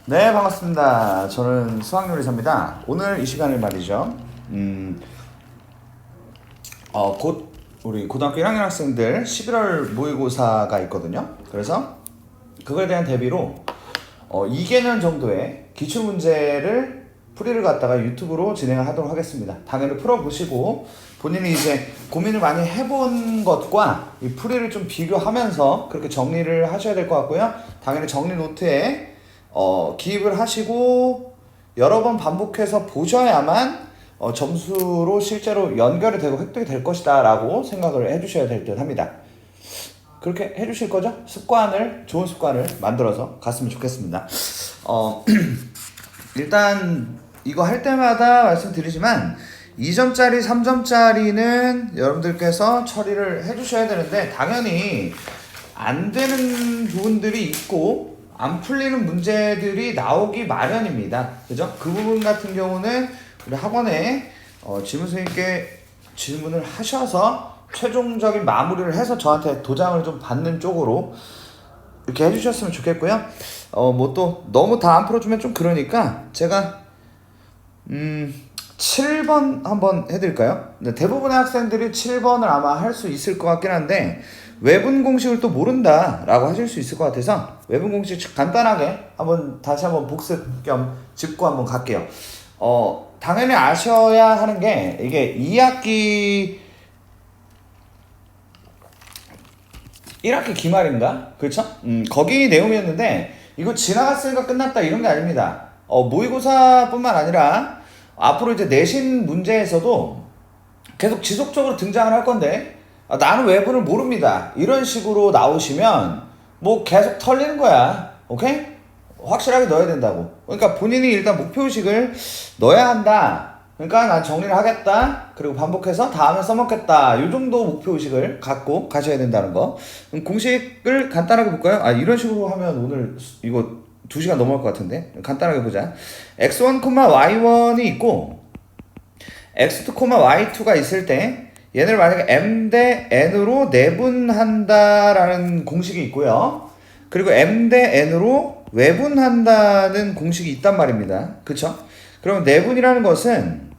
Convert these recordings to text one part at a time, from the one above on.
네, 반갑습니다. 저는 수학요리사입니다. 오늘 이 시간을 말이죠. 곧 우리 고등학교 1학년 학생들 11월 모의고사가 있거든요. 그래서 그거에 대한 대비로 2개년 정도의 기출문제를 풀이를 갖다가 유튜브로 진행을 하도록 하겠습니다. 당연히 풀어보시고 본인이 이제 고민을 많이 해본 것과 이 풀이를 좀 비교하면서 그렇게 정리를 하셔야 될 것 같고요. 당연히 정리 노트에 기입을 하시고 여러 번 반복해서 보셔야만 점수로 실제로 연결이 되고 획득이 될 것이다 라고 생각을 해주셔야 될 듯 합니다. 그렇게 해주실 거죠? 좋은 습관을 만들어서 갔으면 좋겠습니다. 일단 이거 할 때마다 말씀드리지만 2점짜리, 3점짜리는 여러분들께서 처리를 해주셔야 되는데 당연히 안 되는 부분들이 있고 안 풀리는 문제들이 나오기 마련입니다. 그죠? 그 부분 같은 경우는 우리 학원에 질문 선생님께 질문을 하셔서 최종적인 마무리를 해서 저한테 도장을 좀 받는 쪽으로 이렇게 해주셨으면 좋겠고요. 뭐 또 너무 다 안 풀어주면 좀 그러니까 제가 7번 한번 해드릴까요? 네, 대부분의 학생들이 7번을 아마 할 수 있을 것 같긴 한데 외분 공식을 또 모른다 라고 하실 수 있을 것 같아서 외분 공식 간단하게 다시 한번 복습 겸 짚고 한번 갈게요. 당연히 아셔야 하는 게 이게 2학기 1학기 기말인가? 그렇죠? 거기 내용이었는데 이거 지나갔으니까 끝났다 이런 게 아닙니다. 모의고사뿐만 아니라 앞으로 이제 내신 문제에서도 계속 지속적으로 등장을 할 건데 나는 외분을 모릅니다. 이런 식으로 나오시면 뭐 계속 털리는 거야. 오케이? 확실하게 넣어야 된다고. 그러니까 본인이 일단 목표의식을 넣어야 한다. 그러니까 난 정리를 하겠다. 그리고 반복해서 다음에 써먹겠다. 이 정도 목표의식을 갖고 가셔야 된다는 거. 그럼 공식을 간단하게 볼까요? 이런 식으로 하면 오늘 이거 2시간 넘어갈 것 같은데. 간단하게 보자. x1, y1이 있고 x2, y2가 있을 때 얘네를 만약에 m 대 n으로 내분한다라는 공식이 있고요. 그리고 m 대 n으로 외분한다는 공식이 있단 말입니다. 그쵸? 그럼 내분이라는 것은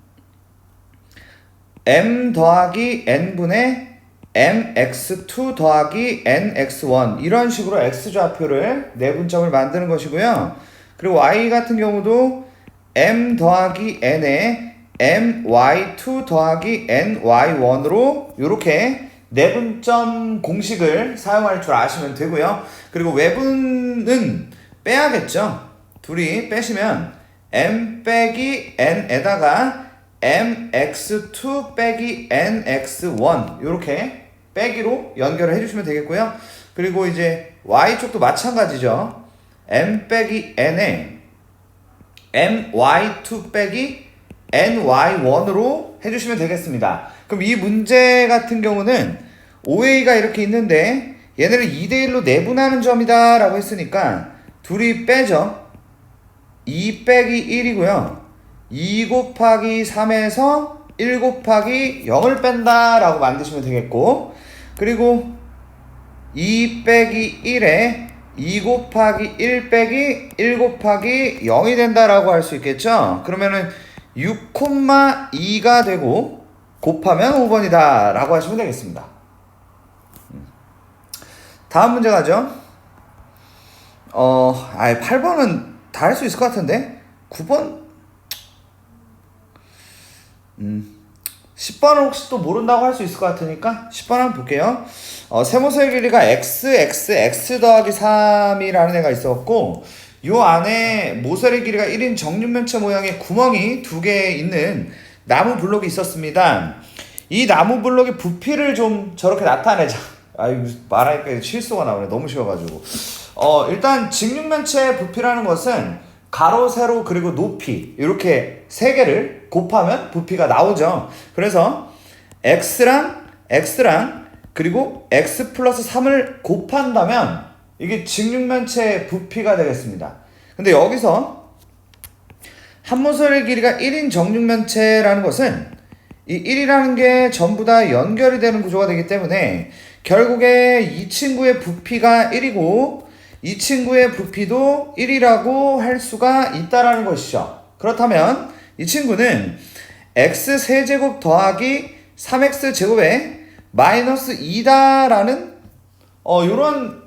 m 더하기 n분의 mx2 더하기 nx1 이런 식으로 x좌표를 내분점을 만드는 것이고요. 그리고 y 같은 경우도 m 더하기 n에 my2 더하기 ny1으로 이렇게 내분점 공식을 사용할 줄 아시면 되고요. 그리고 외분은 빼야겠죠. 둘이 빼시면 m 빼기 n에다가 mx2 빼기 nx1 이렇게 빼기로 연결을 해주시면 되겠고요. 그리고 이제 y쪽도 마찬가지죠. m 빼기 n에 my2 빼기 ny1으로 해주시면 되겠습니다. 그럼 이 문제 같은 경우는 OA가 이렇게 있는데 얘네를 2대1로 내분하는 점이다 라고 했으니까 둘이 빼죠. 2 빼기 1이고요. 2 곱하기 3에서 1 곱하기 0을 뺀다 라고 만드시면 되겠고 되고 2 빼기 1에 2 곱하기 1 빼기 1 곱하기 0이 된다라고 할 수 있겠죠? 그러면은 6,2가 되고 곱하면 5번이다 라고 하시면 되겠습니다. 다음 문제 가죠. 8번은 다 할 수 있을 것 같은데 9번 10번은 혹시 또 모른다고 할 수 있을 것 같으니까 10번 한번 볼게요. 세모서의 길이가 x 더하기 3이라는 애가 있었고 요 안에 모서리 길이가 1인 정육면체 모양의 구멍이 2개 있는 나무 블록이 있었습니다. 이 나무 블록의 부피를 좀 저렇게 나타내자. 말하니까 실수가 나오네. 너무 쉬워가지고. 일단 직육면체의 부피라는 것은 가로, 세로, 그리고 높이 이렇게 세 개를 곱하면 부피가 나오죠. 그래서 x랑 그리고 x 플러스 3을 곱한다면 이게 직육면체의 부피가 되겠습니다. 근데 여기서 한 모서리 길이가 1인 정육면체라는 것은 이 1이라는 게 전부 다 연결이 되는 구조가 되기 때문에 결국에 이 친구의 부피가 1이고 이 친구의 부피도 1이라고 할 수가 있다라는 것이죠. 그렇다면 이 친구는 x세제곱 더하기 3x제곱에 마이너스 2다라는 요런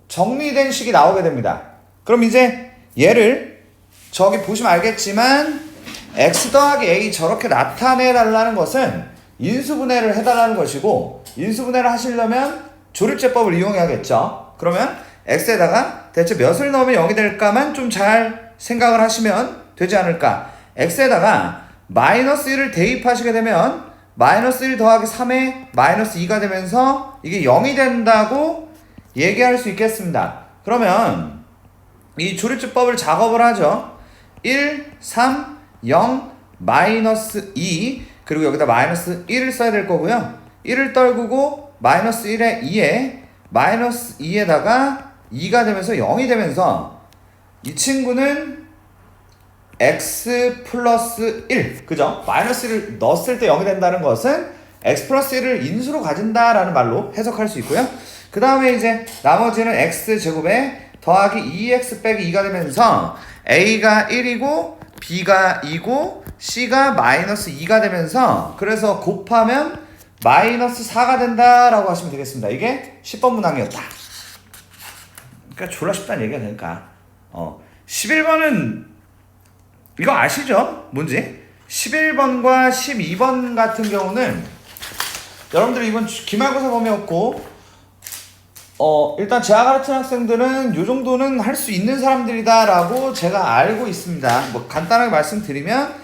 정리된 식이 나오게 됩니다. 그럼 이제 얘를 저기 보시면 알겠지만 x 더하기 a 저렇게 나타내 달라는 것은 인수분해를 해달라는 것이고, 인수분해를 하시려면 조립제법을 이용해야겠죠. 그러면 x에다가 대체 몇을 넣으면 0이 될까만 좀 잘 생각을 하시면 되지 않을까. x에다가 마이너스 1을 대입하시게 되면 마이너스 1 더하기 3에 마이너스 2가 되면서 이게 0이 된다고 얘기할 수 있겠습니다. 그러면 이 조립제법을 작업을 하죠. 1, 3, 0, 마이너스 2, 그리고 여기다 마이너스 1을 써야 될 거고요. 1을 떨구고 마이너스 1에 2에 마이너스 2에다가 2가 되면서 0이 되면서 이 친구는 x 플러스 1, 그죠? 마이너스 1을 넣었을 때 0이 된다는 것은 x 플러스 1을 인수로 가진다라는 말로 해석할 수 있고요. 그 다음에 이제 나머지는 x제곱에 더하기 2x 빼기 2가 되면서 a가 1이고 b가 2고 c가 마이너스 2가 되면서, 그래서 곱하면 마이너스 4가 된다라고 하시면 되겠습니다. 이게 10번 문항이었다. 그러니까 졸라 쉽다는 얘기가 되니까 11번은 이거 아시죠? 뭔지? 11번과 12번 같은 경우는 여러분들 이번 기말고사 범위였고, 일단 제가 가르치는 학생들은 요 정도는 할 수 있는 사람들이다라고 제가 알고 있습니다. 뭐 간단하게 말씀드리면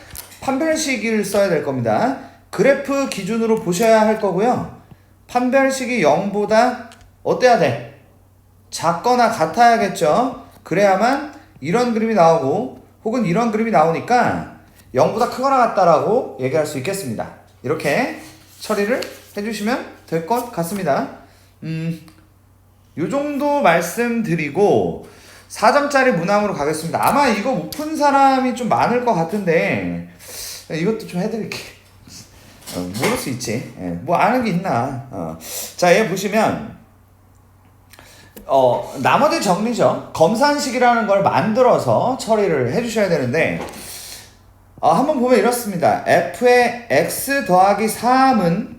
판별식을 써야 될 겁니다. 그래프 기준으로 보셔야 할 거고요. 판별식이 0보다 어때야 돼? 작거나 같아야겠죠. 그래야만 이런 그림이 나오고 혹은 이런 그림이 나오니까 0보다 크거나 같다라고 얘기할 수 있겠습니다. 이렇게 처리를 해주시면 될 것 같습니다. 요 정도 말씀드리고 4점짜리 문항으로 가겠습니다. 아마 이거 못 푼 사람이 좀 많을 것 같은데 이것도 좀 해드릴게요. 모를 수 있지. 뭐 아는 게 있나. 자, 얘 보시면 나머지 정리죠. 검산식이라는 걸 만들어서 처리를 해주셔야 되는데 한번 보면 이렇습니다. f의 x 더하기 3은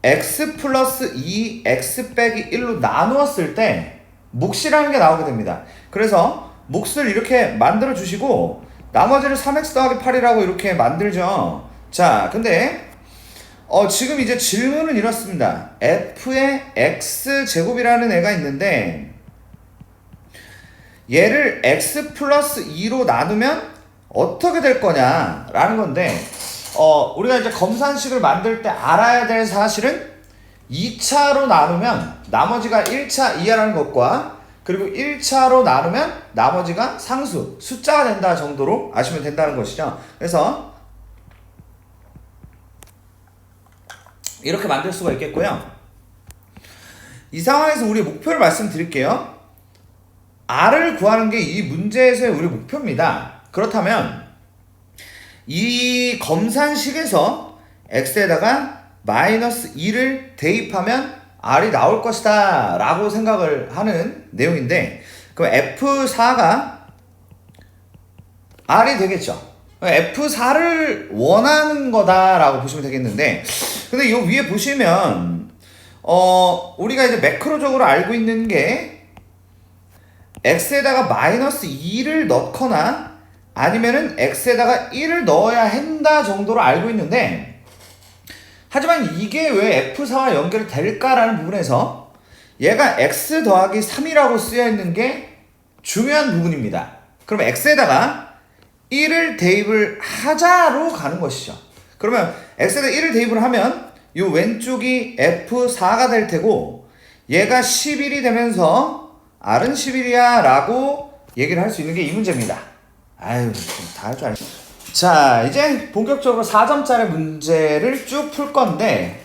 x 플러스 2 x 빼기 1로 나누었을 때 몫이라는 게 나오게 됩니다. 그래서 몫을 이렇게 만들어 주시고 나머지를 3x 더하기 8이라고 이렇게 만들죠. 자, 근데 지금 이제 질문은 이렇습니다. f의 x제곱이라는 애가 있는데 얘를 x 플러스 2로 나누면 어떻게 될 거냐 라는 건데 우리가 이제 검산식을 만들 때 알아야 될 사실은 2차로 나누면 나머지가 1차 이하라는 것과 그리고 1차로 나누면 나머지가 상수, 숫자가 된다 정도로 아시면 된다는 것이죠. 그래서 이렇게 만들 수가 있겠고요. 이 상황에서 우리 목표를 말씀드릴게요. R을 구하는 게 이 문제에서의 우리 목표입니다. 그렇다면 이 검산식에서 x에다가 마이너스 2를 대입하면 R이 나올 것이다 라고 생각을 하는 내용인데, 그럼 F4가 R이 되겠죠. F4를 원하는 거다라고 보시면 되겠는데, 근데 이 위에 보시면 우리가 이제 매크로적으로 알고 있는 게 x에다가 마이너스 2를 넣거나 아니면은 x에다가 1을 넣어야 한다 정도로 알고 있는데, 하지만 이게 왜 F4와 연결이 될까라는 부분에서 얘가 x 더하기 3이라고 쓰여 있는 게 중요한 부분입니다. 그럼 x에다가 1을 대입을 하자로 가는 것이죠. 그러면 x에다 1을 대입을 하면 이 왼쪽이 F4가 될 테고 얘가 11이 되면서 R은 11이야 라고 얘기를 할 수 있는 게 이 문제입니다. 아유, 다 할 줄 알죠. 자, 이제 본격적으로 4점짜리 문제를 쭉 풀 건데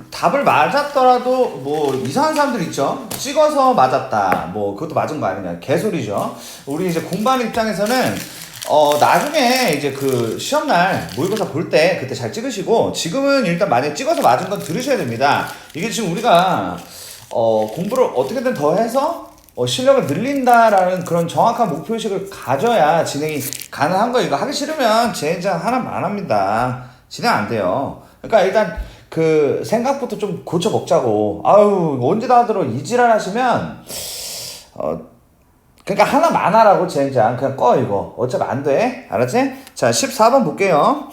답을 맞았더라도 뭐 이상한 사람들 있죠. 찍어서 맞았다, 뭐 그것도 맞은 거 아니냐, 개소리죠. 우리 이제 공부하는 입장에서는 나중에 이제 그 시험날 모의고사 볼 때 그때 잘 찍으시고, 지금은 일단 만약에 찍어서 맞은 건 들으셔야 됩니다. 이게 지금 우리가 공부를 어떻게든 더 해서 실력을 늘린다라는 그런 정확한 목표의식을 가져야 진행이 가능한 거예요. 이거 하기 싫으면 젠장 하나만 안 합니다. 진행 안 돼요. 그러니까 일단 그 생각부터 좀 고쳐 먹자고. 아유 언제 다 들어 이 지랄 하시면 그러니까 하나만 하라고 젠장. 그냥 꺼 이거. 어차피 안 돼. 알았지? 자 14번 볼게요.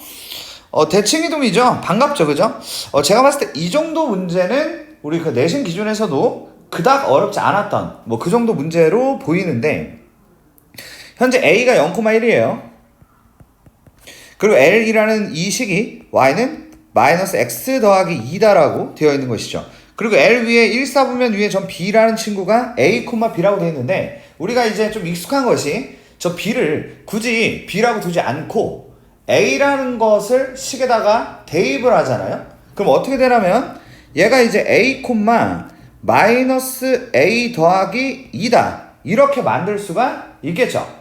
대칭이동이죠. 반갑죠, 그죠? 제가 봤을 때 이 정도 문제는 우리 그 내신 기준에서도 그닥 어렵지 않았던 뭐 그 정도 문제로 보이는데 현재 A가 0,1이에요. 그리고 L이라는 이 식이 Y는 마이너스 X 더하기 2다라고 되어 있는 것이죠. 그리고 L 위에 1, 4분면 위에 전 B라는 친구가 A, B라고 되어 있는데 우리가 이제 좀 익숙한 것이 저 B를 굳이 B라고 두지 않고 A라는 것을 식에다가 대입을 하잖아요. 그럼 어떻게 되냐면 얘가 이제 A, 마이너스 A 더하기 2다 이렇게 만들 수가 있겠죠.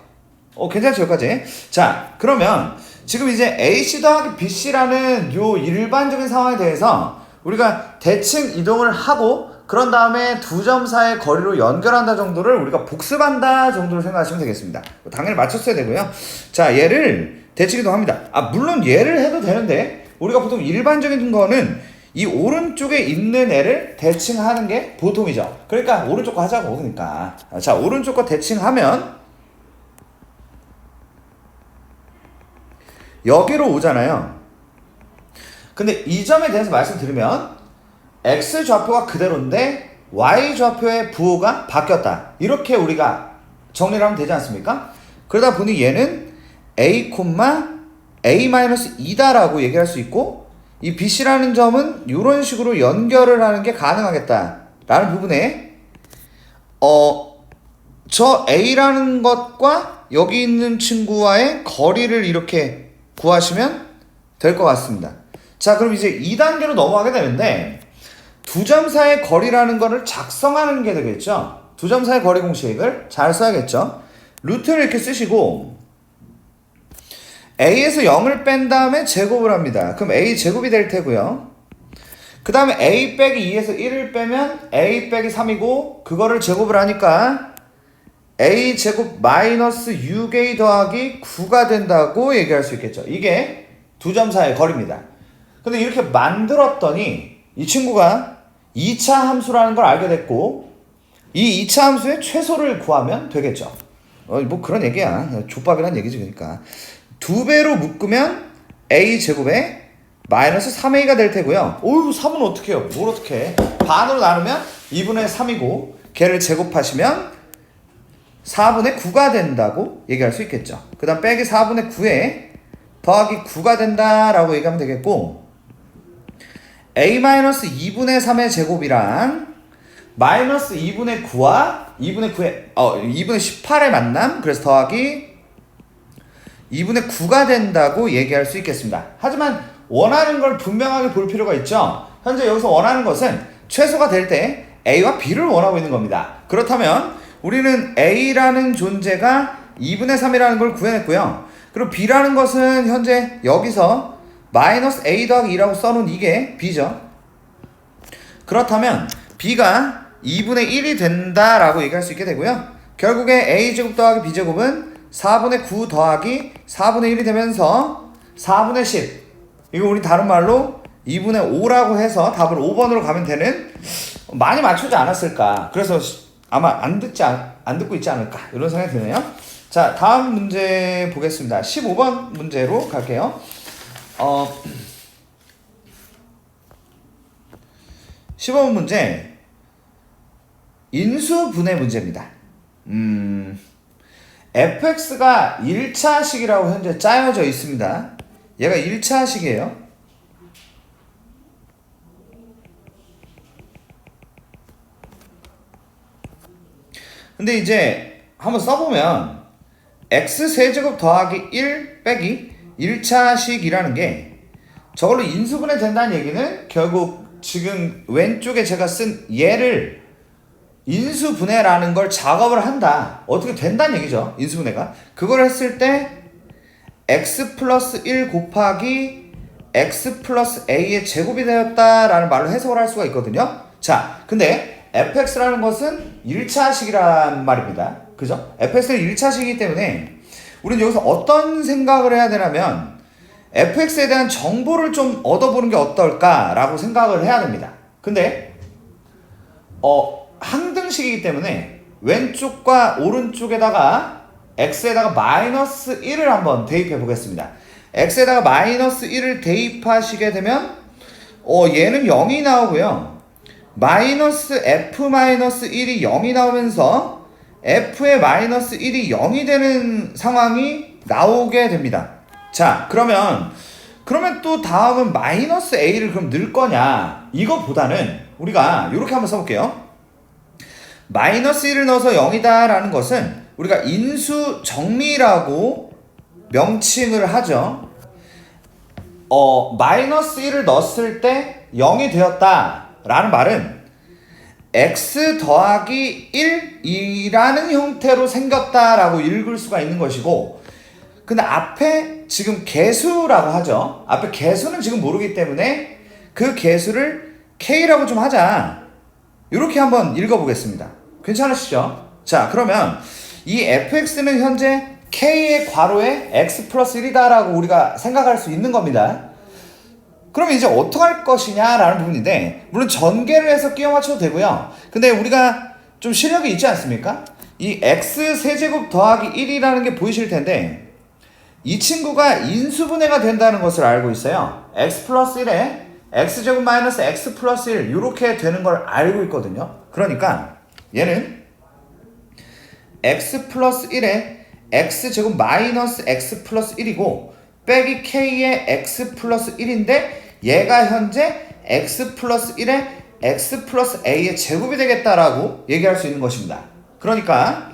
괜찮죠 여기까지? 자 그러면 지금 이제 AC 더하기 BC라는 요 일반적인 상황에 대해서 우리가 대칭 이동을 하고 그런 다음에 두 점 사이의 거리로 연결한다 정도를 우리가 복습한다 정도로 생각하시면 되겠습니다. 당연히 맞췄어야 되고요. 자 얘를 대칭 이동합니다. 물론 얘를 해도 되는데 우리가 보통 일반적인 거는 이 오른쪽에 있는 애를 대칭하는 게 보통이죠. 그러니까 오른쪽 거 하자고. 그러니까 자 오른쪽 거 대칭하면 여기로 오잖아요. 근데 이 점에 대해서 말씀드리면 X 좌표가 그대로인데 Y 좌표의 부호가 바뀌었다. 이렇게 우리가 정리를 하면 되지 않습니까? 그러다 보니 얘는 A, A-2다라고 얘기할 수 있고 이 BC라는 점은 이런 식으로 연결을 하는 게 가능하겠다라는 부분에 저 A라는 것과 여기 있는 친구와의 거리를 이렇게 구하시면 될 것 같습니다. 자 그럼 이제 2단계로 넘어가게 되는데 두 점 사이의 거리라는 거를 작성하는 게 되겠죠. 두 점 사이의 거리 공식을 잘 써야겠죠. 루트를 이렇게 쓰시고 A에서 0을 뺀 다음에 제곱을 합니다. 그럼 A 제곱이 될 테고요. 그 다음에 A 빼기 2에서 1을 빼면 A 빼기 3이고 그거를 제곱을 하니까 A 제곱 마이너스 6A 더하기 9가 된다고 얘기할 수 있겠죠. 이게 두 점 사이의 거리입니다. 근데 이렇게 만들었더니 이 친구가 2차 함수라는 걸 알게 됐고 이 2차 함수의 최소를 구하면 되겠죠. 뭐 그런 얘기야. 족밥이란 얘기지. 그러니까 2배로 묶으면 A 제곱에 마이너스 3A가 될 테고요. 3은 어떻게 해요? 뭘 어떻게 해? 반으로 나누면 2분의 3이고 걔를 제곱하시면 4분의 9가 된다고 얘기할 수 있겠죠. 그 다음 빼기 4분의 9에 더하기 9가 된다라고 얘기하면 되겠고 A-2분의 3의 제곱이랑 마이너스 2분의 9와 2분의 9의 2분의 18의 만남 그래서 더하기 2분의 9가 된다고 얘기할 수 있겠습니다. 하지만 원하는 걸 분명하게 볼 필요가 있죠. 현재 여기서 원하는 것은 최소가 될 때 A와 B를 원하고 있는 겁니다. 그렇다면 우리는 A라는 존재가 2분의 3이라는 걸 구해냈고요. 그리고 B라는 것은 현재 여기서 마이너스 A 더하기 2라고 써놓은 이게 B죠. 그렇다면 B가 2분의 1이 된다라고 얘기할 수 있게 되고요. 결국에 A제곱 더하기 B제곱은 4분의 9 더하기 4분의 1이 되면서 4분의 10 이거 우리 다른 말로 2분의 5라고 해서 답을 5번으로 가면 되는 많이 맞추지 않았을까. 그래서 아마 안 듣고 있지 않을까 이런 생각이 드네요. 자 다음 문제 보겠습니다. 15번 문제로 갈게요. 15번 문제 인수분해 문제입니다. fx가 1차식이라고 현재 짜여져 있습니다. 얘가 1차식이에요. 근데 이제 한번 써보면 x세제곱 더하기 1 빼기 1차식이라는 게 저걸로 인수분해 된다는 얘기는 결국 지금 왼쪽에 제가 쓴 얘를 인수분해라는 걸 작업을 한다. 어떻게 된다는 얘기죠. 인수분해가. 그걸 했을 때 x 플러스 1 곱하기 x 플러스 a의 제곱이 되었다라는 말로 해석을 할 수가 있거든요. 자, 근데 fx라는 것은 1차식이란 말입니다. 그죠? fx는 1차식이기 때문에 우리는 여기서 어떤 생각을 해야 되냐면 fx에 대한 정보를 좀 얻어보는 게 어떨까라고 생각을 해야 됩니다. 근데 항등식이기 때문에 왼쪽과 오른쪽에다가 x에다가 마이너스 1을 한번 대입해 보겠습니다. x에다가 마이너스 1을 대입하시게 되면 얘는 0이 나오고요. 마이너스 f 마이너스 1이 0이 나오면서 f의 마이너스 1이 0이 되는 상황이 나오게 됩니다. 자, 그러면 또 다음은 마이너스 a를 그럼 넣을 거냐, 이거보다는 우리가 이렇게 한번 써볼게요. 마이너스 1을 넣어서 0이다 라는 것은 우리가 인수 정리라고 명칭을 하죠. 마이너스 1을 넣었을 때 0이 되었다 라는 말은 x 더하기 1이라는 형태로 생겼다 라고 읽을 수가 있는 것이고, 근데 앞에 지금 개수라고 하죠. 앞에 개수는 지금 모르기 때문에 그 개수를 k라고 좀 하자, 이렇게 한번 읽어보겠습니다. 괜찮으시죠? 자, 그러면 이 fx는 현재 k의 괄호에 x 플러스 1이다 라고 우리가 생각할 수 있는 겁니다. 그럼 이제 어떻게 할 것이냐 라는 부분인데, 물론 전개를 해서 끼워 맞춰도 되고요. 근데 우리가 좀 실력이 있지 않습니까? 이 x 세제곱 더하기 1이라는 게 보이실 텐데, 이 친구가 인수분해가 된다는 것을 알고 있어요. x 플러스 1에 x제곱 마이너스 x 플러스 1 이렇게 되는 걸 알고 있거든요. 그러니까 얘는 x 플러스 1에 x제곱 마이너스 x 플러스 1이고 빼기 k의 x 플러스 1인데 얘가 현재 x 플러스 1에 x 플러스 a의 제곱이 되겠다라고 얘기할 수 있는 것입니다. 그러니까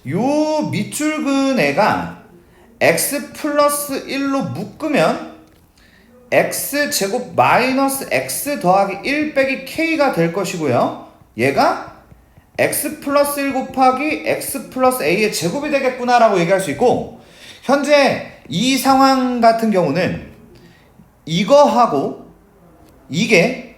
요 밑줄근 애가 x 플러스 1로 묶으면 x 제곱 마이너스 x 더하기 1 빼기 k가 될 것이고요. 얘가 x 플러스 1 곱하기 x 플러스 a의 제곱이 되겠구나 라고 얘기할 수 있고, 현재 이 상황 같은 경우는 이거하고 이게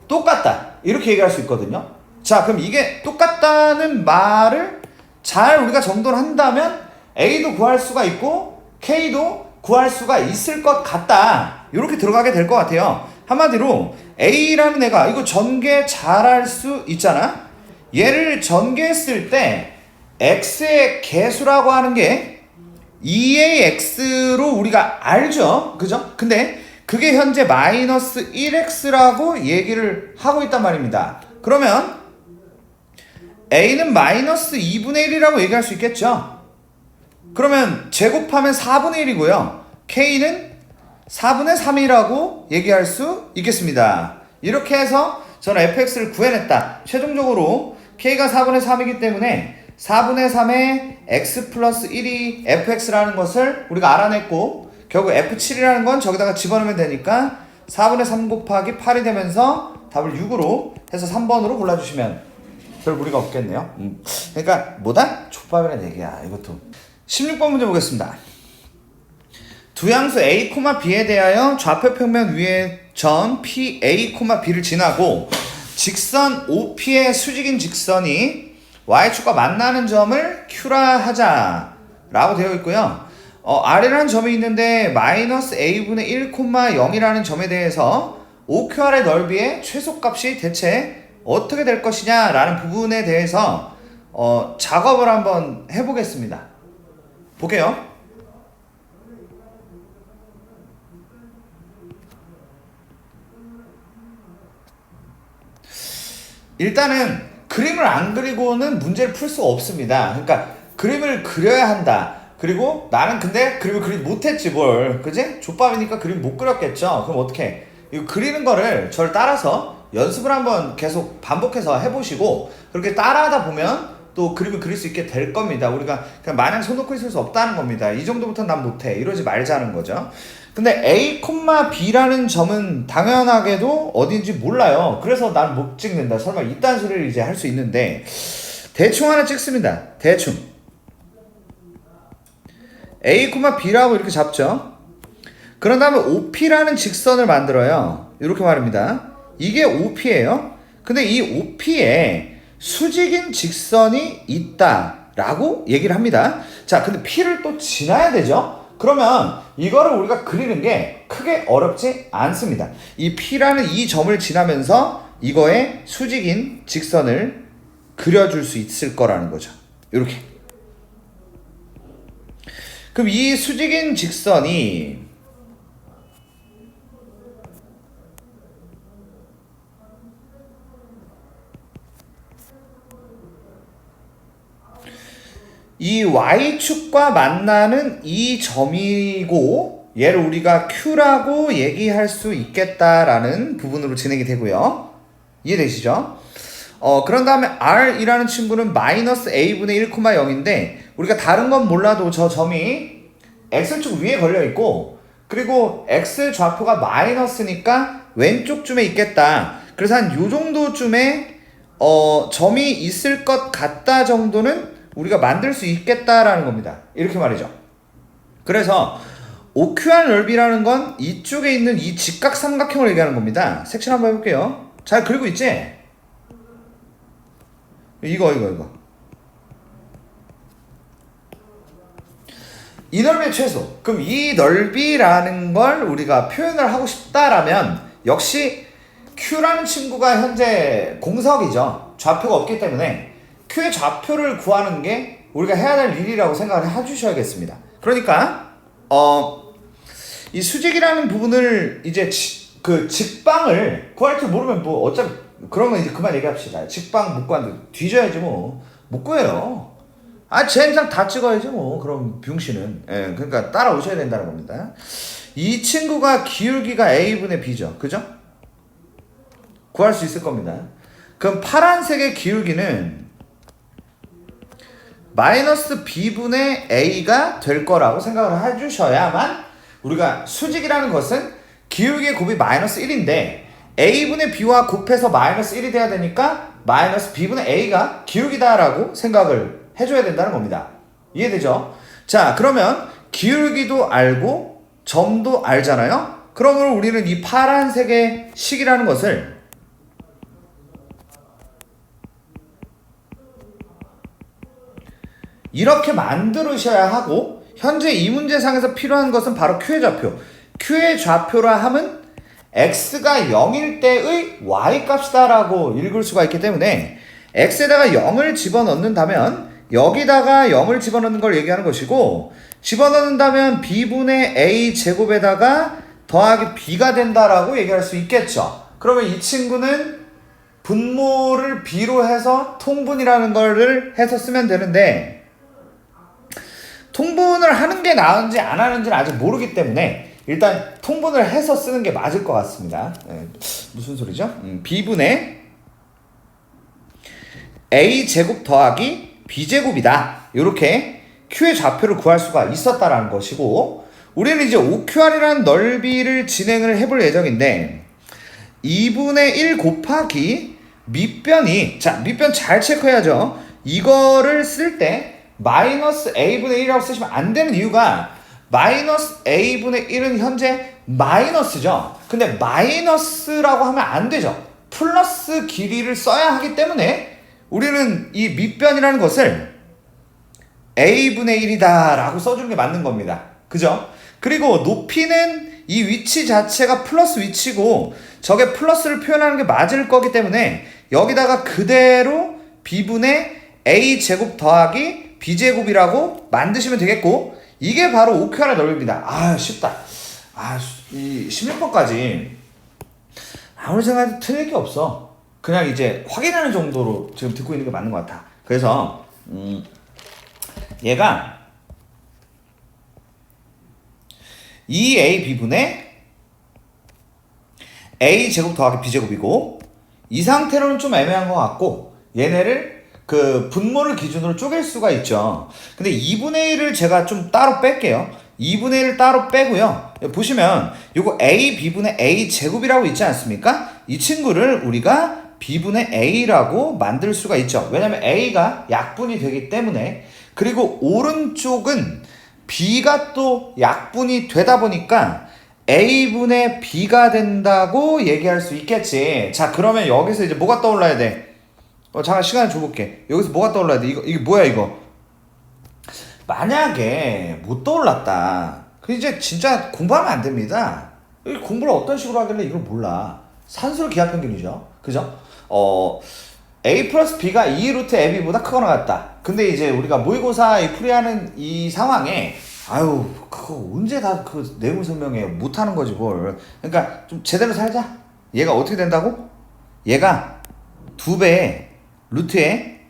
똑같다 이렇게 얘기할 수 있거든요. 자, 그럼 이게 똑같다는 말을 잘 우리가 정돈을 한다면 a도 구할 수가 있고 k도 구할 수가 있을 것 같다, 이렇게 들어가게 될 것 같아요. 한마디로 a라는 애가 이거 전개 잘할 수 있잖아. 얘를 전개했을 때 x의 개수라고 하는 게 2ax로 우리가 알죠, 그죠? 근데 그게 현재 마이너스 1x라고 얘기를 하고 있단 말입니다. 그러면 a는 마이너스 2분의 1이라고 얘기할 수 있겠죠. 그러면 제곱하면 4분의 1이고요 k는 4분의 3이라고 얘기할 수 있겠습니다. 이렇게 해서 저는 fx를 구해냈다. 최종적으로 k가 4분의 3이기 때문에 4분의 3의 x 플러스 1이 fx라는 것을 우리가 알아냈고, 결국 f7이라는 건 저기다가 집어넣으면 되니까 4분의 3 곱하기 8이 되면서 답을 6으로 해서 3번으로 골라주시면 별 무리가 없겠네요. 그러니까 뭐다? 족밥이란 얘기야 이것도. 16번 문제 보겠습니다. 두 양수 a, b에 대하여 좌표 평면 위의 점 PA, B를 지나고 직선 OP의 수직인 직선이 Y축과 만나는 점을 Q라 하자 라고 되어 있고요. R이라는 점이 있는데 마이너스 A분의 1, 0이라는 점에 대해서 OQR의 넓이의 최소값이 대체 어떻게 될 것이냐 라는 부분에 대해서 작업을 한번 해보겠습니다. 볼게요. 일단은 그림을 안 그리고는 문제를 풀 수가 없습니다. 그러니까 그림을 그려야 한다. 그리고 나는 근데 그림을 그리지 못했지 뭘, 그지? 족밥이니까 그림 못 그렸겠죠. 그럼 어떻게? 이거 그리는 거를 저를 따라서 연습을 한번 계속 반복해서 해보시고 그렇게 따라하다 보면 또 그림을 그릴 수 있게 될 겁니다. 우리가 그냥 마냥 손 놓고 있을 수 없다는 겁니다. 이 정도부터는 난 못해 이러지 말자는 거죠. 근데 A, B라는 점은 당연하게도 어딘지 몰라요. 그래서 난 못 찍는다. 설마 이딴 소리를 이제 할 수 있는데 대충 하나 찍습니다. 대충 A, B라고 이렇게 잡죠. 그런 다음에 OP라는 직선을 만들어요. 이렇게 말입니다. 이게 OP예요. 근데 이 OP에 수직인 직선이 있다라고 얘기를 합니다. 자, 근데 P를 또 지나야 되죠? 그러면 이거를 우리가 그리는 게 크게 어렵지 않습니다. 이 P라는 이 점을 지나면서 이거의 수직인 직선을 그려줄 수 있을 거라는 거죠. 이렇게. 그럼 이 수직인 직선이 이 Y축과 만나는 이 점이고 얘를 우리가 Q라고 얘기할 수 있겠다라는 부분으로 진행이 되고요. 이해되시죠? 그런 다음에 R이라는 친구는 마이너스 A분의 1,0인데 우리가 다른 건 몰라도 저 점이 X축 위에 걸려있고 그리고 X 좌표가 마이너스니까 왼쪽쯤에 있겠다. 그래서 한 요 정도쯤에 점이 있을 것 같다 정도는 우리가 만들 수 있겠다라는 겁니다. 이렇게 말이죠. 그래서 OQR 넓이라는 건 이쪽에 있는 이 직각삼각형을 얘기하는 겁니다. 섹션 한번 해볼게요. 잘 그리고 있지? 이거. 이 넓이의 최소. 그럼 이 넓이라는 걸 우리가 표현을 하고 싶다라면 역시 Q라는 친구가 현재 공석이죠. 좌표가 없기 때문에 Q의 좌표를 구하는 게 우리가 해야 될 일이라고 생각을 해주셔야겠습니다. 그러니까 이 수직이라는 부분을 이제 그 직방을 구할 줄 모르면 뭐 어차피 그런 건 이제 그만 얘기합시다. 직방 못 구하는데 뒤져야지 뭐 못 구해요. 젠장 다 찍어야지 뭐. 그럼 병신은. 예, 그러니까 따라오셔야 된다는 겁니다. 이 친구가 기울기가 A분의 B죠. 그죠? 구할 수 있을 겁니다. 그럼 파란색의 기울기는 마이너스 B분의 A가 될 거라고 생각을 해주셔야만 우리가 수직이라는 것은 기울기의 곱이 마이너스 1인데 A분의 B와 곱해서 마이너스 1이 돼야 되니까 마이너스 B분의 A가 기울기다라고 생각을 해줘야 된다는 겁니다. 이해되죠? 자, 그러면 기울기도 알고 점도 알잖아요? 그러면 우리는 이 파란색의 식이라는 것을 이렇게 만들으셔야 하고 현재 이 문제상에서 필요한 것은 바로 Q의 좌표. Q의 좌표라 함은 X가 0일 때의 Y값이다 라고 읽을 수가 있기 때문에 X에다가 0을 집어넣는다면 여기다가 0을 집어넣는 걸 얘기하는 것이고 집어넣는다면 B분의 A 제곱에다가 더하기 B가 된다라고 얘기할 수 있겠죠. 그러면 이 친구는 분모를 B로 해서 통분이라는 거를 해서 쓰면 되는데 통분을 하는 게 나은지 안 하는지는 아직 모르기 때문에 일단 통분을 해서 쓰는 게 맞을 것 같습니다. 무슨 소리죠? B분의 A제곱 더하기 B제곱이다. 이렇게 Q의 좌표를 구할 수가 있었다라는 것이고 우리는 이제 OQR이라는 넓이를 진행을 해볼 예정인데 2분의 1 곱하기 밑변이 자 밑변 잘 체크해야죠. 이거를 쓸 때 마이너스 A분의 1이라고 쓰시면 안 되는 이유가 마이너스 A분의 1은 현재 마이너스죠. 근데 마이너스라고 하면 안 되죠. 플러스 길이를 써야 하기 때문에 우리는 이 밑변이라는 것을 A분의 1이다 라고 써주는 게 맞는 겁니다. 그죠? 그리고 높이는 이 위치 자체가 플러스 위치고 저게 플러스를 표현하는 게 맞을 거기 때문에 여기다가 그대로 B분의 A제곱 더하기 B제곱이라고 만드시면 되겠고 이게 바로 OQR의 넓이입니다. 쉽다. 이 16번까지 아무리 생각해도 틀릴 게 없어. 그냥 이제 확인하는 정도로 지금 듣고 있는 게 맞는 것 같아. 그래서 얘가 2AB분의 A제곱 더하기 B제곱이고 이 상태로는 좀 애매한 것 같고 얘네를 그 분모를 기준으로 쪼갤 수가 있죠. 근데 2분의 1을 제가 좀 따로 뺄게요. 2분의 1을 따로 빼고요. 보시면 요거 A, B분의 A 제곱이라고 있지 않습니까? 이 친구를 우리가 B분의 A라고 만들 수가 있죠. 왜냐면 A가 약분이 되기 때문에 그리고 오른쪽은 B가 또 약분이 되다 보니까 A분의 B가 된다고 얘기할 수 있겠지. 자, 그러면 여기서 이제 뭐가 떠올라야 돼? 잠깐 시간을 줘볼게. 여기서 뭐가 떠올라야 돼? 이게 뭐야, 이거? 만약에 못 떠올랐다. 그 이제 진짜 공부하면 안 됩니다. 공부를 어떤 식으로 하길래 이걸 몰라. 산술 기하평균이죠. 그죠? A 플러스 B가 2 루트 AB보다 크거나 같다. 근데 이제 우리가 모의고사 풀이하는 이 상황에 아유 그거 언제 다 그 내용을 설명해. 못하는 거지 뭘. 그러니까 좀 제대로 살자. 얘가 어떻게 된다고? 얘가 2배의 루트에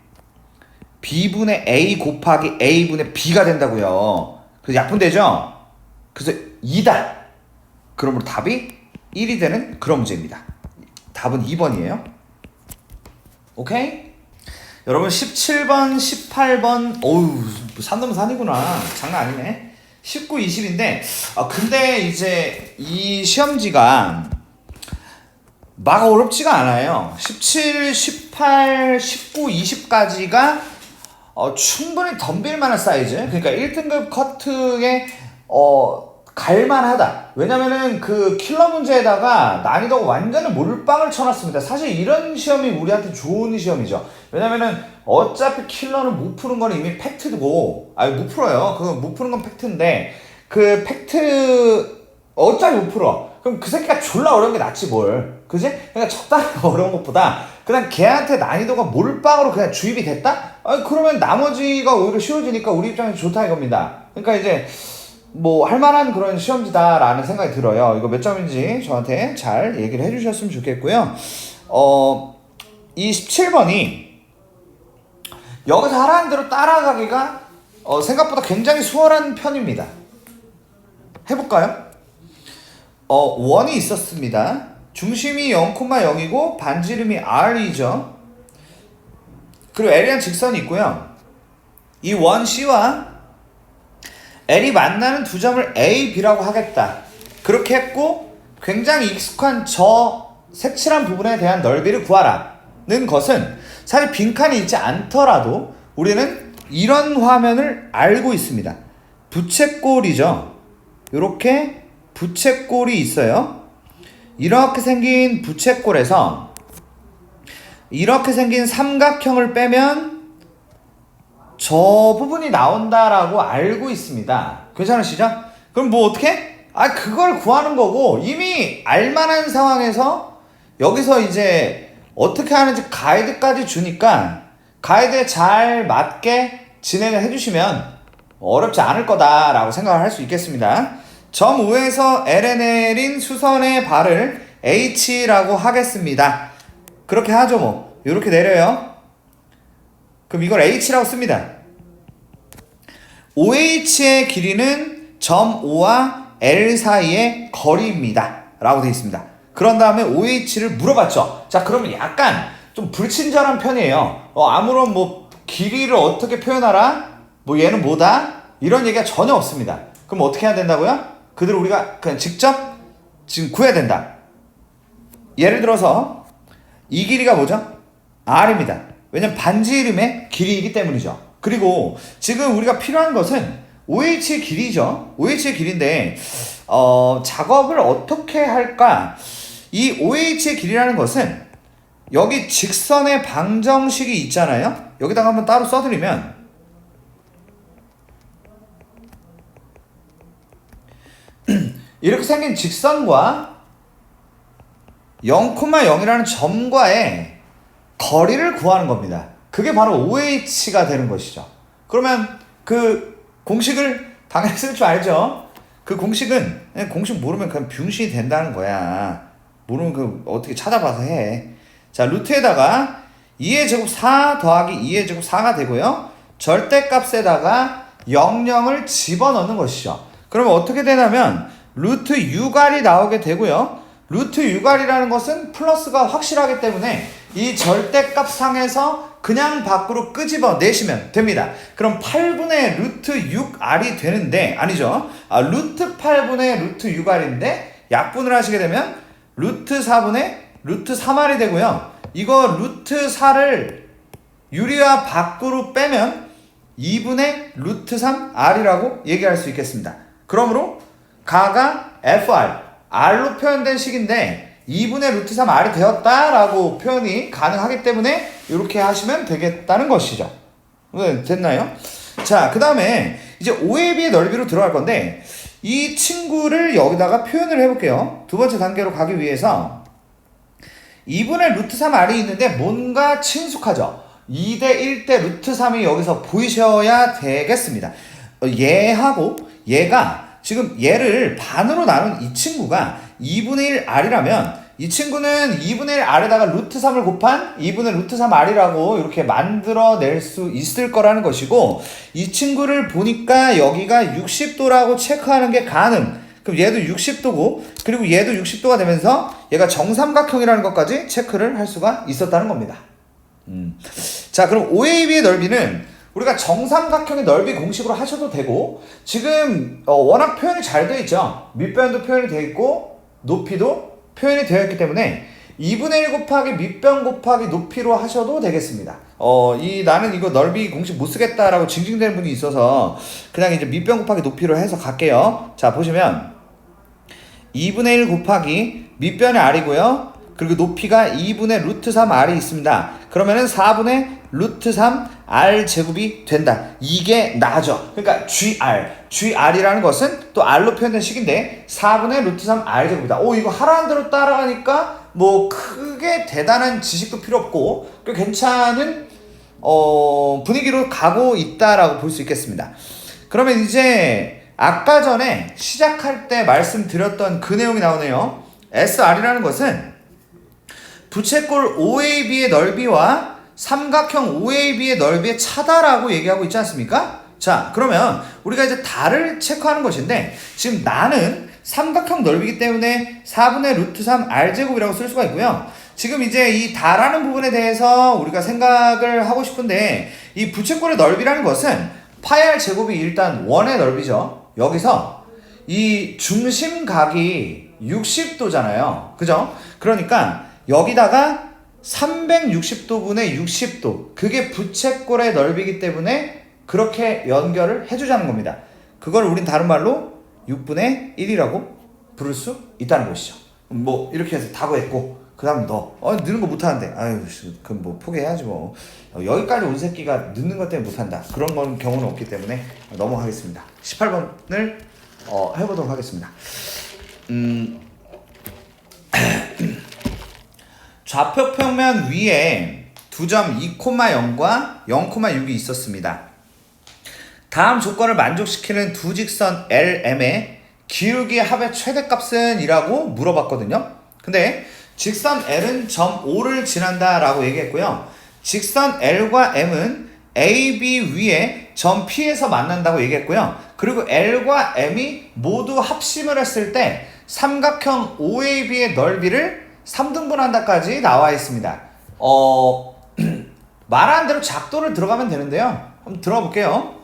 B분의 A 곱하기 A분의 B가 된다고요. 그래서 약분되죠? 그래서 2다. 그러므로 답이 1이 되는 그런 문제입니다. 답은 2번이에요. 오케이? 여러분 17번, 18번 어우 산 넘은 산이구나. 장난 아니네. 19, 20인데 근데 이제 이 시험지가 막 어렵지가 않아요. 17, 18, 19, 20까지가 충분히 덤빌 만한 사이즈. 그러니까 1등급 커트에 갈만하다. 왜냐면은 그 킬러 문제에다가 난이도가 완전히 몰빵을 쳐놨습니다. 사실 이런 시험이 우리한테 좋은 시험이죠. 왜냐면은 어차피 킬러는 못 푸는 건 이미 팩트고, 아니 못 풀어요. 그거 못 푸는 건 팩트인데 그 팩트 어차피 못 풀어. 그럼 그 새끼가 졸라 어려운 게 낫지 뭘. 그지? 그러니까 적당히 어려운 것보다 그냥 걔한테 난이도가 몰빵으로 그냥 주입이 됐다? 그러면 나머지가 오히려 쉬워지니까 우리 입장에서 좋다 이겁니다. 그러니까 이제 뭐 할만한 그런 시험지다라는 생각이 들어요. 이거 몇 점인지 저한테 잘 얘기를 해주셨으면 좋겠고요. 이 17번이 여기서 하라는 대로 따라가기가 생각보다 굉장히 수월한 편입니다. 해볼까요? 원이 있었습니다. 중심이 0,0이고 반지름이 R이죠. 그리고 L이란 직선이 있고요. 이 원 C와 L이 만나는 두 점을 A, B라고 하겠다. 그렇게 했고 굉장히 익숙한 저 색칠한 부분에 대한 넓이를 구하라는 것은 사실 빈칸이 있지 않더라도 우리는 이런 화면을 알고 있습니다. 부채꼴이죠. 이렇게 부채꼴이 있어요. 이렇게 생긴 부채꼴에서 이렇게 생긴 삼각형을 빼면 저 부분이 나온다라고 알고 있습니다. 괜찮으시죠? 그럼 뭐 어떻게? 그걸 구하는 거고 이미 알만한 상황에서 여기서 이제 어떻게 하는지 가이드까지 주니까 가이드에 잘 맞게 진행을 해주시면 어렵지 않을 거다라고 생각을 할 수 있겠습니다. 점 O에서 LNL인 수선의 발을 H라고 하겠습니다. 그렇게 하죠 뭐. 이렇게 내려요. 그럼 이걸 H라고 씁니다. OH의 길이는 점 O와 L 사이의 거리입니다. 라고 되어 있습니다. 그런 다음에 OH를 물어봤죠. 자, 그러면 약간 좀 불친절한 편이에요. 아무런 뭐 길이를 어떻게 표현하라? 뭐 얘는 뭐다? 이런 얘기가 전혀 없습니다. 그럼 어떻게 해야 된다고요? 그대로 우리가 그냥 직접 지금 구해야 된다. 예를 들어서 이 길이가 뭐죠? R입니다. 왜냐면 반지름의 길이이기 때문이죠. 그리고 지금 우리가 필요한 것은 OH의 길이죠. OH의 길인데 작업을 어떻게 할까? 이 OH의 길이라는 것은 여기 직선의 방정식이 있잖아요. 여기다가 한번 따로 써드리면 이렇게 생긴 직선과 0,0이라는 점과의 거리를 구하는 겁니다. 그게 바로 OH가 되는 것이죠. 그러면 그 공식을 당연히 쓸 줄 알죠? 그 공식은 그냥 공식 모르면 그냥 병신이 된다는 거야. 모르면 그 어떻게 찾아봐서 해. 자, 루트에다가 2의 제곱 4 더하기 2의 제곱 4가 되고요. 절대값에다가 00을 집어넣는 것이죠. 그러면 어떻게 되냐면 루트 U갈이 나오게 되고요. 루트 U갈이라는 것은 플러스가 확실하기 때문에 이 절대값 상에서 그냥 밖으로 끄집어 내시면 됩니다. 그럼 8분의 루트 6R이 되는데 아니죠. 루트 8분의 루트 6R인데 약분을 하시게 되면 루트 4분의 루트 3R이 되고요. 이거 루트 4를 유리화 밖으로 빼면 2분의 루트 3R이라고 얘기할 수 있겠습니다. 그러므로 가가 FR R로 표현된 식인데 2분의 루트 3 R이 되었다라고 표현이 가능하기 때문에 이렇게 하시면 되겠다는 것이죠. 네, 됐나요? 자, 그 다음에 이제 OAB의 넓이로 들어갈 건데 이 친구를 여기다가 표현을 해볼게요. 두 번째 단계로 가기 위해서 2분의 루트 3 R이 있는데 뭔가 친숙하죠? 2대 1대 루트 3이 여기서 보이셔야 되겠습니다. 얘하고 얘가 지금 얘를 반으로 나눈 이 친구가 2분의 1 R이라면 이 친구는 2분의 1 R에다가 루트 3을 곱한 2분의 루트 3 R이라고 이렇게 만들어낼 수 있을 거라는 것이고 이 친구를 보니까 여기가 60도라고 체크하는 게 가능. 그럼 얘도 60도고 그리고 얘도 60도가 되면서 얘가 정삼각형이라는 것까지 체크를 할 수가 있었다는 겁니다. 자, 그럼 OAB의 넓이는 우리가 정삼각형의 넓이 공식으로 하셔도 되고 지금 워낙 표현이 잘 되어 있죠. 밑변도 표현이 되어 있고 높이도 표현이 되어 있기 때문에 2분의 1 곱하기 밑변 곱하기 높이로 하셔도 되겠습니다. 나는 이거 넓이 공식 못 쓰겠다라고 징징대는 분이 있어서 그냥 이제 밑변 곱하기 높이로 해서 갈게요. 자, 보시면 2분의 1 곱하기 밑변의 R이고요. 그리고 높이가 2분의 루트 3 R이 있습니다. 그러면은 4분의 루트 3 R 제곱이 된다. 이게 나죠. 그러니까 GR이라는 것은 또 R로 표현된 식인데 4분의 루트 3 R 제곱이다. 이거 하라는 대로 따라가니까 뭐 크게 대단한 지식도 필요 없고 꽤 괜찮은 분위기로 가고 있다라고 볼 수 있겠습니다. 그러면 이제 아까 전에 시작할 때 말씀드렸던 그 내용이 나오네요. SR이라는 것은 부채꼴 OAB의 넓이와 삼각형 OAB의 넓이의 차다라고 얘기하고 있지 않습니까? 자, 그러면 우리가 이제 다를 체크하는 것인데 지금 나는 삼각형 넓이기 때문에 4분의 루트 3 R제곱이라고 쓸 수가 있고요. 지금 이제 이 다라는 부분에 대해서 우리가 생각을 하고 싶은데 이 부채꼴의 넓이라는 것은 파이 R 제곱이 일단 원의 넓이죠. 여기서 이 중심각이 60도잖아요. 그죠? 그러니까 여기다가 360도분의 60도 그게 부채꼴의 넓이기 때문에 그렇게 연결을 해주자는 겁니다. 그걸 우린 다른 말로 6분의 1이라고 부를 수 있다는 것이죠. 뭐 이렇게 해서 다 구했고 그 다음 늦는 거 못하는데 아유 그럼 뭐 포기해야지 뭐 여기까지 온 새끼가 늦는 것 때문에 못한다 그런 건 경우는 없기 때문에 넘어가겠습니다. 18번을 해보도록 하겠습니다. 좌표 평면 위에 두 점 2,0과 0,6이 있었습니다. 다음 조건을 만족시키는 두 직선 LM의 기울기의 합의 최대값은 이라고 물어봤거든요. 근데 직선 L은 점 O를 지난다 라고 얘기했고요. 직선 L과 M은 AB 위에 점 P에서 만난다고 얘기했고요. 그리고 L과 M이 모두 합심을 했을 때 삼각형 OAB의 넓이를 3등분한다까지 나와 있습니다. 말한 대로 작도를 들어가면 되는데요. 한번 들어가 볼게요.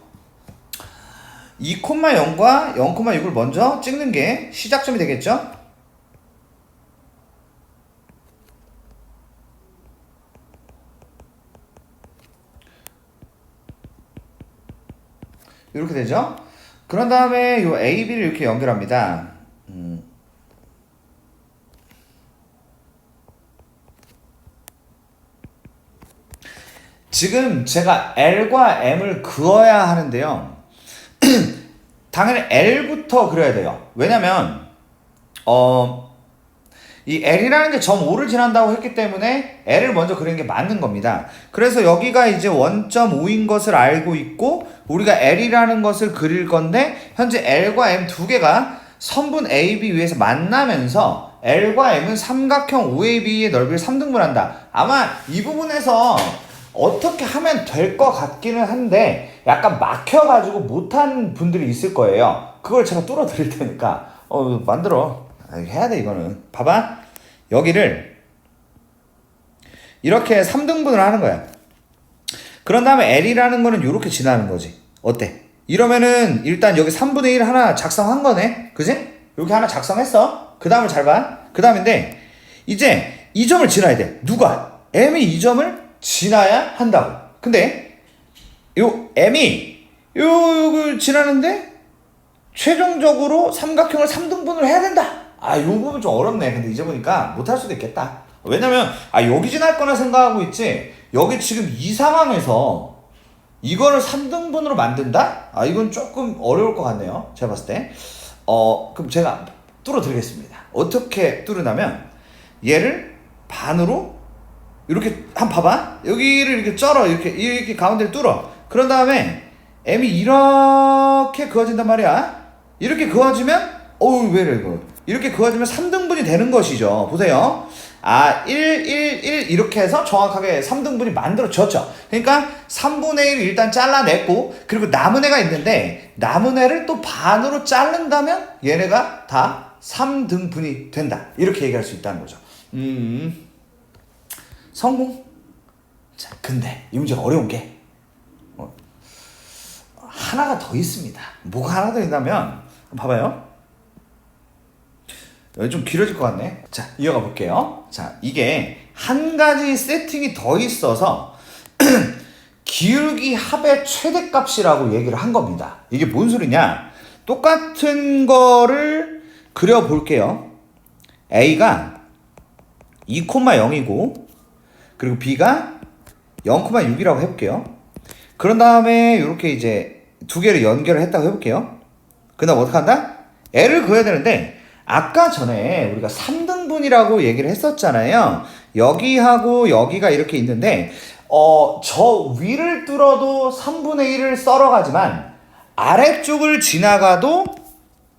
2,0과 0,6을 먼저 찍는 게 시작점이 되겠죠? 이렇게 되죠? 그런 다음에 요 AB를 이렇게 연결합니다. 지금 제가 L과 M을 그어야 하는데요. 당연히 L부터 그려야 돼요. 왜냐면 이 L이라는 게 점 5를 지난다고 했기 때문에 L을 먼저 그리는 게 맞는 겁니다. 그래서 여기가 이제 원점 5인 것을 알고 있고 우리가 L이라는 것을 그릴 건데 현재 L과 M 두 개가 선분 AB 위에서 만나면서 L과 M은 삼각형 OAB의 넓이를 3등분한다. 아마 이 부분에서 어떻게 하면 될 것 같기는 한데 약간 막혀가지고 못한 분들이 있을 거예요. 그걸 제가 뚫어드릴 테니까 만들어 해야 돼. 이거는 봐봐, 여기를 이렇게 3등분을 하는 거야. 그런 다음에 L이라는 거는 이렇게 지나는 거지. 어때? 이러면은 일단 여기 3분의 1 하나 작성한 거네. 그지? 이렇게 하나 작성했어. 그 다음을 잘 봐. 그 다음인데 이제 이 점을 지나야 돼. 누가? M이 이 점을 지나야 한다고. 근데 요 M이 요걸 지나는데 최종적으로 삼각형을 3등분을 해야 된다. 요 부분 좀 어렵네. 근데 이제 보니까 못할 수도 있겠다. 왜냐면 여기 지날 거나 생각하고 있지, 여기 지금 이 상황에서 이거를 3등분으로 만든다? 이건 조금 어려울 것 같네요. 제가 봤을 때. 그럼 제가 뚫어 드리겠습니다. 어떻게 뚫으냐면, 얘를 반으로 이렇게 봐봐. 여기를 이렇게 쩔어. 이렇게 가운데를 뚫어. 그런 다음에 m이 이렇게 그어진단 말이야. 이렇게 그어지면 왜 이래 이거. 이렇게 그어지면 3등분이 되는 것이죠. 보세요. 1, 1, 1 이렇게 해서 정확하게 3등분이 만들어졌죠. 그러니까 3분의 1을 일단 잘라냈고, 그리고 남은 애가 있는데 남은 애를 또 반으로 자른다면 얘네가 다 3등분이 된다. 이렇게 얘기할 수 있다는 거죠. 성공. 자, 근데 이 문제가 어려운 게 하나가 더 있습니다. 뭐가 하나 더 있냐면, 봐봐요. 여기 좀 길어질 것 같네. 자, 이어가 볼게요. 자, 이게 한 가지 세팅이 더 있어서 기울기 합의 최대값이라고 얘기를 한 겁니다. 이게 뭔 소리냐? 똑같은 거를 그려볼게요. A가 2,0이고 그리고 B가 0,6이라고 해볼게요. 그런 다음에 이렇게 이제 두 개를 연결을 했다고 해볼게요. 그 다음 어떻게 한다? L을 그어야 되는데, 아까 전에 우리가 3등분이라고 얘기를 했었잖아요. 여기하고 여기가 이렇게 있는데, 저 위를 뚫어도 3분의 1을 썰어가지만 아래쪽을 지나가도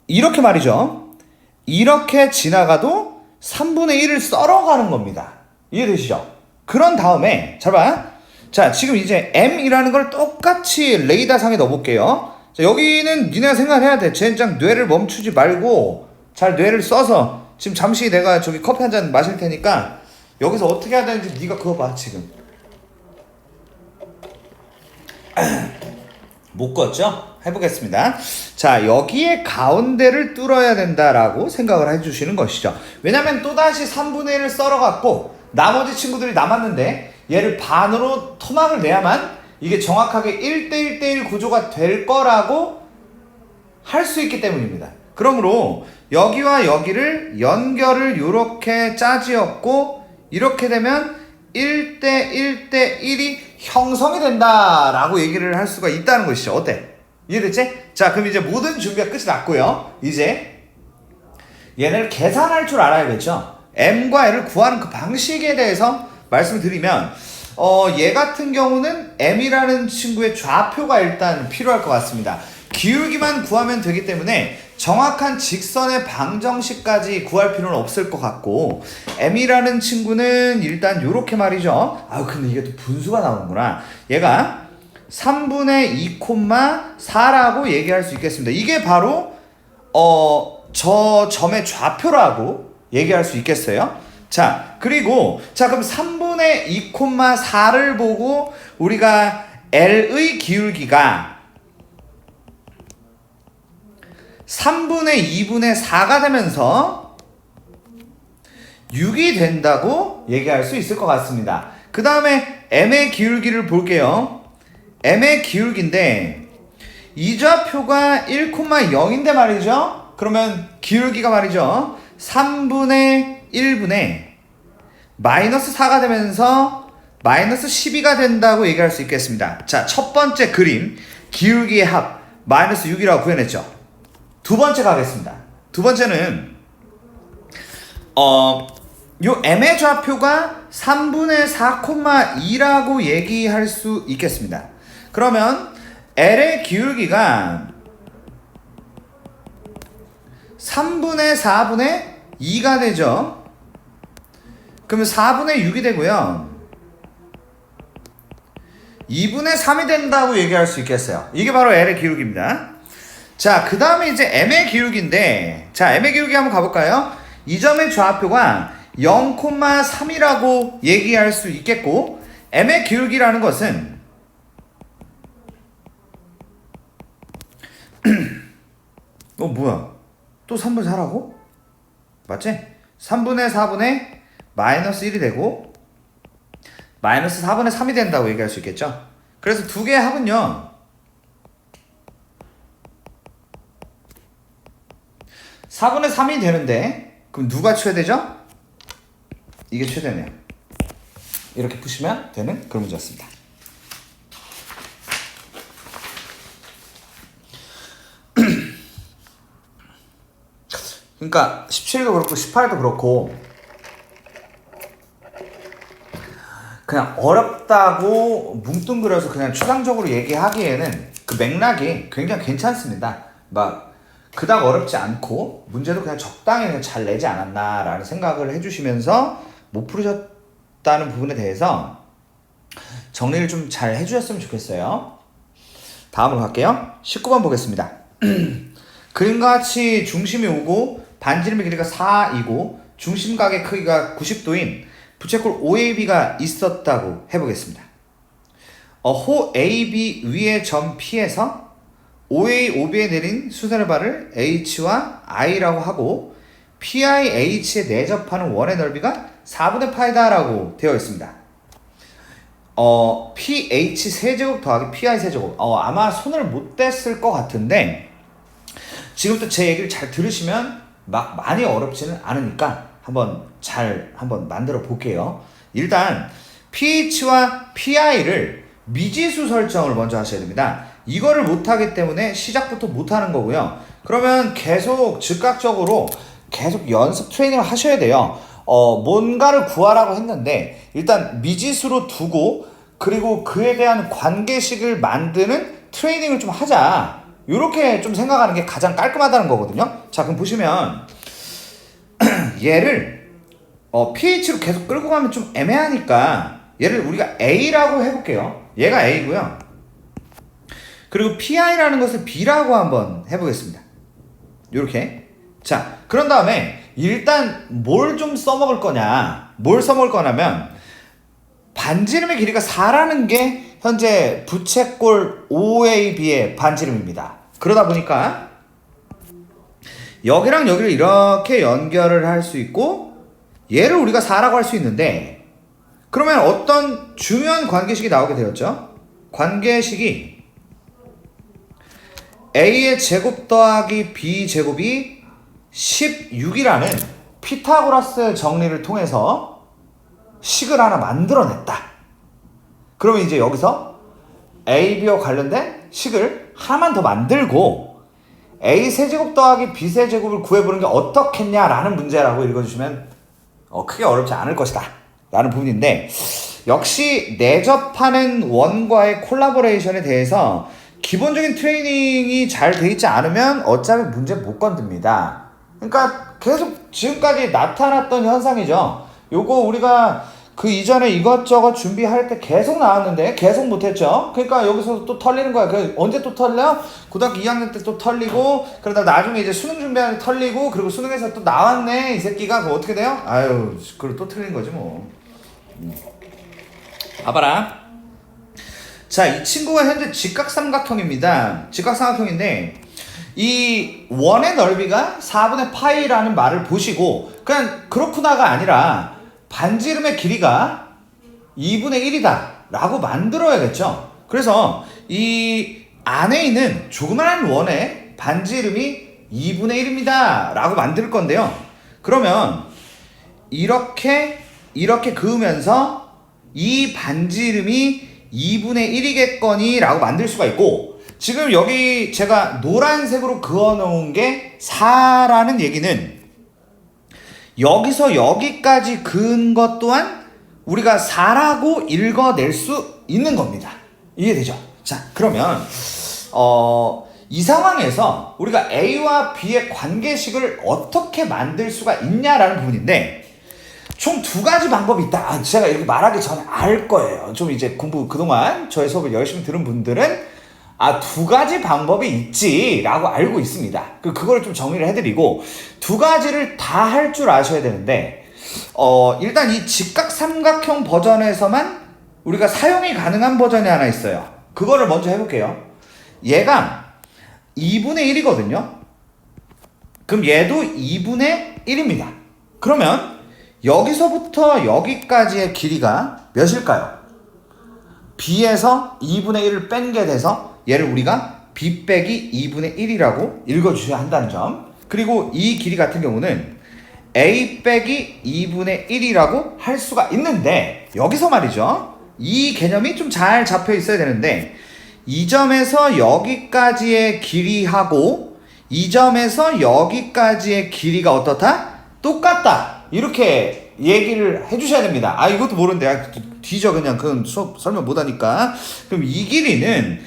이렇게 말이죠. 이렇게 지나가도 3분의 1을 썰어가는 겁니다. 이해되시죠? 그런 다음에 잘 봐. 자, 지금 이제 M이라는 걸 똑같이 레이더상에 넣어볼게요. 자, 여기는 니네가 생각해야 돼. 젠장 뇌를 멈추지 말고 잘 뇌를 써서, 지금 잠시 내가 저기 커피 한 잔 마실 테니까 여기서 어떻게 해야 되는지 네가 그거 봐. 지금 못 껐죠? 해보겠습니다. 자, 여기에 가운데를 뚫어야 된다라고 생각을 해주시는 것이죠. 왜냐면 또다시 3분의 1을 썰어갖고 나머지 친구들이 남았는데 얘를 반으로 토막을 내야만 이게 정확하게 1대1대1 구조가 될 거라고 할 수 있기 때문입니다. 그러므로 여기와 여기를 연결을 이렇게 짜지었고, 이렇게 되면 1대1대1이 형성이 된다라고 얘기를 할 수가 있다는 것이죠. 어때? 이해됐지? 자, 그럼 이제 모든 준비가 끝이 났고요. 이제 얘를 계산할 줄 알아야겠죠. M과 L을 구하는 그 방식에 대해서 말씀을 드리면, 얘 같은 경우는 M이라는 친구의 좌표가 일단 필요할 것 같습니다. 기울기만 구하면 되기 때문에 정확한 직선의 방정식까지 구할 필요는 없을 것 같고, M이라는 친구는 일단 요렇게 말이죠. 근데 이게 또 분수가 나오는구나. 얘가 3분의 2,4라고 얘기할 수 있겠습니다. 이게 바로 저 점의 좌표라고 얘기할 수 있겠어요. 자, 그리고 그럼 3분의 2,4를 보고 우리가 L의 기울기가 3분의 2분의 4가 되면서 6이 된다고 얘기할 수 있을 것 같습니다. 그 다음에 M의 기울기를 볼게요. M의 기울기인데 이 좌표가 1,0인데 말이죠. 그러면 기울기가 말이죠. 3분의 1분의 마이너스 4가 되면서 마이너스 12가 된다고 얘기할 수 있겠습니다. 자, 첫 번째 그림, 기울기의 합 마이너스 6이라고 구해냈죠. 두 번째 가겠습니다. 두 번째는 요 M의 좌표가 3분의 4,2라고 얘기할 수 있겠습니다. 그러면 L의 기울기가 3분의 4분의 2가 되죠. 그러면 4분의 6이 되고요. 2분의 3이 된다고 얘기할 수 있겠어요. 이게 바로 L의 기울기입니다. 자, 그 다음에 이제 M의 기울기인데, 자, M의 기울기 한번 가볼까요? 이 점의 좌표가 0,3이라고 얘기할 수 있겠고, M의 기울기라는 것은 뭐야? 또 3분의 4라고? 맞지? 3분의 4분의 마이너스 1이 되고 마이너스 4분의 3이 된다고 얘기할 수 있겠죠? 그래서 두 개의 합은요, 4분의 3이 되는데 그럼 누가 최대죠? 이게 최대네요. 이렇게 푸시면 되는 그런 문제였습니다. 그러니까 17도 그렇고 18도 그렇고 그냥 어렵다고 뭉뚱그려서 그냥 추상적으로 얘기하기에는 그 맥락이 굉장히 괜찮습니다. 막 그닥 어렵지 않고 문제도 그냥 적당히 그냥 잘 내지 않았나라는 생각을 해주시면서 못 풀으셨다는 부분에 대해서 정리를 좀 잘 해주셨으면 좋겠어요. 다음으로 갈게요. 19번 보겠습니다. 그림과 같이 중심이 오고 반지름의 길이가 4이고 중심각의 크기가 90도인 부채꼴 OAB가 있었다고 해보겠습니다. 호 AB 위의 점 P에서 OA, OB에 내린 수선의 발을 H와 I라고 하고 PIH에 내접하는 원의 넓이가 4분의 파이다라고 되어 있습니다. PH 세제곱 더하기 PI 세제곱. 아마 손을 못 댔을 것 같은데 지금부터 제 얘기를 잘 들으시면 막 많이 어렵지는 않으니까 한번 만들어 볼게요. 일단 pH와 PI를 미지수 설정을 먼저 하셔야 됩니다. 이거를 못하기 때문에 시작부터 못하는 거고요. 그러면 계속 즉각적으로 계속 연습 트레이닝을 하셔야 돼요. 뭔가를 구하라고 했는데 일단 미지수로 두고 그리고 그에 대한 관계식을 만드는 트레이닝을 좀 하자. 이렇게 좀 생각하는 게 가장 깔끔하다는 거거든요. 자, 그럼 보시면 얘를 pH로 계속 끌고 가면 좀 애매하니까 얘를 우리가 A라고 해볼게요. 얘가 A고요. 그리고 PI라는 것을 B라고 한번 해보겠습니다. 이렇게. 자, 그런 다음에 일단 뭘 좀 써먹을 거냐. 뭘 써먹을 거냐면 반지름의 길이가 4라는 게 현재 부채꼴 OAB의 반지름입니다. 그러다 보니까 여기랑 여기를 이렇게 연결을 할 수 있고 얘를 우리가 4라고 할 수 있는데 그러면 어떤 중요한 관계식이 나오게 되었죠. 관계식이 A의 제곱 더하기 B 제곱이 16이라는 피타고라스 정리를 통해서 식을 하나 만들어냈다. 그러면 이제 여기서 A, B와 관련된 식을 하나만 더 만들고 A 세제곱 더하기 B 세제곱을 구해보는 게 어떻겠냐라는 문제라고 읽어주시면 크게 어렵지 않을 것이다 라는 부분인데 역시 내접하는 원과의 콜라보레이션에 대해서 기본적인 트레이닝이 잘 돼 있지 않으면 어차피 문제 못 건듭니다. 그러니까 계속 지금까지 나타났던 현상이죠. 요거 우리가 그 이전에 이것저것 준비할 때 계속 나왔는데 계속 못했죠. 그러니까 여기서 또 털리는 거야. 언제 또 털려? 고등학교 2학년 때 또 털리고 그러다 나중에 이제 수능 준비하는 때 털리고 그리고 수능에서 또 나왔네 이 새끼가. 그거 어떻게 돼요? 아유 그걸 또 틀린 거지 뭐. 봐봐라. 자, 이 친구가 현재 직각삼각형입니다. 직각삼각형인데 이 원의 넓이가 4분의 파이라는 말을 보시고 그냥 그렇구나가 아니라 반지름의 길이가 2분의 1이다 라고 만들어야겠죠. 그래서 이 안에 있는 조그마한 원의 반지름이 2분의 1입니다 라고 만들 건데요. 그러면 이렇게 그으면서 이 반지름이 2분의 1이겠거니 라고 만들 수가 있고 지금 여기 제가 노란색으로 그어놓은 게 4라는 얘기는 여기서 여기까지 그은 것 또한 우리가 4라고 읽어낼 수 있는 겁니다. 이해되죠? 자, 그러면 이 상황에서 우리가 A와 B의 관계식을 어떻게 만들 수가 있냐라는 부분인데 총 두 가지 방법이 있다. 제가 이렇게 말하기 전에 알 거예요. 좀 이제 공부 그동안 저의 수업을 열심히 들은 분들은 두 가지 방법이 있지라고 알고 있습니다. 그거를 좀 정리를 해드리고 두 가지를 다 할 줄 아셔야 되는데 일단 이 직각삼각형 버전에서만 우리가 사용이 가능한 버전이 하나 있어요. 그거를 먼저 해볼게요. 얘가 2분의 1이거든요. 그럼 얘도 2분의 1입니다. 그러면 여기서부터 여기까지의 길이가 몇일까요? B에서 2분의 1을 뺀 게 돼서 얘를 우리가 B 빼기 2분의 1이라고 읽어주셔야 한다는 점. 그리고 이 길이 같은 경우는 a 빼기 2분의 1이라고 할 수가 있는데, 여기서 말이죠, 이 개념이 좀 잘 잡혀 있어야 되는데, 이 점에서 여기까지의 길이하고 이 점에서 여기까지의 길이가 어떻다? 똑같다, 이렇게 얘기를 해주셔야 됩니다. 아, 이것도 모르는데 뒤져 그냥. 그건 수업 설명 못하니까. 그럼 이 길이는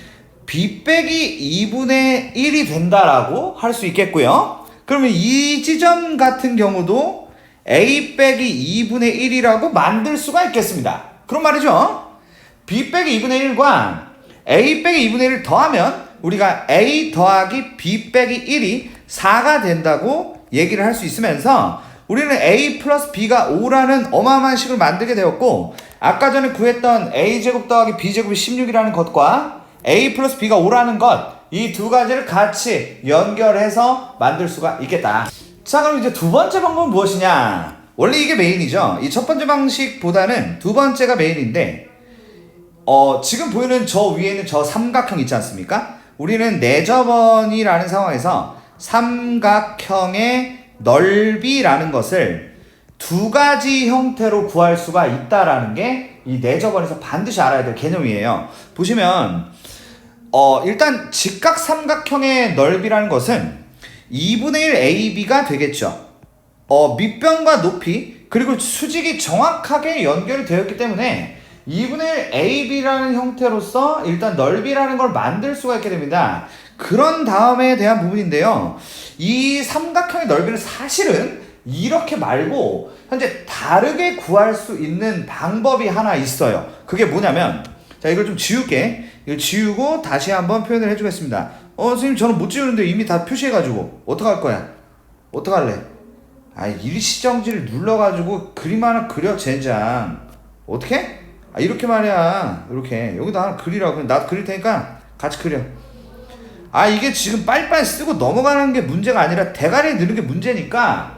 b 빼기 2분의 1이 된다라고 할 수 있겠고요. 그러면 이 지점 같은 경우도 a 빼기 2분의 1이라고 만들 수가 있겠습니다. 그런 말이죠. b 빼기 2분의 1과 a 빼기 2분의 1을 더하면 우리가 a 더하기 b 빼기 1이 4가 된다고 얘기를 할 수 있으면서, 우리는 a 플러스 b가 5라는 어마어마한 식을 만들게 되었고, 아까 전에 구했던 a제곱 더하기 b제곱이 16이라는 것과 a 플러스 b가 5라는 것, 이 두 가지를 같이 연결해서 만들 수가 있겠다. 자, 그럼 이제 두 번째 방법은 무엇이냐? 원래 이게 메인이죠. 이 첫 번째 방식보다는 두 번째가 메인인데, 지금 보이는 저 위에 있는 저 삼각형 있지 않습니까? 우리는 내저번이라는 상황에서 삼각형의 넓이라는 것을 두 가지 형태로 구할 수가 있다라는 게 이 내저번에서 반드시 알아야 될 개념이에요. 보시면 일단 직각 삼각형의 넓이라는 것은 2분의 1 AB가 되겠죠. 밑변과 높이 그리고 수직이 정확하게 연결이 되었기 때문에 2분의 1 AB라는 형태로서 일단 넓이라는 걸 만들 수가 있게 됩니다. 그런 다음에 대한 부분인데요. 이 삼각형의 넓이는 사실은 이렇게 말고 현재 다르게 구할 수 있는 방법이 하나 있어요. 그게 뭐냐면, 자, 이걸 좀 지울게. 이걸 지우고 다시 한번 표현을 해주겠습니다. 선생님, 저는 못 지우는데 이미 다 표시해가지고 어떡할 거야? 어떡할래? 일시정지를 눌러가지고 그림 하나 그려, 젠장. 어떻게? 이렇게 말이야. 이렇게 여기다 하나 그리라고. 나도 그릴 테니까 같이 그려. 이게 지금 빨리빨리 쓰고 넘어가는 게 문제가 아니라 대가리에 넣는 게 문제니까,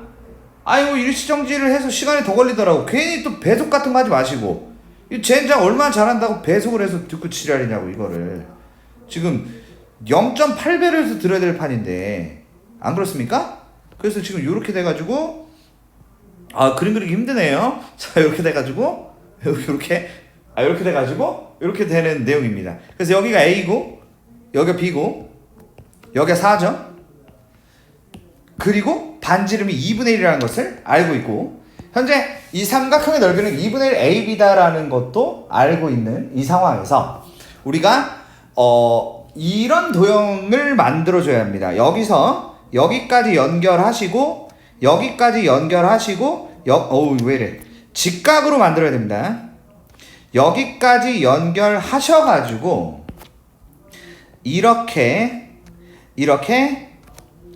일시정지를 해서 시간이 더 걸리더라고. 괜히 또 배속 같은 거 하지 마시고. 이 젠장 얼마나 잘한다고 배속을 해서 듣고 지랄이냐고, 이거를. 지금 0.8배로 해서 들어야 될 판인데, 안 그렇습니까? 그래서 지금 요렇게 돼가지고, 그림 그리기 힘드네요. 자, 요렇게 돼가지고, 요렇게 돼가지고, 요렇게 되는 내용입니다. 그래서 여기가 A고, 여기가 B고, 여기가 4죠. 그리고 반지름이 2분의 1이라는 것을 알고 있고, 현재 이 삼각형의 넓이는 2분의 1 AB다라는 것도 알고 있는 이 상황에서 우리가 이런 도형을 만들어줘야 합니다. 여기서 여기까지 연결하시고, 여기까지 연결하시고, 왜 이래? 직각으로 만들어야 됩니다. 여기까지 연결하셔가지고 이렇게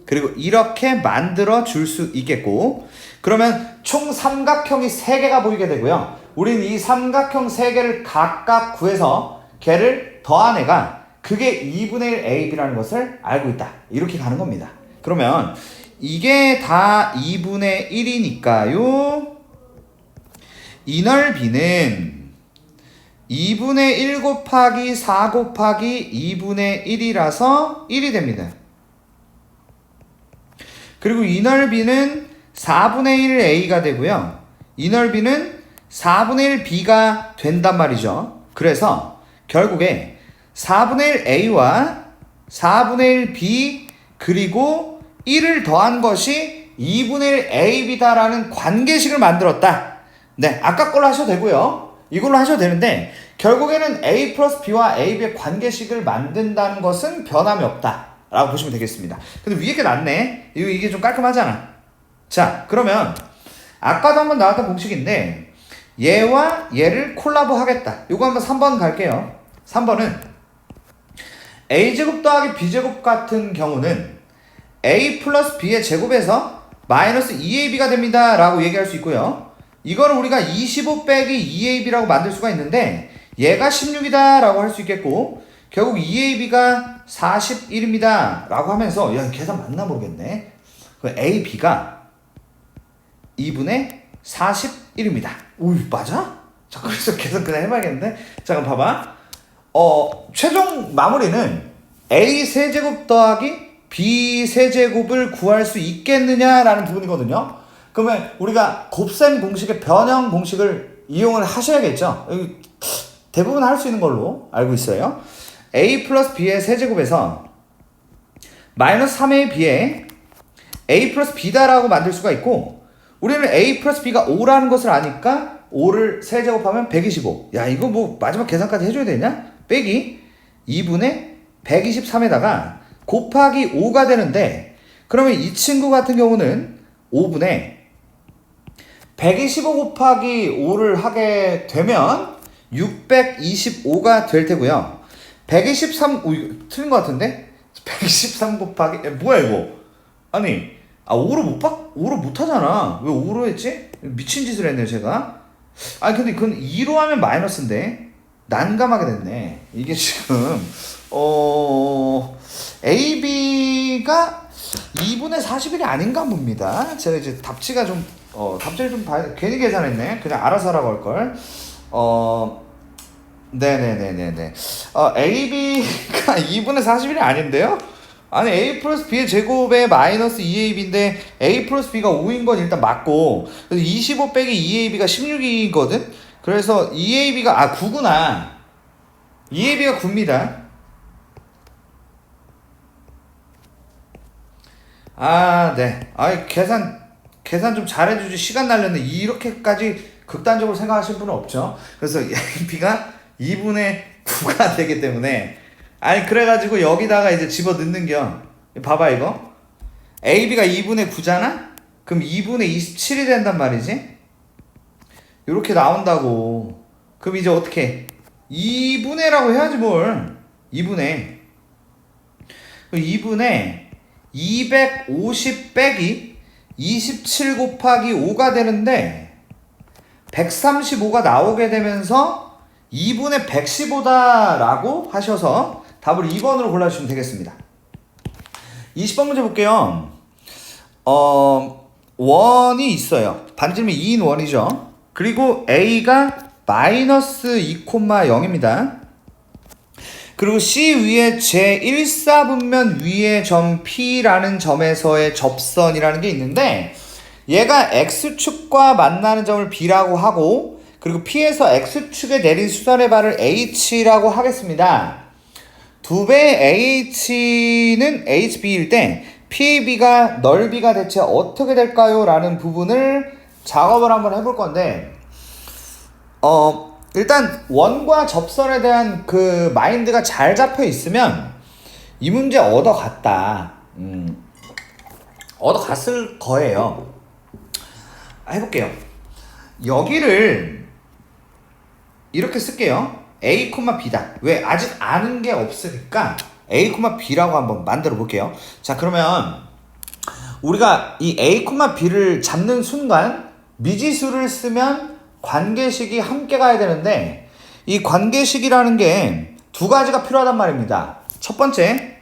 그리고 이렇게 만들어 줄 수 있겠고, 그러면 총 삼각형이 3개가 보이게 되고요. 우리는 이 삼각형 3개를 각각 구해서 걔를 더한 애가 그게 2분의 1 AB라는 것을 알고 있다. 이렇게 가는 겁니다. 그러면 이게 다 2분의 1이니까요. 이 넓이는 2분의 1 곱하기 4 곱하기 2분의 1이라서 1이 됩니다. 그리고 이 넓이는 4분의 1 A가 되고요. 이 넓이는 4분의 1 B가 된단 말이죠. 그래서 결국에 4분의 1 A와 4분의 1 B 그리고 1을 더한 것이 2분의 1 AB다라는 관계식을 만들었다. 네, 아까 걸로 하셔도 되고요. 이걸로 하셔도 되는데, 결국에는 A 플러스 B와 AB의 관계식을 만든다는 것은 변함이 없다 라고 보시면 되겠습니다. 근데 위에 게 낫네. 이게 좀 깔끔하잖아. 자, 그러면 아까도 한번 나왔던 공식인데, 얘와 얘를 콜라보 하겠다. 요거 한번 3번 갈게요. 3번은 A제곱 더하기 B제곱 같은 경우는 A 플러스 B의 제곱에서 마이너스 2AB가 됩니다 라고 얘기할 수 있고요. 이거를 우리가 25 빼기 2AB라고 만들 수가 있는데, 얘가 16이다 라고 할 수 있겠고, 결국 2AB가 41입니다 라고 하면서, 야, 계산 맞나 모르겠네. AB가 2분의 41입니다. 오, 맞아? 자, 그래서 계산 그냥 해봐야겠는데? 잠깐 봐봐. 최종 마무리는 A 세제곱 더하기 B 세제곱을 구할 수 있겠느냐라는 부분이거든요. 그러면 우리가 곱셈 공식의 변형 공식을 이용을 하셔야겠죠. 대부분 할 수 있는 걸로 알고 있어요. a 플러스 b의 세제곱에서 마이너스 3a b에 a 플러스 b다라고 만들 수가 있고, 우리는 a 플러스 b가 5라는 것을 아니까 5를 세제곱하면 125. 야, 이거 뭐 마지막 계산까지 해줘야 되냐? 빼기 2분의 123에다가 곱하기 5가 되는데, 그러면 이 친구 같은 경우는 5분의 125 곱하기 5를 하게 되면 625가 될 테고요. 123, 이거 틀린 것 같은데? 123 곱하기, 뭐야 이거? 아니, 5로 못 하잖아. 왜 5로 했지? 미친 짓을 했네요, 제가. 아니, 근데 그건 2로 하면 마이너스인데? 난감하게 됐네. 이게 지금, AB가 2분의 41이 아닌가 봅니다. 제가 이제 답지가 좀, 답지를 좀 괜히 계산했네. 그냥 알아서 하라고 할걸. 네네네네네. AB가 2분의 41이 아닌데요? 아니, A 플러스 B의 제곱에 마이너스 2AB인데, A 플러스 B가 5인 건 일단 맞고, 그래서 25 빼기 2AB가 16이거든? 그래서 2AB가, 9구나. 2AB가 9입니다. 네. 계산 좀 잘해주지. 시간 날렸는데, 이렇게까지 극단적으로 생각하실 분은 없죠. 그래서 AB가 2분의 9가 되기 때문에, 그래가지고 여기다가 이제 집어 넣는겨. 봐봐, 이거. AB가 2분의 9잖아? 그럼 2분의 27이 된단 말이지? 이렇게 나온다고. 그럼 이제 어떻게? 2분의라고 해야지 뭘. 2분의 250 빼기 27 곱하기 5가 되는데, 135가 나오게 되면서 2분의 115다라고 하셔서 답을 2번으로 골라주시면 되겠습니다. 20번 문제 볼게요. 원이 있어요. 반지름이 2인 원이죠. 그리고 A가 마이너스 2,0입니다. 그리고 C 위에 제1사분면 위의 점 P라는 점에서의 접선이라는 게 있는데, 얘가 X축과 만나는 점을 B라고 하고, 그리고 P에서 X축에 내린 수선의 발을 H라고 하겠습니다. 2배 H는 HB일 때 PB가 넓이가 대체 어떻게 될까요? 라는 부분을 작업을 한번 해볼 건데, 일단 원과 접선에 대한 그 마인드가 잘 잡혀 있으면 이 문제 얻어갔다. 얻어갔을 거예요. 해볼게요. 여기를 이렇게 쓸게요. A, B다. 왜? 아직 아는 게 없으니까 A, B라고 한번 만들어 볼게요. 자, 그러면 우리가 이 A, B를 잡는 순간 미지수를 쓰면 관계식이 함께 가야 되는데, 이 관계식이라는 게 두 가지가 필요하단 말입니다. 첫 번째,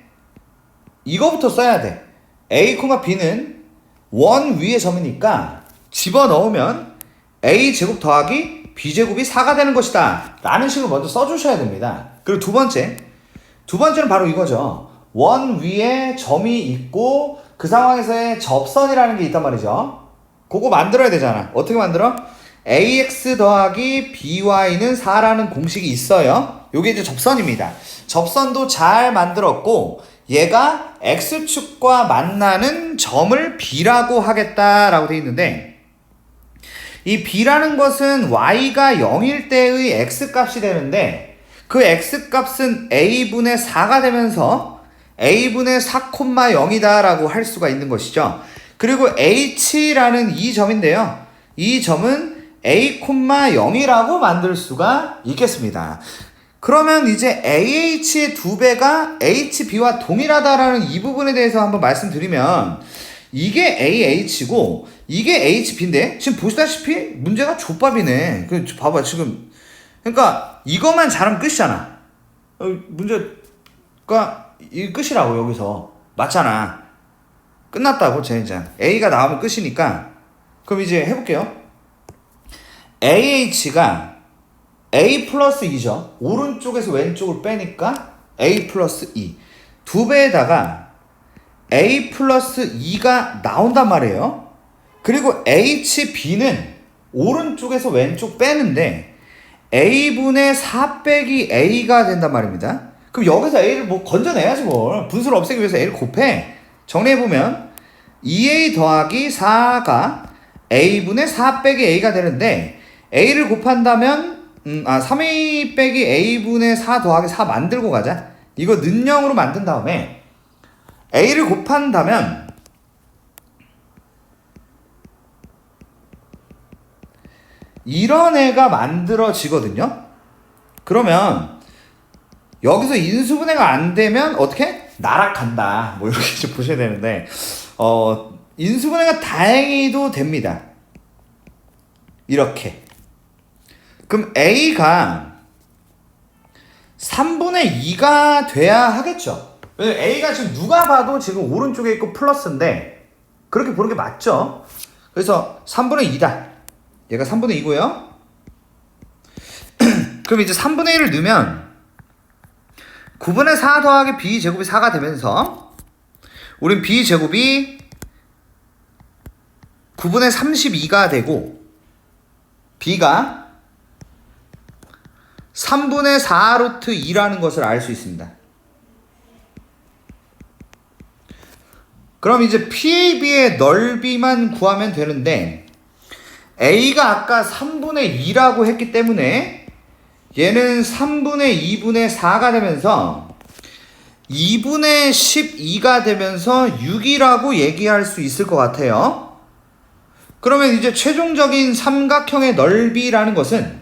이거부터 써야 돼. A, B는 원 위의 점이니까 집어넣으면 A제곱 더하기 B제곱이 4가 되는 것이다 라는 식으로 먼저 써주셔야 됩니다. 그리고 두 번째는 바로 이거죠. 원 위에 점이 있고 그 상황에서의 접선이라는 게 있단 말이죠. 그거 만들어야 되잖아. 어떻게 만들어? AX 더하기 BY는 4라는 공식이 있어요. 요게 이제 접선입니다. 접선도 잘 만들었고, 얘가 X축과 만나는 점을 B라고 하겠다라고 되어 있는데, 이 B라는 것은 Y가 0일 때의 X값이 되는데, 그 X값은 A분의 4가 되면서 A분의 4,0이다 라고 할 수가 있는 것이죠. 그리고 H라는 이 점인데요. 이 점은 A,0이라고 만들 수가 있겠습니다. 그러면 이제 AH의 2배가 HB와 동일하다라는 이 부분에 대해서 한번 말씀드리면, 이게 AH고 이게 HB인데 지금 보시다시피 문제가 족밥이네. 봐봐 지금. 그러니까 이것만 잘하면 끝이잖아. 문제가 이 끝이라고. 여기서 맞잖아. 끝났다고. 젠장. A가 나오면 끝이니까. 그럼 이제 해볼게요. AH가 A 플러스 2죠. 오른쪽에서 왼쪽을 빼니까 A 플러스 2. 2배에다가 A 플러스 2가 나온단 말이에요. 그리고 HB는 오른쪽에서 왼쪽 빼는데 A분의 4 빼기 A가 된단 말입니다. 그럼 여기서 A를 뭐 건져내야지 뭘. 분수를 없애기 위해서 A를 곱해. 정리해보면 2A 더하기 4가 A분의 4 빼기 A가 되는데 A를 곱한다면 3A 빼기 A분의 4 더하기 4 만들고 가자. 이거 는영으로 만든 다음에 A를 곱한다면 이런 애가 만들어지거든요. 그러면 여기서 인수분해가 안 되면 어떻게? 나락간다. 뭐 이렇게 좀 보셔야 되는데 인수분해가 다행히도 됩니다. 이렇게. 그럼 A가 3분의 2가 돼야 하겠죠. 왜냐면 A가 지금 누가 봐도 지금 오른쪽에 있고 플러스인데 그렇게 보는 게 맞죠. 그래서 3분의 2다. 얘가 3분의 2고요. 그럼 이제 3분의 1을 넣으면 9분의 4 더하기 B제곱이 4가 되면서 우린 B제곱이 9분의 32가 되고 B가 3분의 4 루트 2라는 것을 알 수 있습니다. 그럼 이제 PAB의 넓이만 구하면 되는데 A가 아까 3분의 2라고 했기 때문에 얘는 3분의 2분의 4가 되면서 2분의 12가 되면서 6이라고 얘기할 수 있을 것 같아요. 그러면 이제 최종적인 삼각형의 넓이라는 것은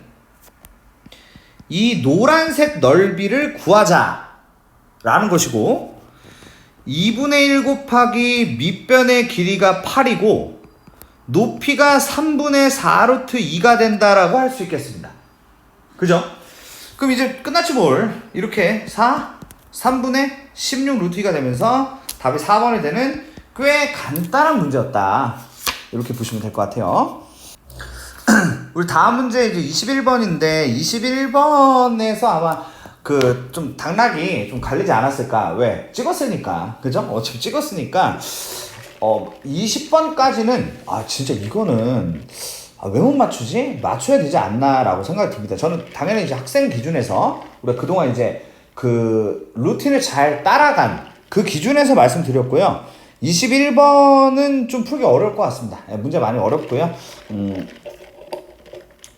이 노란색 넓이를 구하자 라는 것이고 2분의 1 곱하기 밑변의 길이가 8이고 높이가 3분의 4 루트 2가 된다라고 할 수 있겠습니다. 그죠? 그럼 이제 끝났지 뭘. 이렇게 3분의 16 루트 2가 되면서 답이 4번이 되는 꽤 간단한 문제였다. 이렇게 보시면 될 것 같아요. 우리 다음 문제 이제 21번인데 21번에서 아마 그 좀 당락이 좀 갈리지 않았을까. 왜? 찍었으니까. 그죠? 어차피 찍었으니까 20번까지는 진짜 이거는 왜 못 맞추지? 맞춰야 되지 않나 라고 생각이 듭니다. 저는 당연히 이제 학생 기준에서 우리가 그동안 이제 그 루틴을 잘 따라간 그 기준에서 말씀드렸고요. 21번은 좀 풀기 어려울 것 같습니다. 문제 많이 어렵고요.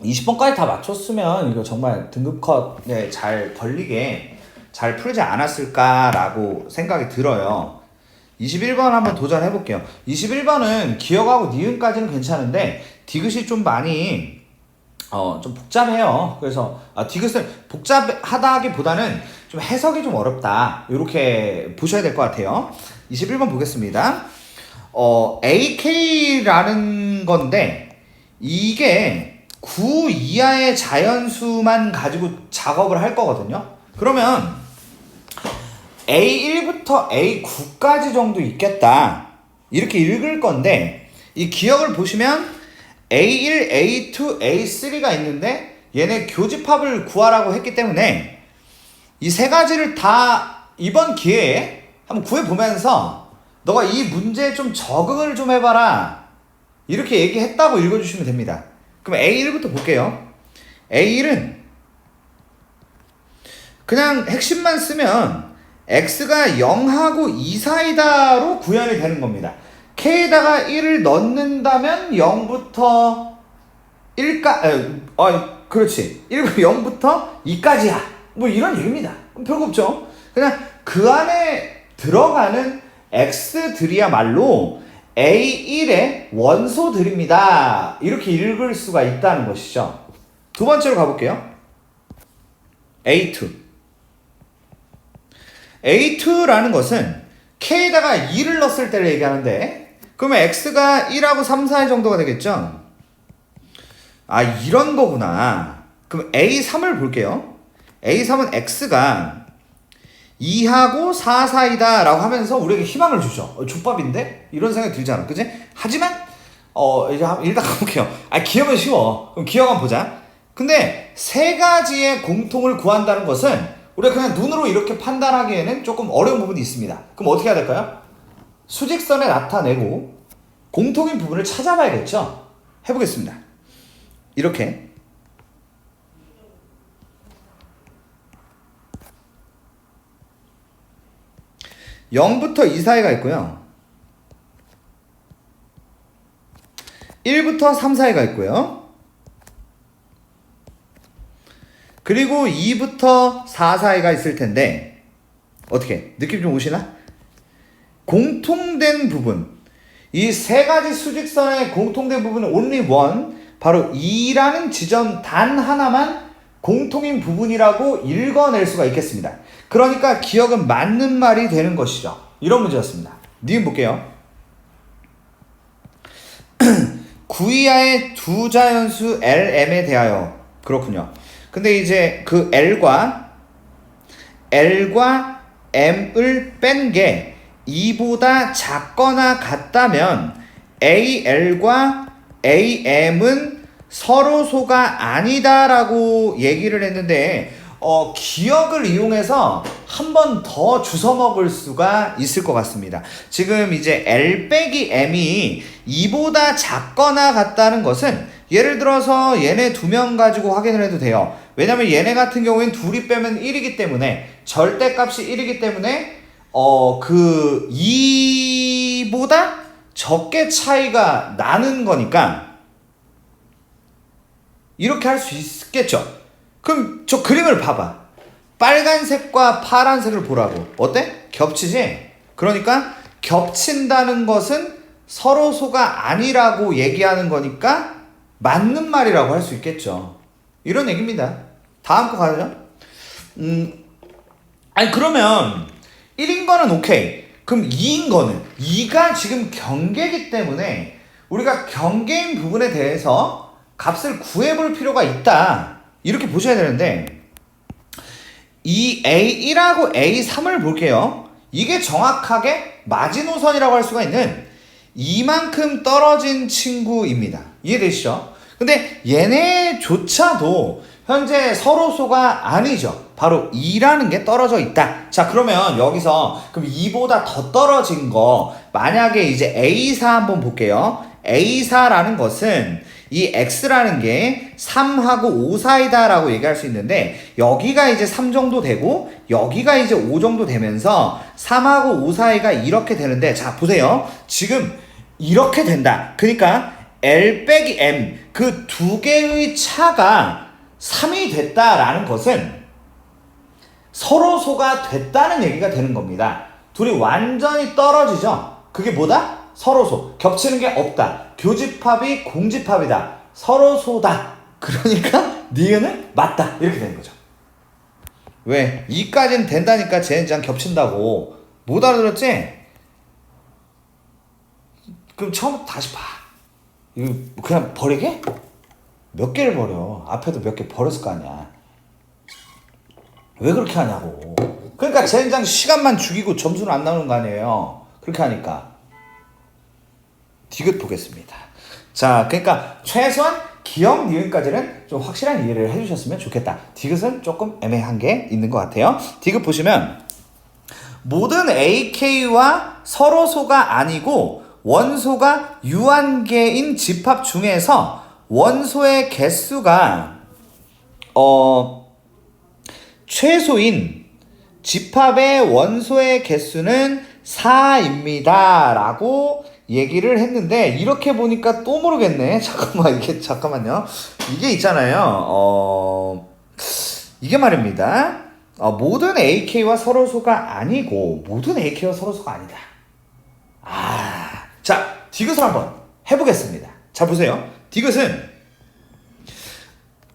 20번까지 다 맞췄으면 이거 정말 등급컷에 잘 걸리게 잘 풀지 않았을까라고 생각이 들어요. 21번 한번 도전해볼게요. 21번은 기억하고 니은까지는 괜찮은데 디귿이 좀 많이 좀 복잡해요. 그래서 디귿은 복잡하다기보다는 좀 해석이 좀 어렵다. 이렇게 보셔야 될 것 같아요. 21번 보겠습니다. AK라는 건데 이게 9 이하의 자연수만 가지고 작업을 할 거거든요. 그러면 A1부터 A9까지 정도 있겠다. 이렇게 읽을 건데 이 기억을 보시면 A1, A2, A3가 있는데 얘네 교집합을 구하라고 했기 때문에 이 세 가지를 다 이번 기회에 한번 구해보면서 너가 이 문제에 좀 적응을 좀 해봐라. 이렇게 얘기했다고 읽어주시면 됩니다. 그럼 A1부터 볼게요. A1은 그냥 핵심만 쓰면 x가 0하고 2 사이다로 구현이 되는 겁니다. k에다가 1을 넣는다면 0부터 1까 그렇지. 0부터 2까지야. 뭐 이런 얘기입니다. 별거 없죠. 그냥 그 안에 들어가는 x들이야말로 A1의 원소들입니다. 이렇게 읽을 수가 있다는 것이죠. 두 번째로 가볼게요. A2. A2라는 것은 K에다가 2를 넣었을 때를 얘기하는데 그러면 X가 1하고 3, 4의 정도가 되겠죠? 이런 거구나. 그럼 A3을 볼게요. A3은 X가 2하고 4 사이다 라고 하면서 우리에게 희망을 주죠. 족밥인데? 이런 생각이 들잖아. 그치? 하지만 이제 일단 가볼게요. 기억은 쉬워. 그럼 기억 한번 보자. 근데 세 가지의 공통을 구한다는 것은 우리가 그냥 눈으로 이렇게 판단하기에는 조금 어려운 부분이 있습니다. 그럼 어떻게 해야 될까요? 수직선에 나타내고 공통인 부분을 찾아봐야겠죠. 해보겠습니다. 이렇게 0부터 2 사이가 있고요. 1부터 3 사이가 있고요. 그리고 2부터 4 사이가 있을 텐데 어떻게 느낌 좀 오시나? 공통된 부분, 이 세 가지 수직선의 공통된 부분은 only one, 바로 2라는 지점 단 하나만 공통인 부분이라고 읽어낼 수가 있겠습니다. 그러니까 기억은 맞는 말이 되는 것이죠. 이런 문제였습니다. 니은 볼게요. 구이하의 두 자연수 LM에 대하여. 그렇군요. 근데 이제 그 L과 M을 뺀 게 2보다 작거나 같다면 AL과 AM은 서로소가 아니다라고 얘기를 했는데 기억을 이용해서 한 번 더 주워 먹을 수가 있을 것 같습니다. 지금 이제 L 빼기 M이 2보다 작거나 같다는 것은 예를 들어서 얘네 두 명 가지고 확인을 해도 돼요. 왜냐면 얘네 같은 경우엔 둘이 빼면 1이기 때문에 절대값이 1이기 때문에 그 2보다 적게 차이가 나는 거니까 이렇게 할 수 있겠죠. 그럼 저 그림을 봐봐. 빨간색과 파란색을 보라고. 어때? 겹치지? 그러니까 겹친다는 것은 서로소가 아니라고 얘기하는 거니까 맞는 말이라고 할 수 있겠죠. 이런 얘기입니다. 다음 거 가죠. 아니 그러면 1인 거는 오케이. 그럼 2인 거는 2가 지금 경계이기 때문에 우리가 경계인 부분에 대해서 값을 구해볼 필요가 있다. 이렇게 보셔야 되는데 이 A1하고 A3을 볼게요. 이게 정확하게 마지노선이라고 할 수가 있는 이만큼 떨어진 친구입니다. 이해되시죠? 근데 얘네조차도 현재 서로소가 아니죠. 바로 2라는 게 떨어져 있다. 자, 그러면 여기서 그럼 2보다 더 떨어진 거 만약에 이제 A4 한번 볼게요. A4라는 것은 이 X라는 게 3하고 5 사이다 라고 얘기할 수 있는데 여기가 이제 3 정도 되고 여기가 이제 5 정도 되면서 3하고 5 사이가 이렇게 되는데 자 보세요. 지금 이렇게 된다. 그러니까 L 빼기 M 그 두 개의 차가 3이 됐다라는 것은 서로소가 됐다는 얘기가 되는 겁니다. 둘이 완전히 떨어지죠. 그게 뭐다? 서로소. 겹치는 게 없다. 교집합이 공집합이다. 서로소다. 그러니까 니은은 맞다. 이렇게 되는 거죠. 왜? 2까지는 된다니까 쟤네랑 겹친다고. 못 알아들었지? 그럼 처음부터 다시 봐. 이거 그냥 버리게? 몇 개를 버려. 앞에도 몇 개 버렸을 거 아니야. 왜 그렇게 하냐고. 그러니까 쟤네랑 시간만 죽이고 점수는 안 나오는 거 아니에요. 그렇게 하니까. 디귿 보겠습니다. 자, 그러니까 최소한 기억 니은까지는 좀 확실한 이해를 해주셨으면 좋겠다. 디귿은 조금 애매한 게 있는 것 같아요. 디귿 보시면 모든 AK와 서로소가 아니고 원소가 유한계인 집합 중에서 원소의 개수가 최소인 집합의 원소의 개수는 4입니다 라고 얘기를 했는데 이렇게 보니까 또 모르겠네. 잠깐만요. 이게 있잖아요. 이게 말입니다. 모든 AK와 서로소가 아니고 모든 AK와 서로소가 아니다. 자, 디귿을 한번 해보겠습니다. 자, 보세요. 디귿은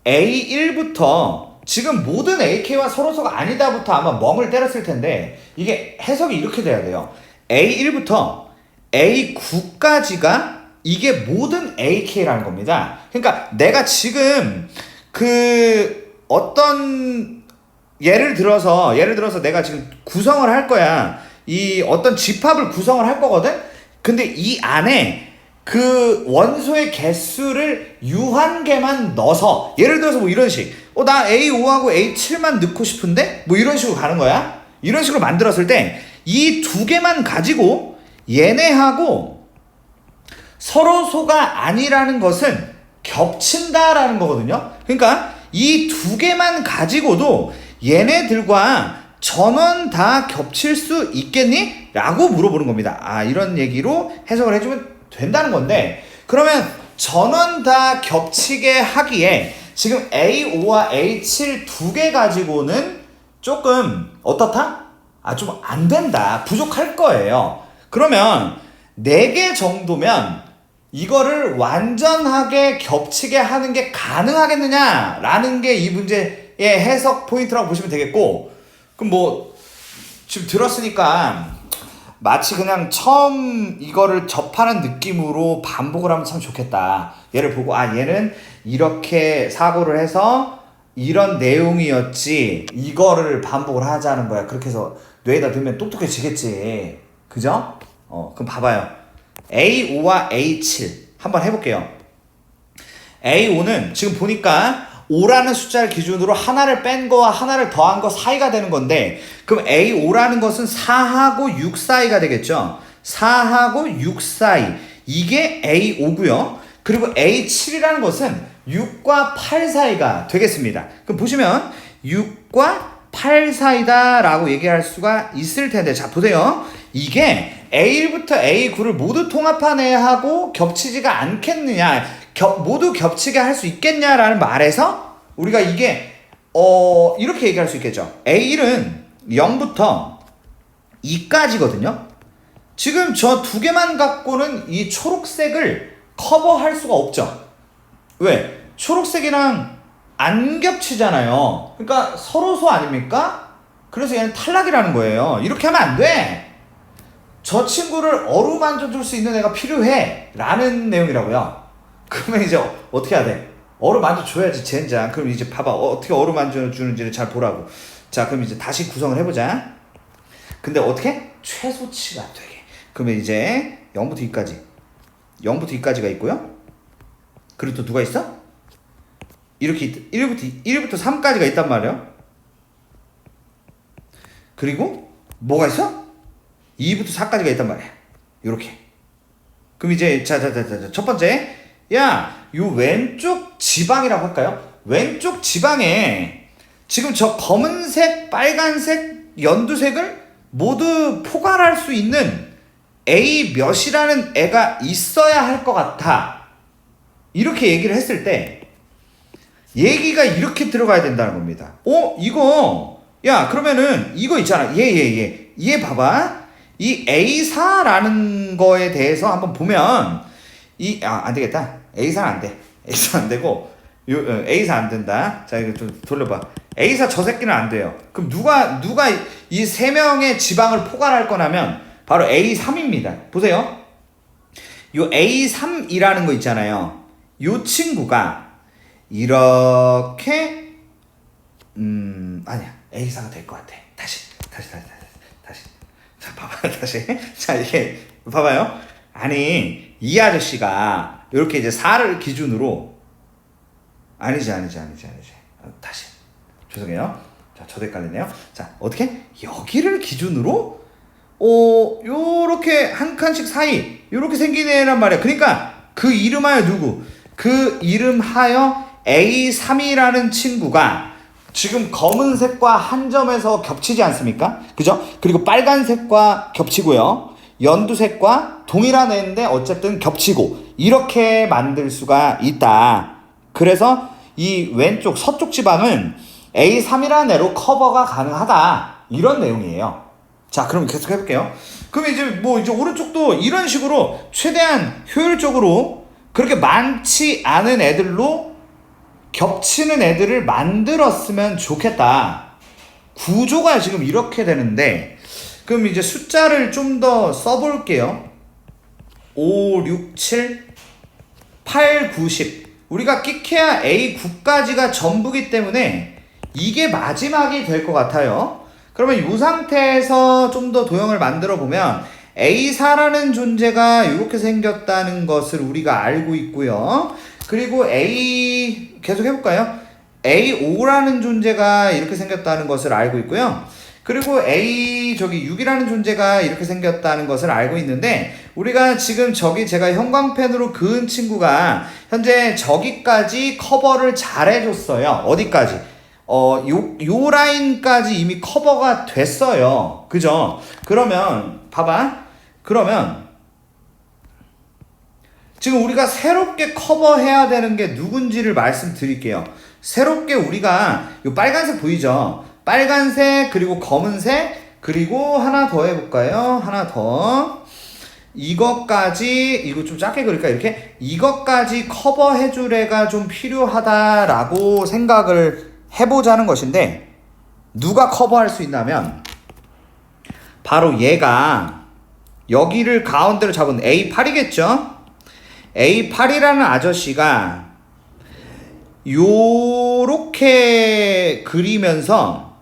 A1부터 지금 모든 AK와 서로소가 아니다부터 아마 멍을 때렸을 텐데 이게 해석이 이렇게 돼야 돼요. A1부터 A9까지가 이게 모든 AK라는 겁니다. 그러니까 내가 지금 그 어떤 예를 들어서 내가 지금 구성을 할 거야. 이 어떤 집합을 구성을 할 거거든? 근데 이 안에 그 원소의 개수를 유한계만 넣어서 예를 들어서 뭐 이런 식 나 A5하고 A7만 넣고 싶은데? 뭐 이런 식으로 가는 거야. 이런 식으로 만들었을 때 이 두 개만 가지고 얘네하고 서로소가 아니라는 것은 겹친다라는 거거든요. 그러니까 이 두 개만 가지고도 얘네들과 전원 다 겹칠 수 있겠니? 라고 물어보는 겁니다. 아, 이런 얘기로 해석을 해주면 된다는 건데, 그러면 전원 다 겹치게 하기에 지금 A5와 A7 두 개 가지고는 조금 어떻다? 아, 좀 안 된다. 부족할 거예요. 그러면 4개 정도면 이거를 완전하게 겹치게 하는 게 가능하겠느냐라는 게 이 문제의 해석 포인트라고 보시면 되겠고, 그럼 뭐 지금 들었으니까 마치 그냥 처음 이거를 접하는 느낌으로 반복을 하면 참 좋겠다. 얘를 보고 아, 얘는 이렇게 사고를 해서 이런 내용이었지, 이거를 반복을 하자는 거야. 그렇게 해서 뇌에다 넣으면 똑똑해지겠지. 그죠? 그럼 봐봐요. A5와 A7 한번 해볼게요. A5는 지금 보니까 5라는 숫자를 기준으로 하나를 뺀 거와 하나를 더한 거 사이가 되는 건데, 그럼 A5라는 것은 4하고 6 사이가 되겠죠. 4하고 6 사이, 이게 A5고요. 그리고 A7이라는 것은 6과 8 사이가 되겠습니다. 그럼 보시면 6과 8 사이다 라고 얘기할 수가 있을 텐데, 자 보세요. 이게 A1부터 A9를 모두 통합한 애하고 겹치지가 않겠느냐, 모두 겹치게 할 수 있겠냐라는 말에서 우리가 이게 이렇게 얘기할 수 있겠죠. A1은 0부터 2까지거든요. 지금 저 두 개만 갖고는 이 초록색을 커버할 수가 없죠. 왜? 초록색이랑 안 겹치잖아요. 그러니까 서로소 아닙니까? 그래서 얘는 탈락이라는 거예요. 이렇게 하면 안 돼. 저 친구를 어루만져 줄 수 있는 애가 필요해 라는 내용이라고요. 그러면 이제 어떻게 해야 돼? 어루만져 줘야지 젠장. 그럼 이제 봐봐, 어떻게 어루만져 주는지를 잘 보라고. 자, 그럼 이제 다시 구성을 해보자. 근데 어떻게? 최소치가 되게. 그러면 이제 0부터 2까지 0부터 2까지가 있고요. 그리고 또 누가 있어? 이렇게 1부터 3까지가 있단 말이에요. 그리고 뭐가 있어? 2부터 4까지가 있단 말이야. 요렇게. 그럼 이제 자 첫 번째, 야, 요 왼쪽 지방이라고 할까요? 왼쪽 지방에 지금 저 검은색, 빨간색, 연두색을 모두 포괄할 수 있는 A 몇이라는 애가 있어야 할 것 같아. 이렇게 얘기를 했을 때 얘기가 이렇게 들어가야 된다는 겁니다. 이거, 야, 그러면은 이거 있잖아. 얘 봐봐. 이 A4라는 거에 대해서 한번 보면 안 되겠다. A4는 안 돼. A4 안 되고 A4 안 된다. 자, 이거 좀 돌려봐. A4 저 새끼는 안 돼요. 그럼 누가 이 세 명의 지방을 포괄할 거냐면 바로 A3입니다. 보세요. 요 A3이라는 거 있잖아요. 요 친구가 이렇게 아니야. A4가 될 것 같아. 다시. 자, 봐봐. 다시. 자, 이게 봐봐요. 아니, 이 아저씨가 이렇게 이제 4를 기준으로 아니지. 다시. 죄송해요. 자, 저도 헷갈리네요. 자, 어떻게? 여기를 기준으로 요렇게 한 칸씩 사이 요렇게 생긴 애란 말이야. 그러니까 그 이름하여 누구? 그 이름하여 A3이라는 친구가 지금 검은색과 한 점에서 겹치지 않습니까? 그죠? 그리고 빨간색과 겹치고요. 연두색과 동일한 애인데 어쨌든 겹치고, 이렇게 만들 수가 있다. 그래서 이 왼쪽 서쪽 지방은 A3이라는 애로 커버가 가능하다. 이런 내용이에요. 자, 그럼 계속 해볼게요. 그럼 이제 오른쪽도 이런 식으로 최대한 효율적으로 그렇게 많지 않은 애들로 겹치는 애들을 만들었으면 좋겠다. 구조가 지금 이렇게 되는데, 그럼 이제 숫자를 좀 더 써볼게요. 5, 6, 7, 8, 9, 10. 우리가 끼케야 A9까지가 전부기 때문에 이게 마지막이 될 것 같아요. 그러면 이 상태에서 좀 더 도형을 만들어 보면 A4라는 존재가 이렇게 생겼다는 것을 우리가 알고 있고요. 그리고 계속 해볼까요? A5라는 존재가 이렇게 생겼다는 것을 알고 있고요. 그리고 A 저기 6이라는 존재가 이렇게 생겼다는 것을 알고 있는데, 우리가 지금 저기 제가 형광펜으로 그은 친구가 현재 저기까지 커버를 잘 해줬어요. 어디까지? 요 라인까지 이미 커버가 됐어요. 그죠? 그러면 봐봐. 그러면 지금 우리가 새롭게 커버해야 되는 게 누군지를 말씀드릴게요. 새롭게 우리가 요 빨간색 보이죠? 빨간색, 그리고 검은색, 그리고 하나 더 해볼까요? 하나 더. 이것까지, 이거 좀 작게 그릴까? 이렇게? 이것까지 커버해줄 애가 좀 필요하다라고 생각을 해보자는 것인데, 누가 커버할 수 있냐면 바로 얘가 여기를 가운데로 잡은 A8이겠죠? A8이라는 아저씨가 요렇게 그리면서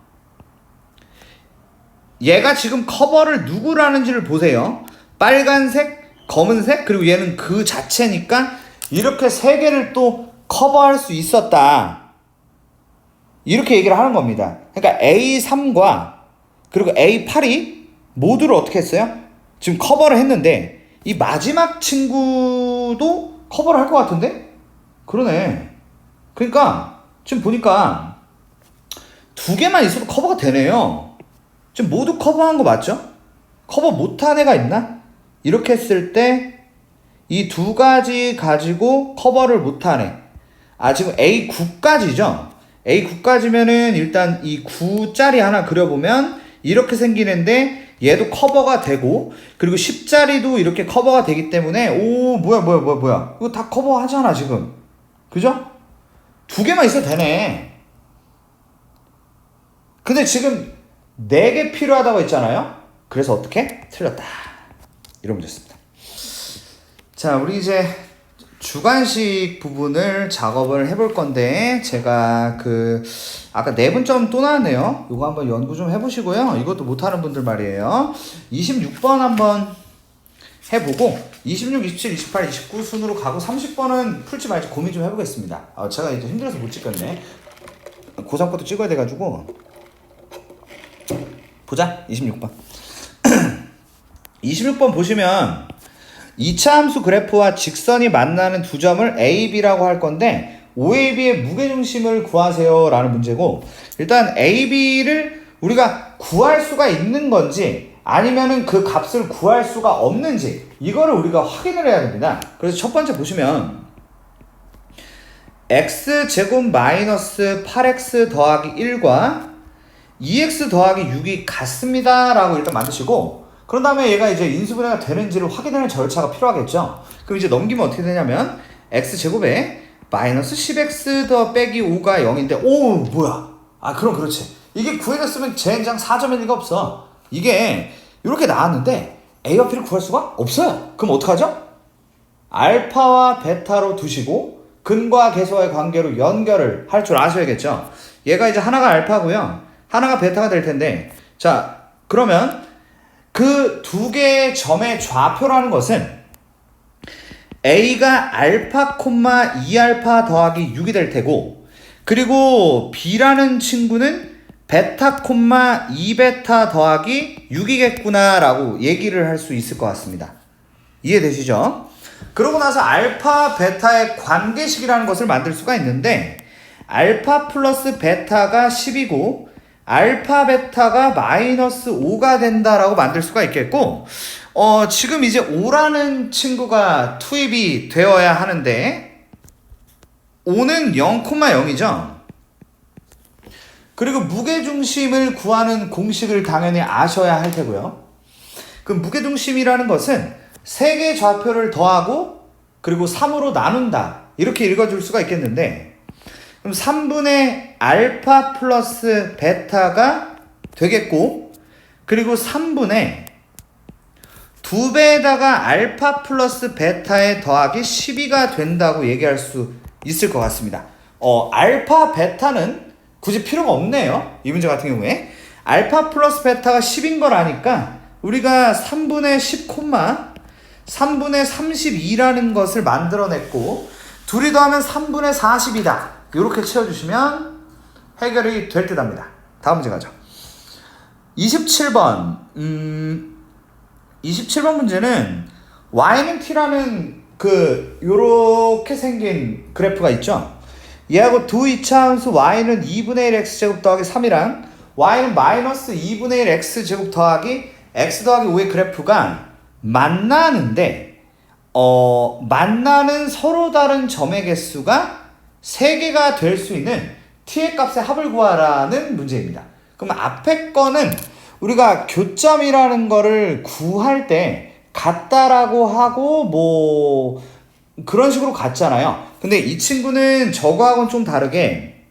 얘가 지금 커버를 누구라는지를 보세요. 빨간색, 검은색, 그리고 얘는 그 자체니까 이렇게 세 개를 또 커버할 수 있었다, 이렇게 얘기를 하는 겁니다. 그러니까 A3과 그리고 A8이 모두를 어떻게 했어요? 지금 커버를 했는데 이 마지막 친구도 커버를 할 것 같은데? 그러네. 그러니까 지금 보니까 두 개만 있어도 커버가 되네요. 지금 모두 커버한 거 맞죠? 커버 못한 애가 있나? 이렇게 했을 때 이 두 가지 가지고 커버를 못한 애, 지금 A9까지죠? A9까지면은 일단 이 9짜리 하나 그려보면 이렇게 생기는데 얘도 커버가 되고, 그리고 10짜리도 이렇게 커버가 되기 때문에, 오, 뭐야. 이거 다 커버하잖아, 지금. 그죠? 두 개만 있어도 되네. 근데 지금 4개 필요하다고 했잖아요? 그래서 어떻게? 틀렸다. 이런 문제였습니다. 자, 우리 이제 주관식 부분을 작업을 해볼 건데, 제가 아까 내분점 또 나왔네요. 이거 한번 연구 좀 해보시고요. 이것도 못하는 분들 말이에요. 26번 한번 해보고, 26, 27, 28, 29 순으로 가고 30번은 풀지 말지 고민 좀 해보겠습니다. 제가 이제 힘들어서 못 찍겠네. 고3 것도 찍어야 돼가지고. 보자, 26번. 26번 보시면 2차 함수 그래프와 직선이 만나는 두 점을 A, B라고 할 건데, OAB의 무게중심을 구하세요 라는 문제고, 일단 A, B를 우리가 구할 수가 있는 건지 아니면은 그 값을 구할 수가 없는지, 이거를 우리가 확인을 해야 됩니다. 그래서 첫 번째 보시면 x제곱 마이너스 8x 더하기 1과 2x 더하기 6이 같습니다 라고 일단 만드시고, 그런 다음에 얘가 이제 인수분해가 되는지를 확인하는 절차가 필요하겠죠. 그럼 이제 넘기면 어떻게 되냐면 x제곱에 마이너스 10x 더 빼기 5가 0인데, 오, 뭐야. 그럼 그렇지. 이게 구해졌으면 젠장 4점일 리가 없어. 이게 이렇게 나왔는데 A와 B를 구할 수가 없어요. 그럼 어떡하죠? 알파와 베타로 두시고 근과 계수와의 관계로 연결을 할 줄 아셔야겠죠. 얘가 이제 하나가 알파고요, 하나가 베타가 될 텐데, 자, 그러면 그 두 개의 점의 좌표라는 것은 A가 알파, 2알파 더하기 6이 될 테고, 그리고 B라는 친구는 베타, 2베타 더하기 6이겠구나 라고 얘기를 할 수 있을 것 같습니다. 이해되시죠? 그러고 나서 알파, 베타의 관계식이라는 것을 만들 수가 있는데, 알파 플러스 베타가 10이고 알파, 베타가 마이너스 5가 된다라고 만들 수가 있겠고, 지금 이제 5라는 친구가 투입이 되어야 하는데 5는 0,0이죠. 그리고 무게중심을 구하는 공식을 당연히 아셔야 할 테고요. 그 무게중심이라는 것은 3개의 좌표를 더하고 그리고 3으로 나눈다, 이렇게 읽어줄 수가 있겠는데, 그럼 3분의 알파 플러스 베타가 되겠고, 그리고 3분의 2배에다가 알파 플러스 베타에 더하기 12가 된다고 얘기할 수 있을 것 같습니다. 알파, 베타는 굳이 필요가 없네요. 이 문제 같은 경우에 알파 플러스 베타가 10인 걸 아니까 우리가 3분의 10, 3분의 32라는 것을 만들어냈고, 둘이 더하면 3분의 40이다. 이렇게 채워주시면 해결이 될 듯 합니다. 다음 문제 가죠. 27번 27번 문제는 y는 t라는 요렇게 생긴 그래프가 있죠. 얘하고 두 이차함수 y는 2분의 1 x제곱 더하기 3이랑 y는 마이너스 2분의 1 x제곱 더하기 x 더하기 5의 그래프가 만나는데 만나는 서로 다른 점의 개수가 3개가 될 수 있는 t의 값의 합을 구하라는 문제입니다. 그럼 앞에 거는 우리가 교점이라는 거를 구할 때 같다라고 하고 뭐 그런 식으로 갔잖아요. 근데 이 친구는 저거하고는 좀 다르게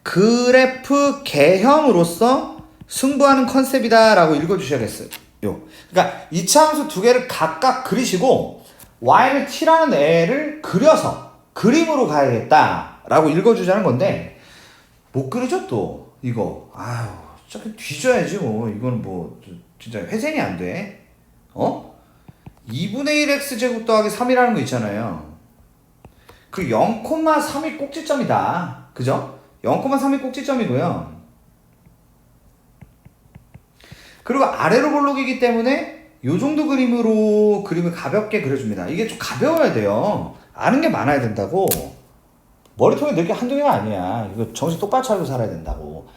그래프 개형으로서 승부하는 컨셉이다 라고 읽어주셔야겠어요. 그러니까 이차함수 두 개를 각각 그리시고 y는 t라는 애를 그려서 그림으로 가야겠다 라고 읽어주자는 건데 못 그리죠 또 이거. 아유 저렇게 뒤져야지 뭐. 이거는 뭐 진짜 회생이 안 돼. 2분의 1 x제곱 더하기 3이라는 거 있잖아요. 그 0,3이 꼭지점이다. 그죠? 0,3이 꼭지점이고요. 그리고 아래로 볼록이기 때문에 요 정도 그림으로 그림을 가볍게 그려줍니다. 이게 좀 가벼워야 돼요. 아는 게 많아야 된다고. 머리통에 넣을 게 한두 개가 아니야. 이거 정신 똑바로 차리고 살아야 된다고.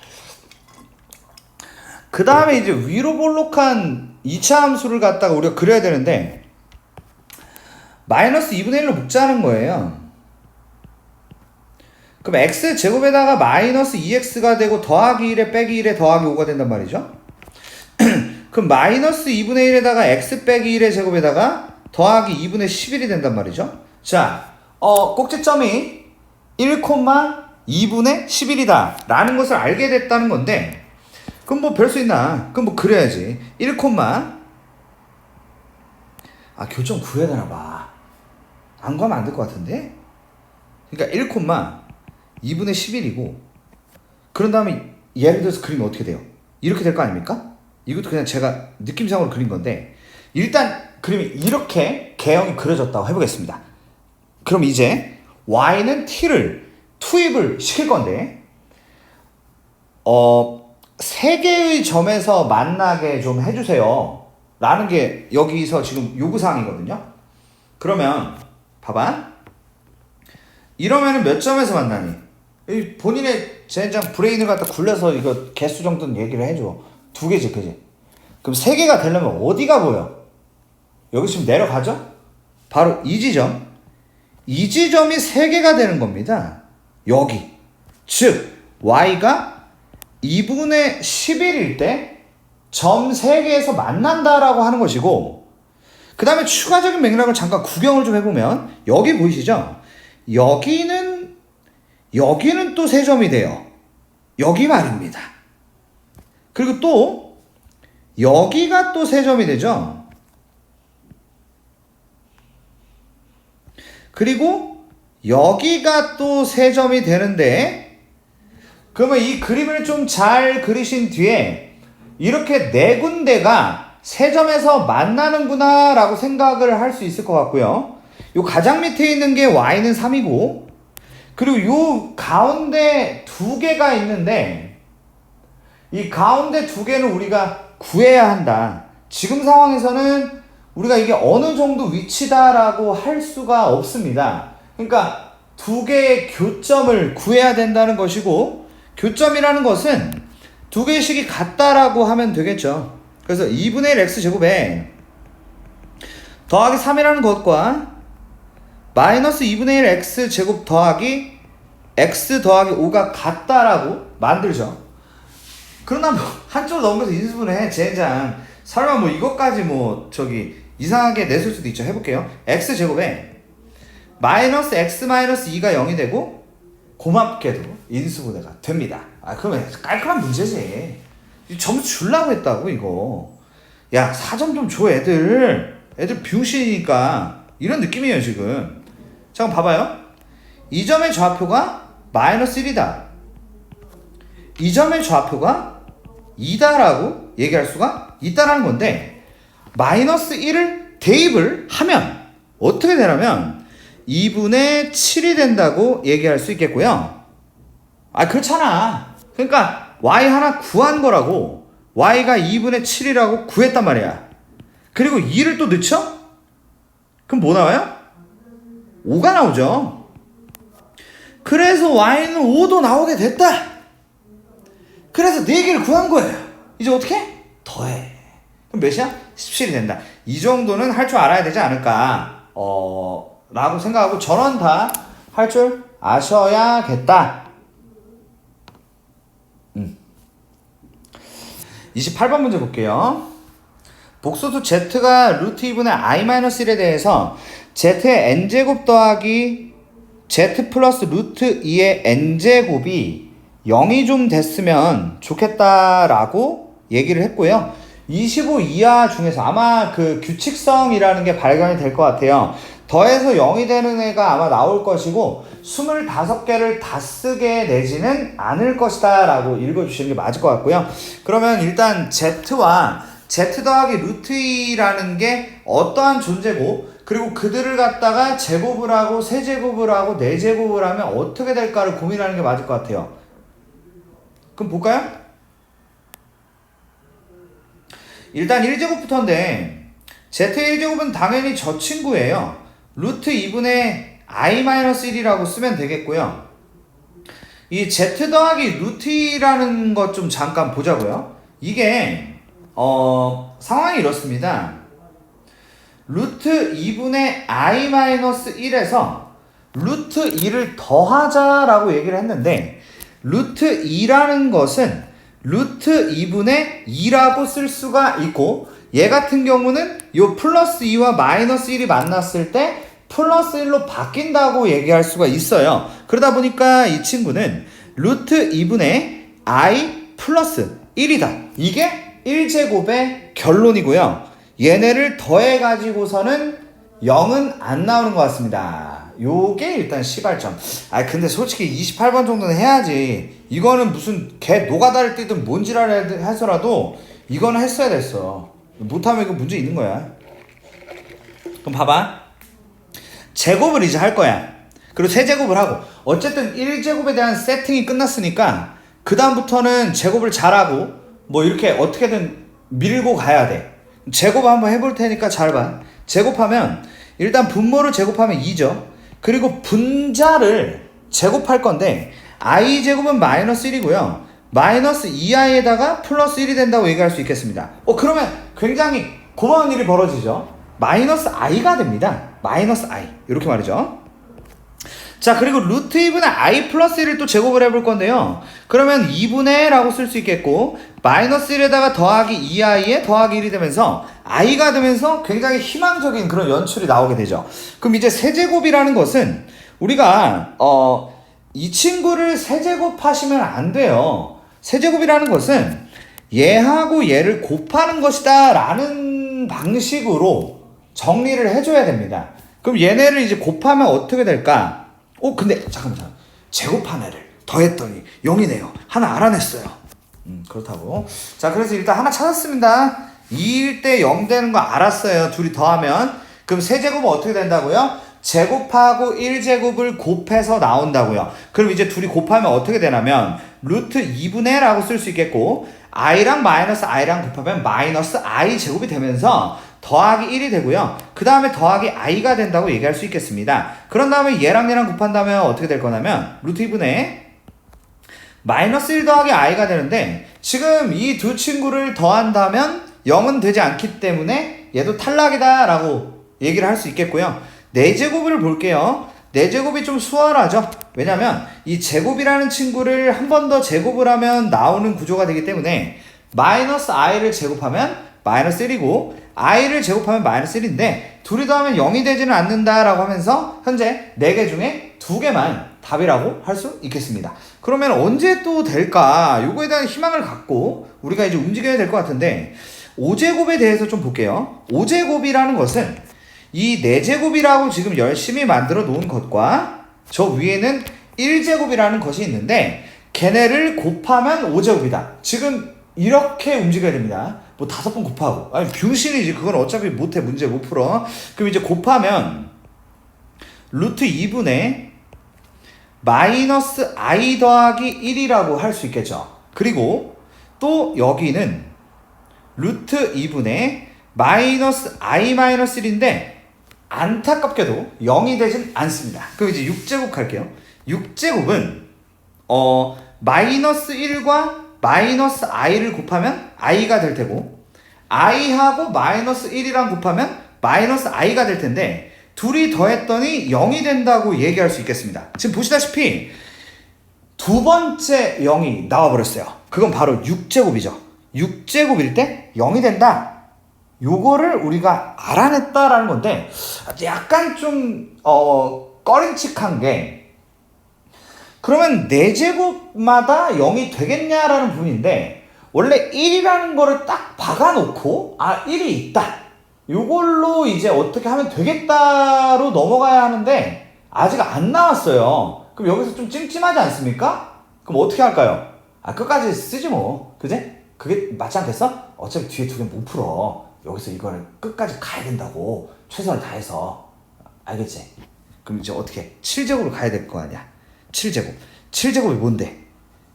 그 다음에 이제 위로 볼록한 2차 함수를 갖다가 우리가 그려야 되는데 마이너스 2분의 1로 묶자는 거예요. 그럼 x제곱에다가 마이너스 2x가 되고 더하기 1에 빼기 1에 더하기 5가 된단 말이죠. 그럼 마이너스 2분의 1에다가 x 빼기 1의 제곱에다가 더하기 2분의 11이 된단 말이죠. 자, 꼭지점이 1,2분의 11이다 라는 것을 알게 됐다는 건데 그럼 뭐 별 수 있나? 그럼 뭐 그려야지. 1, 교점 구해야 되나 봐. 안 구하면 안 될 것 같은데? 그러니까 1,2분의 11이고 그런 다음에 예를 들어서 그리면 어떻게 돼요? 이렇게 될 거 아닙니까? 이것도 그냥 제가 느낌상으로 그린 건데 일단 그림이 이렇게 개형이 그려졌다고 해보겠습니다. 그럼 이제 y는 t를 투입을 시킬 건데 3개의 점에서 만나게 좀 해주세요 라는 게 여기서 지금 요구사항이거든요. 그러면 봐봐. 이러면은 몇 점에서 만나니? 본인의 젠장 브레인을 갖다 굴려서 이거 개수 정도는 얘기를 해줘. 2개지 그지? 그럼 3개가 되려면 어디가 보여? 여기 지금 내려가죠? 바로 이 지점. 이 지점이 3개가 되는 겁니다. 여기. 즉 y가 2분의 11일 때 점 3개에서 만난다라고 하는 것이고 그 다음에 추가적인 맥락을 잠깐 구경을 좀 해보면 여기 보이시죠? 여기는 또 3점이 돼요. 여기 말입니다. 그리고 또 여기가 또 3점이 되죠. 그리고 여기가 또 3점이 되는데 그러면 이 그림을 좀 잘 그리신 뒤에 이렇게 4군데가 3점에서 만나는구나 라고 생각을 할 수 있을 것 같고요. 요 가장 밑에 있는 게 y는 3이고 그리고 요 가운데 2개가 있는데 이 가운데 2개는 우리가 구해야 한다. 지금 상황에서는 우리가 이게 어느 정도 위치다라고 할 수가 없습니다. 그러니까 2개의 교점을 구해야 된다는 것이고 교점이라는 것은 2개의 식이 같다라고 하면 되겠죠. 그래서 2분의 1 x제곱에 더하기 3이라는 것과 마이너스 2분의 1 x제곱 더하기 x 더하기 5가 같다라고 만들죠. 그러나 뭐 한쪽으로 넘겨서 인수분해 젠장 설마 뭐 이것까지 뭐 이상하게 냈을 수도 있죠. 해볼게요. x제곱에 마이너스 x 마이너스 2가 0이 되고 고맙게도 인수분해가 됩니다. 그러면 깔끔한 문제지. 점수 주려고 했다고 이거. 야 4점 좀 줘 애들 비웅신이니까 이런 느낌이에요 지금. 잠깐 봐봐요. 이 점의 좌표가 마이너스 1이다. 이 점의 좌표가 2다라고 얘기할 수가 있다라는 건데 마이너스 1을 대입을 하면 어떻게 되냐면 2분의 7이 된다고 얘기할 수 있겠고요. 그렇잖아. 그러니까 y 하나 구한 거라고. y가 2분의 7이라고 구했단 말이야. 그리고 2를 또 넣죠? 그럼 뭐 나와요? 5가 나오죠. 그래서 y는 5도 나오게 됐다. 그래서 4개를 구한 거예요. 이제 어떻게? 더해. 그럼 몇이야? 17이 된다. 이 정도는 할 줄 알아야 되지 않을까 라고 생각하고 전원 다 할 줄 아셔야겠다. 28번 문제 볼게요. 복소수 z가 루트 2분의 i-1에 대해서 z의 n제곱 더하기 z 플러스 루트 2의 n제곱이 0이 좀 됐으면 좋겠다라고 얘기를 했고요. 25 이하 중에서 아마 그 규칙성이라는 게 발견이 될 것 같아요. 더해서 0이 되는 애가 아마 나올 것이고 25개를 다 쓰게 되지는 않을 것이다 라고 읽어주시는 게 맞을 것 같고요. 그러면 일단 z와 z 더하기 루트 2라는 게 어떠한 존재고 그리고 그들을 갖다가 제곱을 하고 세제곱을 하고 네제곱을 하면 어떻게 될까를 고민하는 게 맞을 것 같아요. 그럼 볼까요? 일단 1제곱부터인데 z의 1제곱은 당연히 저 친구예요. 루트 2분의 i-1이라고 쓰면 되겠고요. 이 z 더하기 루트 2라는 것 좀 잠깐 보자고요. 이게 상황이 이렇습니다. 루트 2분의 i-1에서 루트 2를 더하자라고 얘기를 했는데 루트 2라는 것은 루트 2분의 2라고 쓸 수가 있고 얘 같은 경우는 요 플러스 2와 마이너스 1이 만났을 때 플러스 1로 바뀐다고 얘기할 수가 있어요. 그러다 보니까 이 친구는 루트 2분의 i 플러스 1이다. 이게 1제곱의 결론이고요. 얘네를 더해가지고서는 0은 안 나오는 것 같습니다. 요게 일단 시발점. 근데 솔직히 28번 정도는 해야지. 이거는 무슨 개 노가다를 뛰든 뭔지를 해서라도 이거는 했어야 됐어. 못하면 이거 문제 있는 거야. 그럼 봐봐. 제곱을 이제 할 거야. 그리고 세제곱을 하고 어쨌든 1제곱에 대한 세팅이 끝났으니까 그 다음부터는 제곱을 잘하고 뭐 이렇게 어떻게든 밀고 가야 돼. 제곱 한번 해볼 테니까 잘 봐. 제곱하면 일단 분모를 제곱하면 2죠. 그리고 분자를 제곱할 건데 i제곱은 마이너스 1이고요. 마이너스 2i에다가 플러스 1이 된다고 얘기할 수 있겠습니다. 그러면 굉장히 고마운 일이 벌어지죠. 마이너스 i가 됩니다. 마이너스 i 이렇게 말이죠. 자, 그리고 루트 2분의 i 플러스 1을 또 제곱을 해볼 건데요. 그러면 2분의 라고 쓸 수 있겠고 마이너스 1에다가 더하기 2i에 더하기 1이 되면서 i가 되면서 굉장히 희망적인 그런 연출이 나오게 되죠. 그럼 이제 세제곱이라는 것은 우리가 이 친구를 세제곱하시면 안 돼요. 세제곱이라는 것은 얘하고 얘를 곱하는 것이다 라는 방식으로 정리를 해줘야 됩니다. 그럼 얘네를 이제 곱하면 어떻게 될까? 근데 잠깐만. 제곱한 애를 더했더니 0이네요. 하나 알아냈어요. 그렇다고. 자, 그래서 일단 하나 찾았습니다. 2일 때 0 되는 거 알았어요. 둘이 더하면. 그럼 세제곱은 어떻게 된다고요? 제곱하고 1제곱을 곱해서 나온다고요. 그럼 이제 둘이 곱하면 어떻게 되냐면 루트 2분의 라고 쓸 수 있겠고 i랑 마이너스 i랑 곱하면 마이너스 i 제곱이 되면서 더하기 1이 되고요. 그 다음에 더하기 i가 된다고 얘기할 수 있겠습니다. 그런 다음에 얘랑 얘랑 곱한다면 어떻게 될 거냐면 루트 2분의 마이너스 1 더하기 i가 되는데 지금 이 두 친구를 더한다면 0은 되지 않기 때문에 얘도 탈락이다 라고 얘기를 할 수 있겠고요. 4제곱을 볼게요. 4제곱이 좀 수월하죠. 왜냐면 이 제곱이라는 친구를 한 번 더 제곱을 하면 나오는 구조가 되기 때문에 마이너스 i를 제곱하면 마이너스 1이고 i를 제곱하면 마이너스 1인데 둘이 더하면 0이 되지는 않는다라고 하면서 현재 4개 중에 2개만 답이라고 할 수 있겠습니다. 그러면 언제 또 될까? 요거에 대한 희망을 갖고 우리가 이제 움직여야 될 것 같은데 5제곱에 대해서 좀 볼게요. 5제곱이라는 것은 이 4제곱이라고 지금 열심히 만들어 놓은 것과 저 위에는 1제곱이라는 것이 있는데 걔네를 곱하면 5제곱이다. 지금 이렇게 움직여야 됩니다. 뭐 5번 곱하고 병신이지. 그건 어차피 못해. 문제 못 풀어. 그럼 이제 곱하면 루트 2분의 마이너스 i 더하기 1이라고 할 수 있겠죠. 그리고 또 여기는 루트 2분의 마이너스 i 마이너스 1인데 안타깝게도 0이 되진 않습니다. 그럼 이제 6제곱 할게요. 6제곱은 마이너스 1과 마이너스 i를 곱하면 i가 될 테고 i하고 마이너스 1이랑 곱하면 마이너스 i가 될 텐데 둘이 더했더니 0이 된다고 얘기할 수 있겠습니다. 지금 보시다시피 두 번째 0이 나와버렸어요. 그건 바로 6제곱이죠. 6제곱일 때 0이 된다. 요거를 우리가 알아냈다라는 건데 약간 좀 꺼림칙한 게 그러면 4제곱마다 0이 되겠냐라는 부분인데 원래 1이라는 거를 딱 박아놓고 1이 있다. 요걸로 이제 어떻게 하면 되겠다로 넘어가야 하는데 아직 안 나왔어요. 그럼 여기서 좀 찜찜하지 않습니까? 그럼 어떻게 할까요? 끝까지 쓰지 뭐. 그제? 그게 맞지 않겠어? 어차피 뒤에 두 개 못 풀어. 여기서 이거를 끝까지 가야 된다고. 최선을 다해서. 알겠지? 그럼 이제 어떻게? 7제곱으로 가야 될 거 아니야. 7제곱. 7제곱이 뭔데?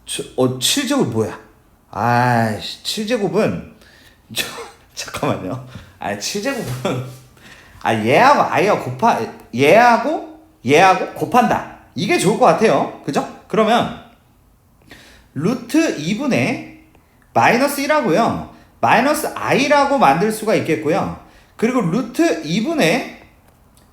7제곱이 뭐야? 7제곱은 잠깐만요. 7제곱은 얘하고 곱한다. 이게 좋을 것 같아요. 그죠? 그러면 루트 2분의 마이너스 1하고요. 마이너스 i라고 만들 수가 있겠고요. 그리고 루트 2분의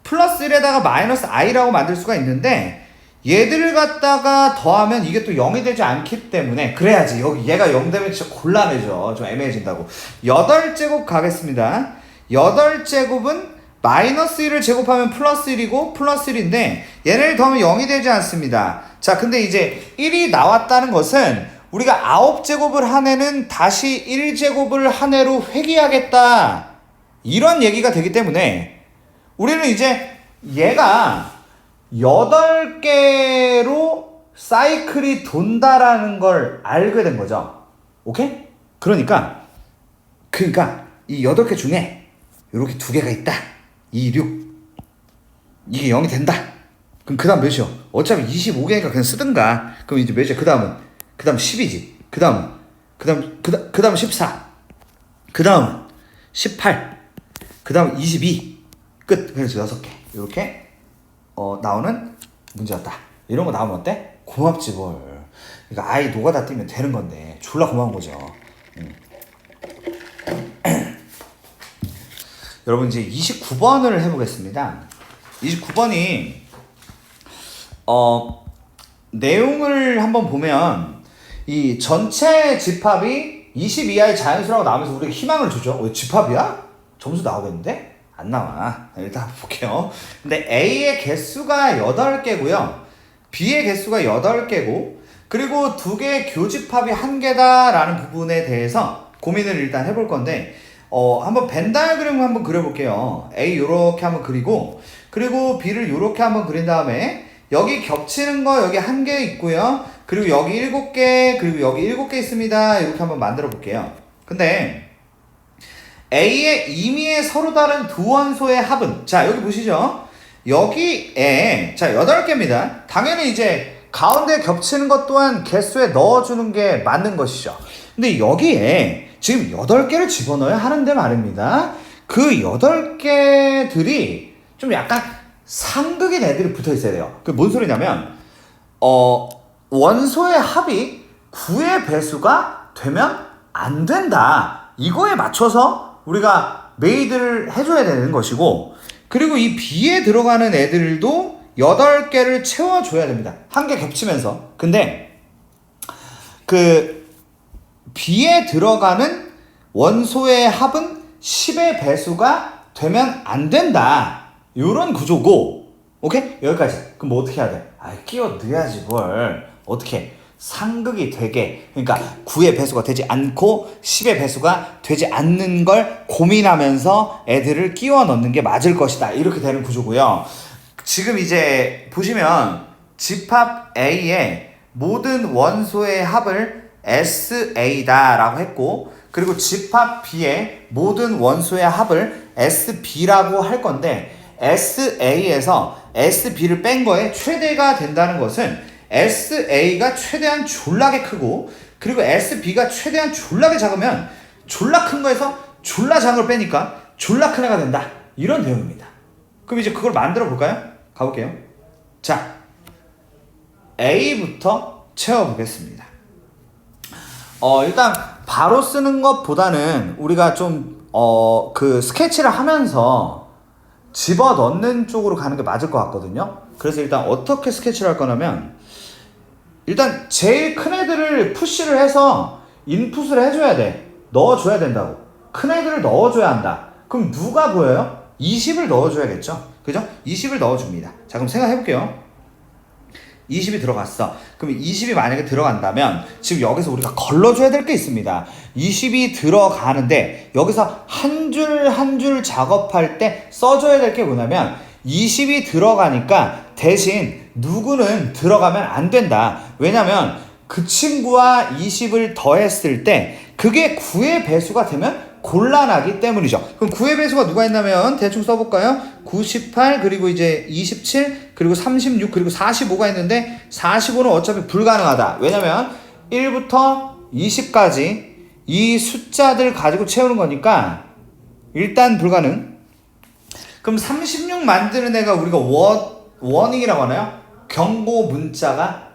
플러스 1에다가 마이너스 i라고 만들 수가 있는데 얘들을 갖다가 더하면 이게 또 0이 되지 않기 때문에 그래야지. 여기 얘가 0 되면 진짜 곤란해져. 좀 애매해진다고. 8제곱 가겠습니다. 8제곱은 마이너스 1을 제곱하면 플러스 1이고 플러스 1인데 얘네를 더하면 0이 되지 않습니다. 자, 근데 이제 1이 나왔다는 것은 우리가 9제곱을 한 애는 다시 1제곱을 한 애로 회귀하겠다. 이런 얘기가 되기 때문에 우리는 이제 얘가 8개로 사이클이 돈다라는 걸 알게 된 거죠. 오케이? 그러니까 이 8개 중에 이렇게 2개가 있다. 2, 6. 이게 0이 된다. 그럼 그 다음 몇이요? 어차피 25개니까 그냥 쓰든가. 그럼 이제 몇이야? 그 다음 10이지. 그 다음 14. 그 다음은 18. 그 다음 22. 끝. 그래서 6개. 이렇게 나오는 문제였다. 이런 거 나오면 어때? 고맙지 뭘. 그러니까 아이 노가다 뛰면 되는 건데 졸라 고마운 거죠. 여러분 이제 29번을 해보겠습니다. 29번이 내용을 한번 보면 이 전체 집합이 20 이하의 자연수라고 나오면서 우리가 희망을 주죠. 왜 집합이야? 점수 나오겠는데? 안 나와. 일단 한번 볼게요. 근데 A의 개수가 8개고요. B의 개수가 8개고 그리고 2개의 교집합이 1개다라는 부분에 대해서 고민을 일단 해볼 건데 한번 벤 다이어그램을 한번 그려볼게요. A 요렇게 한번 그리고 그리고 B를 요렇게 한번 그린 다음에 여기 겹치는 거 여기 1개 있고요. 그리고 여기 7개 그리고 여기 7개 있습니다. 이렇게 한번 만들어 볼게요. 근데 A의 임의의 서로 다른 두 원소의 합은 자 여기 보시죠. 여기에 자 8개입니다. 당연히 이제 가운데 겹치는 것 또한 개수에 넣어주는 게 맞는 것이죠. 근데 여기에 지금 8개를 집어넣어야 하는데 말입니다. 그 8개들이 좀 약간 상극인 애들이 붙어 있어야 돼요. 그 뭔 소리냐면 원소의 합이 9의 배수가 되면 안 된다. 이거에 맞춰서 우리가 메이드를 해줘야 되는 것이고 그리고 이 B에 들어가는 애들도 8개를 채워줘야 됩니다. 1개 겹치면서. 근데 그 B에 들어가는 원소의 합은 10의 배수가 되면 안 된다. 요런 구조고 오케이? 여기까지. 그럼 뭐 어떻게 해야 돼? 끼워 넣어야지 뭘. 어떻게? 상극이 되게 그러니까 9의 배수가 되지 않고 10의 배수가 되지 않는 걸 고민하면서 애들을 끼워 넣는 게 맞을 것이다. 이렇게 되는 구조고요. 지금 이제 보시면 집합 A의 모든 원소의 합을 SA 다라고 했고 그리고 집합 B의 모든 원소의 합을 SB라고 할 건데 SA에서 SB를 뺀 거에 최대가 된다는 것은 SA가 최대한 졸라게 크고 그리고 SB가 최대한 졸라게 작으면 졸라 큰 거에서 졸라 작은 걸 빼니까 졸라 큰 애가 된다. 이런 내용입니다. 그럼 이제 그걸 만들어 볼까요? 가볼게요. 자, A부터 채워보겠습니다. 일단 바로 쓰는 것보다는 우리가 좀 그 스케치를 하면서 집어넣는 쪽으로 가는 게 맞을 것 같거든요. 그래서 일단 어떻게 스케치를 할 거냐면, 일단 제일 큰 애들을 푸시를 해서 인풋을 해줘야 돼. 넣어줘야 된다고. 큰 애들을 넣어줘야 한다. 그럼 누가 보여요? 20을 넣어줘야겠죠. 그죠? 20을 넣어줍니다. 자, 그럼 생각해볼게요. 20이 들어갔어. 그럼 20이 만약에 들어간다면 지금 여기서 우리가 걸러줘야 될 게 있습니다. 20이 들어가는데 여기서 한 줄 한 줄 작업할 때 써줘야 될 게 뭐냐면, 20이 들어가니까 대신 누구는 들어가면 안 된다. 왜냐면 그 친구와 20을 더했을 때 그게 9의 배수가 되면 곤란하기 때문이죠. 그럼 9의 배수가 누가 있냐면 대충 써볼까요? 98 그리고 이제 27 그리고 36 그리고 45가 있는데, 45는 어차피 불가능하다. 왜냐면 1부터 20까지 이 숫자들 가지고 채우는 거니까 일단 불가능. 그럼 36 만드는 애가 우리가 워닝이라고 하나요? 경고 문자가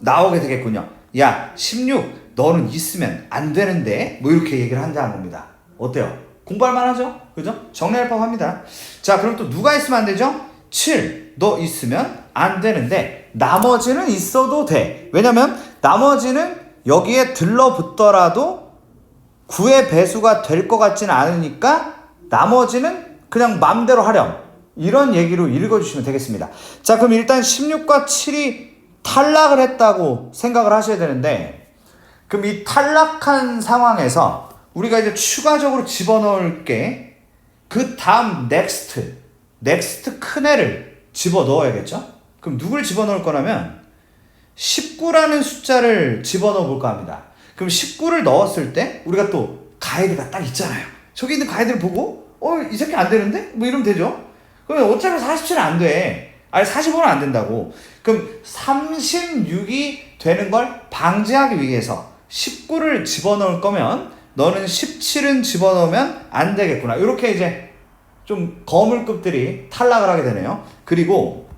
나오게 되겠군요. 야, 16 너는 있으면 안 되는데, 뭐 이렇게 얘기를 한다는 겁니다. 어때요? 공부할만 하죠? 그죠? 정리할 법합니다. 자, 그럼 또 누가 있으면 안 되죠? 7 너 있으면 안 되는데, 나머지는 있어도 돼. 왜냐면 나머지는 여기에 들러붙더라도 9의 배수가 될 것 같지는 않으니까 나머지는 그냥 맘대로 하렴. 이런 얘기로 읽어주시면 되겠습니다. 자, 그럼 일단 16과 7이 탈락을 했다고 생각을 하셔야 되는데, 그럼 이 탈락한 상황에서 우리가 이제 추가적으로 집어넣을 게, 그 다음 넥스트 큰 애를 집어넣어야겠죠? 그럼 누굴 집어넣을 거냐면 19라는 숫자를 집어넣어 볼까 합니다. 그럼 19를 넣었을 때 우리가 또 가이드가 딱 있잖아요. 저기 있는 가이드를 보고 이 새끼 안 되는데? 뭐 이러면 되죠. 그러면 어차피 47은 안 돼. 아니 45는 안 된다고. 그럼 36이 되는 걸 방지하기 위해서 19를 집어넣을 거면 너는 17은 집어넣으면 안 되겠구나. 이렇게 이제 좀 거물급들이 탈락을 하게 되네요. 그리고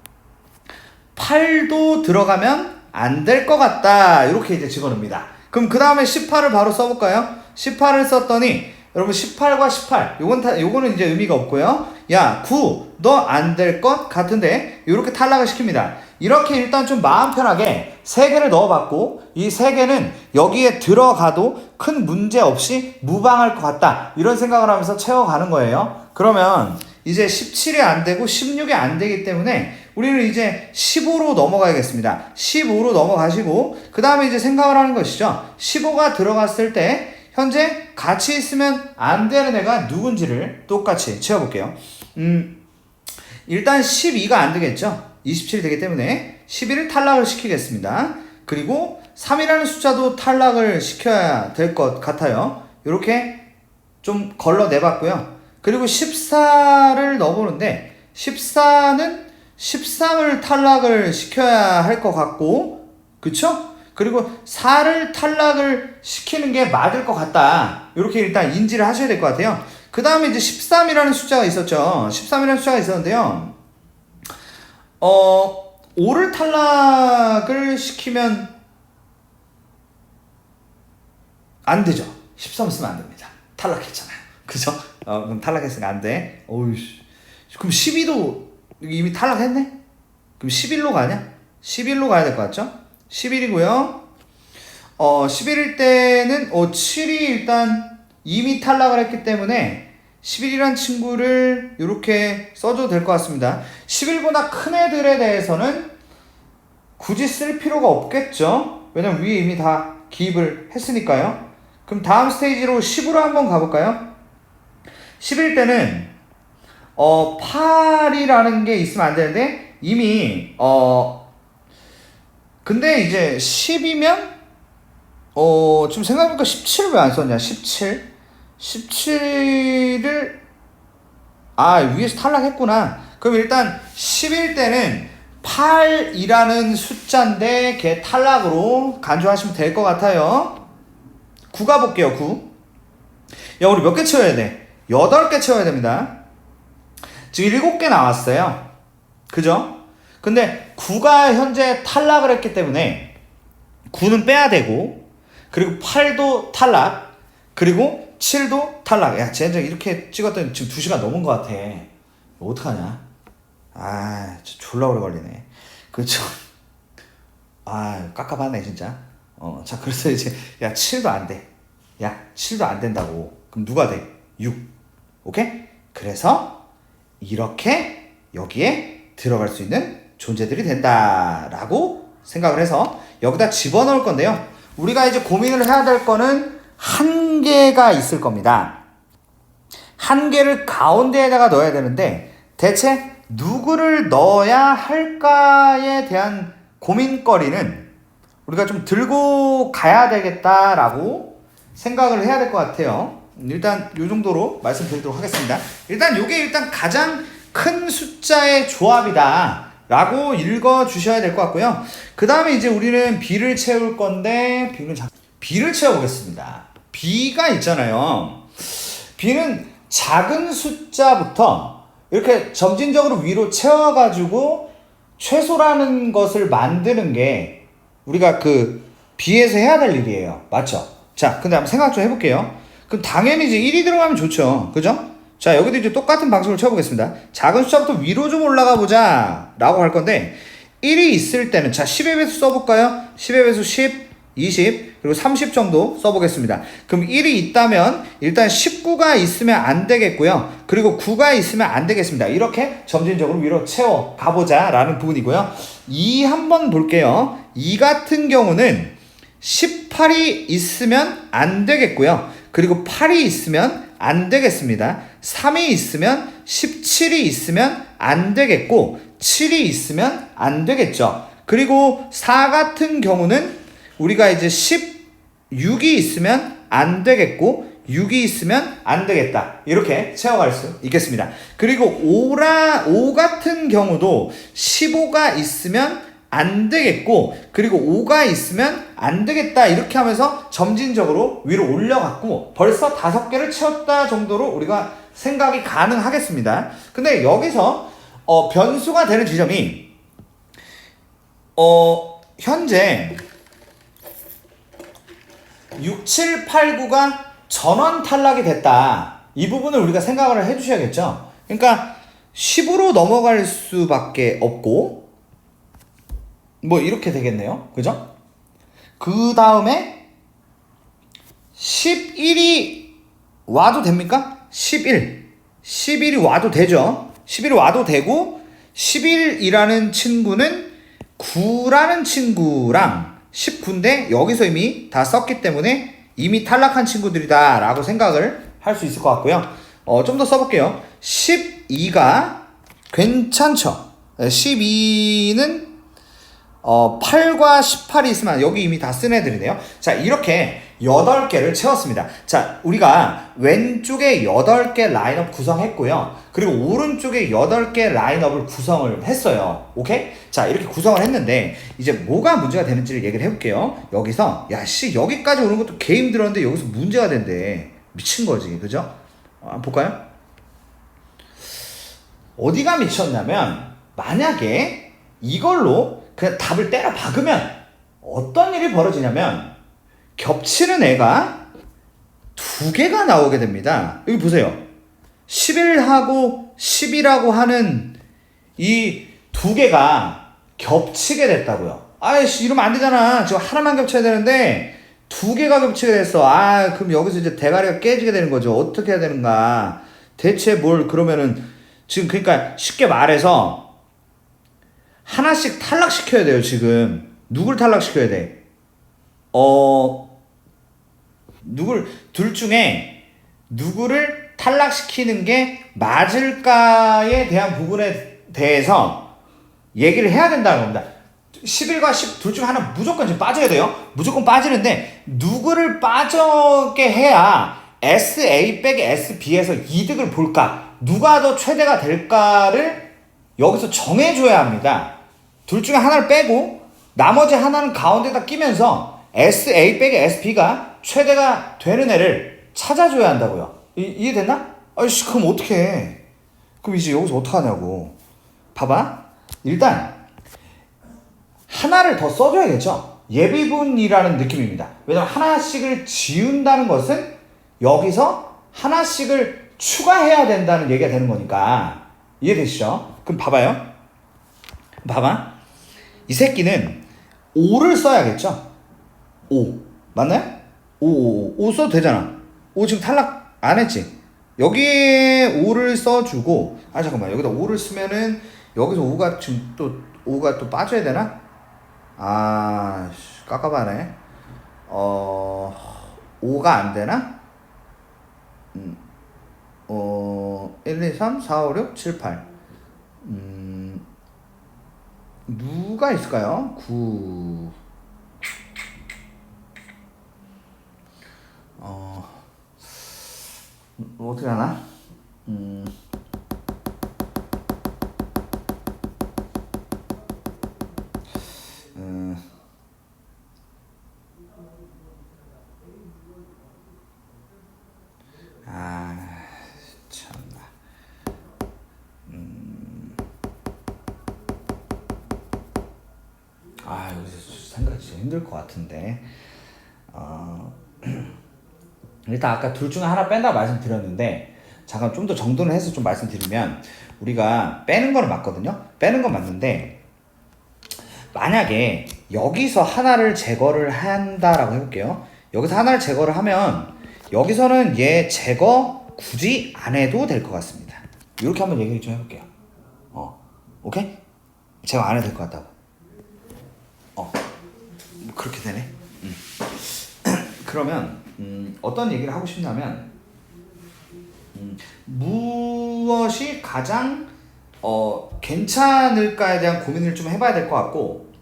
8도 들어가면 안 될 것 같다. 이렇게 이제 집어넣습니다. 그럼 그 다음에 18을 바로 써볼까요? 18을 썼더니 여러분 18과 18 요거는 이제 의미가 없고요. 야 9 너 안 될 것 같은데, 이렇게 탈락을 시킵니다. 이렇게 일단 좀 마음 편하게 3개를 넣어봤고, 이 3개는 여기에 들어가도 큰 문제 없이 무방할 것 같다, 이런 생각을 하면서 채워가는 거예요. 그러면 이제 17이 안 되고 16이 안 되기 때문에 우리는 이제 15로 넘어가야겠습니다. 15로 넘어가시고 그 다음에 이제 생각을 하는 것이죠. 15가 들어갔을 때 현재 같이 있으면 안 되는 애가 누군지를 똑같이 채워볼게요. 일단 12가 안 되겠죠. 27이 되기 때문에 12를 탈락을 시키겠습니다. 그리고 3이라는 숫자도 탈락을 시켜야 될 것 같아요. 이렇게 좀 걸러내봤고요. 그리고 14를 넣어보는데 14는 13을 탈락을 시켜야 할 것 같고, 그쵸? 그리고 4를 탈락을 시키는 게 맞을 것 같다. 이렇게 일단 인지를 하셔야 될 것 같아요. 그 다음에 이제 13이라는 숫자가 있었죠. 13이라는 숫자가 있었는데요. 5를 탈락을 시키면 안 되죠. 13 쓰면 안 됩니다. 탈락했잖아요. 그죠? 그럼 탈락했으니까 안 돼. 어이씨. 그럼 12도 이미 탈락했네? 그럼 11로 가냐? 11로 가야 될 것 같죠? 11이고요. 11일 때는 7이 일단 이미 탈락을 했기 때문에 11이란 친구를 이렇게 써줘도 될 것 같습니다. 11보다 큰 애들에 대해서는 굳이 쓸 필요가 없겠죠? 왜냐면 위에 이미 다 기입을 했으니까요. 그럼 다음 스테이지로 10으로 한번 가볼까요? 10일 때는 8이라는 게 있으면 안 되는데, 이미 근데 이제 10이면 지금 생각해보니까 17을 왜 안 썼냐? 17을 위에서 탈락했구나. 그럼 일단 10일 때는 8이라는 숫자인데 걔 탈락으로 간주하시면 될 것 같아요. 9 가볼게요. 9. 야, 우리 몇 개 채워야 돼? 8개 채워야 됩니다. 지금 7개 나왔어요. 그죠? 근데 9가 현재 탈락을 했기 때문에 9는 빼야 되고, 그리고 8도 탈락, 그리고 7도 탈락. 야, 쟤네 이렇게 찍었더니 지금 2시간 넘은 것 같아. 어떡하냐? 아, 졸라 오래 걸리네. 그쵸? 아, 깝깝하네, 진짜. 자, 그래서 이제, 야, 7도 안 돼. 야, 7도 안 된다고. 그럼 누가 돼? 6. 오케이? 그래서, 이렇게 여기에 들어갈 수 있는 존재들이 된다라고 생각을 해서 여기다 집어넣을 건데요. 우리가 이제 고민을 해야 될 거는 한 개가 있을 겁니다. 한 개를 가운데에다가 넣어야 되는데 대체 누구를 넣어야 할까에 대한 고민거리는 우리가 좀 들고 가야 되겠다라고 생각을 해야 될 것 같아요. 일단 이 정도로 말씀드리도록 하겠습니다. 일단 이게 일단 가장 큰 숫자의 조합이다 라고 읽어 주셔야 될 것 같고요. 그 다음에 이제 우리는 B를 채울 건데 B를 채워보겠습니다. B가 있잖아요. B는 작은 숫자부터 이렇게 점진적으로 위로 채워가지고 최소라는 것을 만드는 게 우리가 그 B에서 해야 될 일이에요. 맞죠? 자, 근데 한번 생각 좀 해볼게요. 그럼 당연히 이제 1이 들어가면 좋죠. 그죠? 자, 여기도 이제 똑같은 방식으로 쳐보겠습니다. 작은 숫자부터 위로 좀 올라가 보자 라고 할 건데 1이 있을 때는 자 10의 배수 써볼까요? 10의 배수 10, 20 그리고 30 정도 써보겠습니다. 그럼 1이 있다면 일단 19가 있으면 안 되겠고요. 그리고 9가 있으면 안 되겠습니다. 이렇게 점진적으로 위로 채워 가보자 라는 부분이고요. 2 한번 볼게요. 2 같은 경우는 18이 있으면 안 되겠고요. 그리고 8이 있으면 안 되겠습니다. 3이 있으면 17이 있으면 안 되겠고 7이 있으면 안 되겠죠. 그리고 4 같은 경우는 우리가 이제 16이 있으면 안 되겠고 6이 있으면 안 되겠다. 이렇게 채워갈 수 있겠습니다. 그리고 5 같은 경우도 15가 있으면 안 되겠고 그리고 5가 있으면 안 되겠다. 이렇게 하면서 점진적으로 위로 올려갔고 벌써 5개를 채웠다 정도로 우리가 생각이 가능하겠습니다. 근데 여기서 변수가 되는 지점이 현재 6, 7, 8, 9가 전원 탈락이 됐다. 이 부분을 우리가 생각을 해주셔야겠죠. 그러니까 10으로 넘어갈 수밖에 없고 뭐 이렇게 되겠네요. 그죠? 그 다음에 11이 와도 됩니까? 11이 와도 되죠. 11이 와도 되고 11이라는 친구는 9라는 친구랑 19인데 여기서 이미 다 썼기 때문에 이미 탈락한 친구들이다 라고 생각을 할 수 있을 것 같고요. 좀 더 써볼게요. 12가 괜찮죠. 12는 8과 18이 있으면 여기 이미 다 쓴 애들이네요. 자, 이렇게 8개를 채웠습니다. 자, 우리가 왼쪽에 8개 라인업 구성했고요. 그리고 오른쪽에 8개 라인업을 구성을 했어요. 오케이? 자, 이렇게 구성을 했는데 이제 뭐가 문제가 되는지를 얘기를 해볼게요. 여기서 여기까지 오는 것도 개 힘들었는데 여기서 문제가 된대. 미친 거지. 그죠? 한번 볼까요? 어디가 미쳤냐면 만약에 이걸로 그냥 답을 때려 박으면 어떤 일이 벌어지냐면 겹치는 애가 2개가 나오게 됩니다. 여기 보세요. 11하고 10이라고 하는 이 2개가 겹치게 됐다고요. 아이씨, 이러면 안 되잖아. 지금 하나만 겹쳐야 되는데 2개가 겹치게 됐어. 그럼 여기서 이제 대가리가 깨지게 되는 거죠. 어떻게 해야 되는가. 대체 뭘 그러면은 지금 그러니까 쉽게 말해서 하나씩 탈락시켜야 돼요. 지금 누굴 탈락시켜야 돼? 둘 중에 누구를 탈락시키는 게 맞을까에 대한 부분에 대해서 얘기를 해야 된다는 겁니다. 11과 10 둘 중 하나 무조건 지금 빠져야 돼요. 무조건 빠지는데 누구를 빠져게 해야 SA 빼기 SB에서 이득을 볼까? 누가 더 최대가 될까를 여기서 정해줘야 합니다. 둘 중에 하나를 빼고 나머지 하나는 가운데다 끼면서 SA 빼기 SB가 최대가 되는 애를 찾아줘야 한다고요. 이해됐나? 아이씨, 그럼 어떡해. 그럼 이제 여기서 어떡하냐고. 봐봐. 일단 하나를 더 써줘야겠죠. 예비분이라는 느낌입니다. 왜냐면 하나씩을 지운다는 것은 여기서 하나씩을 추가해야 된다는 얘기가 되는 거니까. 이해되시죠? 그럼 봐봐요. 봐봐. 이 새끼는 5를 써야겠죠? 5. 맞나요? 5 써도 되잖아. 5 지금 탈락 안 했지? 여기에 5를 써주고, 아, 잠깐만. 여기다 5를 쓰면은, 여기서 5가 지금 또, 5가 또 빠져야 되나? 아, 깝깝하네. 5가 안 되나? 1, 2, 3, 4, 5, 6, 7, 8. 누가 있을까요? 9. 어떻게 하나? 참나. 여기서 생각이 좀 힘들 것 같은데. 일단 아까 둘 중에 하나 뺀다 말씀드렸는데, 잠깐 좀 더 정돈을 해서 좀 말씀드리면, 우리가 빼는 거는 맞거든요. 빼는 건 맞는데, 만약에 여기서 하나를 제거를 한다라고 해볼게요. 여기서 하나를 제거를 하면 여기서는 얘 제거 굳이 안 해도 될 것 같습니다. 이렇게 한번 얘기 좀 해볼게요. 오케이? 제거 안 해도 될 것 같다고. 그렇게 되네. 그러면 어떤 얘기를 하고 싶냐면, 무엇이 가장 괜찮을까에 대한 고민을 좀 해봐야 될 것 같고,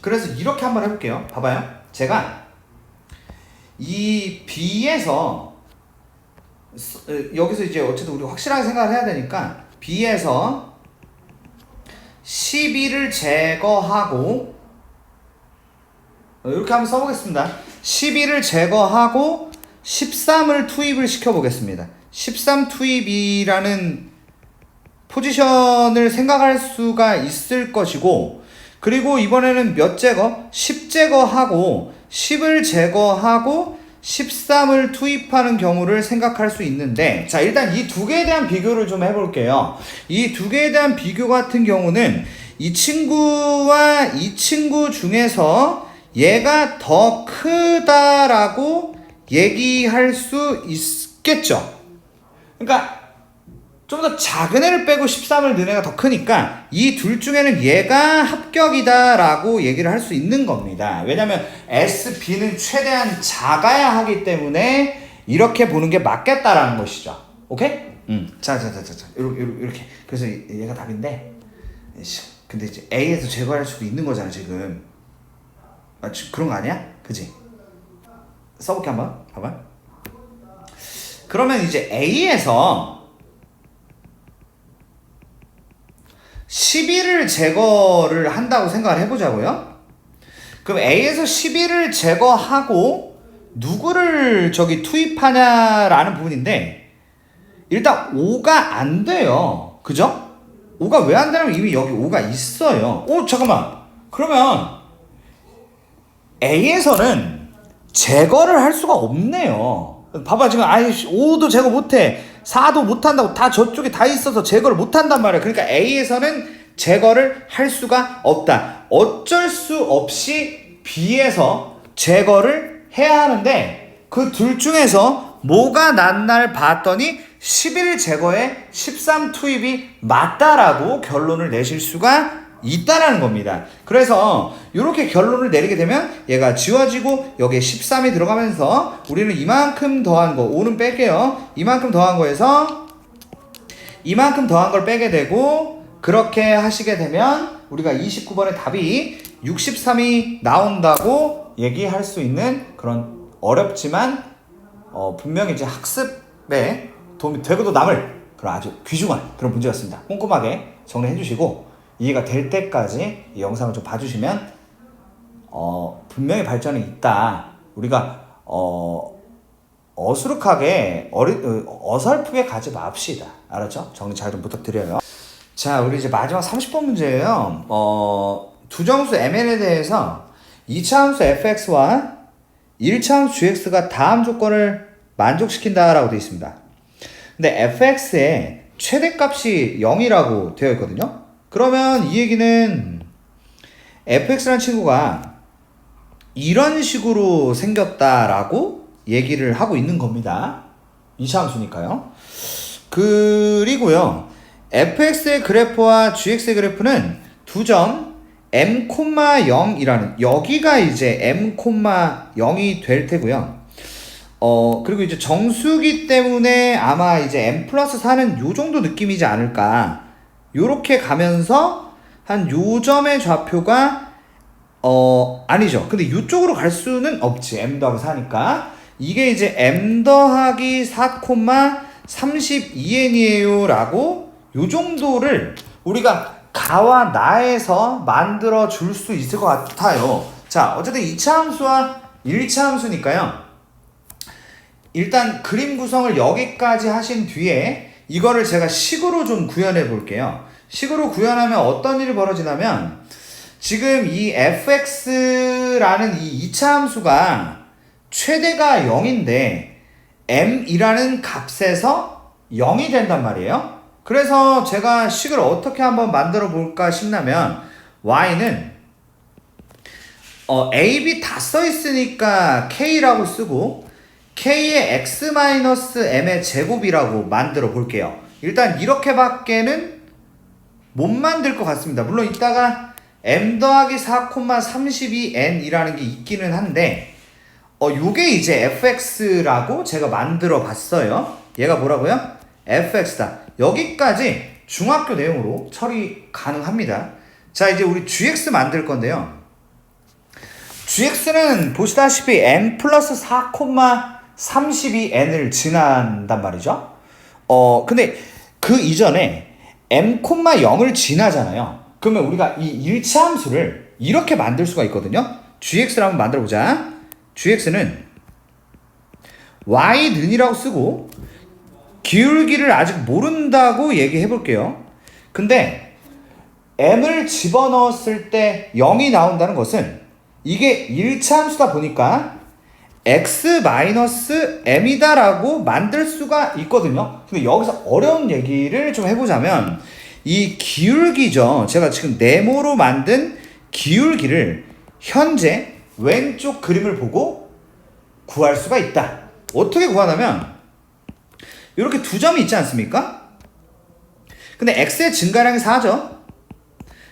그래서 이렇게 한번 해볼게요. 봐봐요. 제가 이 B에서 여기서 이제 어쨌든 우리 확실하게 생각을 해야 되니까, B에서 12를 제거하고, 이렇게 한번 써보겠습니다. 12를 제거하고 13을 투입을 시켜보겠습니다. 13 투입이라는 포지션을 생각할 수가 있을 것이고, 그리고 이번에는 몇 제거? 10 제거하고 10을 제거하고 13을 투입하는 경우를 생각할 수 있는데, 자, 일단 이 두 개에 대한 비교를 좀 해볼게요. 이 두 개에 대한 비교 같은 경우는 이 친구와 이 친구 중에서 얘가 더 크다라고 얘기할 수 있겠죠. 그러니까 좀 더 작은 애를 빼고 13을 넣은 애가 더 크니까 이 둘 중에는 얘가 합격이다라고 얘기를 할 수 있는 겁니다. 왜냐면 SB는 최대한 작아야 하기 때문에 이렇게 보는 게 맞겠다라는 것이죠. 오케이? 자. 이렇게. 그래서 얘가 답인데, 근데 이제 A에서 제거할 수도 있는 거잖아, 지금. 그런 거 아니야? 그지? 써볼게 한번. 봐봐. 그러면 이제 A에서 11을 제거를 한다고 생각을 해보자고요. 그럼 A에서 11을 제거하고 누구를 저기 투입하냐라는 부분인데, 일단 5가 안 돼요. 그죠? 5가 왜 안 되냐면 이미 여기 5가 있어요. 잠깐만. 그러면 A에서는 제거를 할 수가 없네요. 봐봐, 지금 5도 제거 못해, 4도 못한다고 다 저쪽에 다 있어서 제거를 못한단 말이야. 그러니까 A에서는 제거를 할 수가 없다. 어쩔 수 없이 B에서 제거를 해야 하는데, 그 둘 중에서 뭐가 낫날 봤더니 11 제거에 13 투입이 맞다라고 결론을 내실 수가 있다라는 겁니다. 그래서 이렇게 결론을 내리게 되면 얘가 지워지고 여기에 13이 들어가면서 우리는 이만큼 더한 거, 5는 뺄게요. 이만큼 더한 거에서 이만큼 더한 걸 빼게 되고, 그렇게 하시게 되면 우리가 29번의 답이 63이 나온다고 얘기할 수 있는 그런 어렵지만 분명히 이제 학습에 도움이 되고도 남을 그런 아주 귀중한 그런 문제였습니다. 꼼꼼하게 정리해 주시고 이해가 될 때까지 이 영상을 좀 봐주시면 분명히 발전이 있다. 우리가 어수룩하게 어설프게 가지 맙시다. 알았죠? 정리 잘 좀 부탁드려요. 자, 우리 이제 마지막 30번 문제예요. 두 정수 mn에 대해서 2차 함수 fx와 1차 함수 gx가 다음 조건을 만족시킨다라고 되어 있습니다. 근데 fx의 최대값이 0이라고 되어 있거든요. 그러면 이 얘기는 fx라는 친구가 이런 식으로 생겼다라고 얘기를 하고 있는 겁니다. 2차 함수니까요. 그리고요, fx의 그래프와 gx의 그래프는 두 점 m,0이라는 여기가 이제 m,0이 될 테고요. 그리고 이제 정수기 때문에 아마 이제 m 플러스 4는 요 정도 느낌이지 않을까. 요렇게 가면서 한 요 점의 좌표가 아니죠. 근데 이쪽으로 갈 수는 없지. m 더하기 4니까. 이게 이제 m 더하기 4, 32n이에요 라고 요 정도를 우리가 가와 나에서 만들어 줄 수 있을 것 같아요. 자, 어쨌든 2차 함수와 1차 함수니까요. 일단 그림 구성을 여기까지 하신 뒤에 이거를 제가 식으로 좀 구현해 볼게요. 식으로 구현하면 어떤 일이 벌어지냐면, 지금 이 fx라는 이 2차 함수가 최대가 0인데 m이라는 값에서 0이 된단 말이에요. 그래서 제가 식을 어떻게 한번 만들어 볼까 싶냐면, y는 a, b 다 써 있으니까 k라고 쓰고 k의 x-m의 제곱이라고 만들어 볼게요. 일단 이렇게밖에는 못 만들 것 같습니다. 물론 이따가 m 더하기 4, 32n 이라는 게 있기는 한데, 요게 이제 fx라고 제가 만들어 봤어요. 얘가 뭐라고요? fx다. 여기까지 중학교 내용으로 처리 가능합니다. 자, 이제 우리 gx 만들 건데요. gx는 보시다시피 m 플러스 4, 32n을 지난단 말이죠. 근데 그 이전에 m, 0을 지나잖아요. 그러면 우리가 이 1차 함수를 이렇게 만들 수가 있거든요. gx를 한번 만들어 보자. gx는 y는이라고 쓰고 기울기를 아직 모른다고 얘기해 볼게요. 근데 m을 집어넣었을 때 0이 나온다는 것은 이게 1차 함수다 보니까 x-m이다 라고 만들 수가 있거든요. 근데 여기서 어려운 얘기를 좀 해보자면, 이 기울기죠. 제가 지금 네모로 만든 기울기를 현재 왼쪽 그림을 보고 구할 수가 있다. 어떻게 구하냐면, 이렇게 두 점이 있지 않습니까? 근데 x의 증가량이 4죠.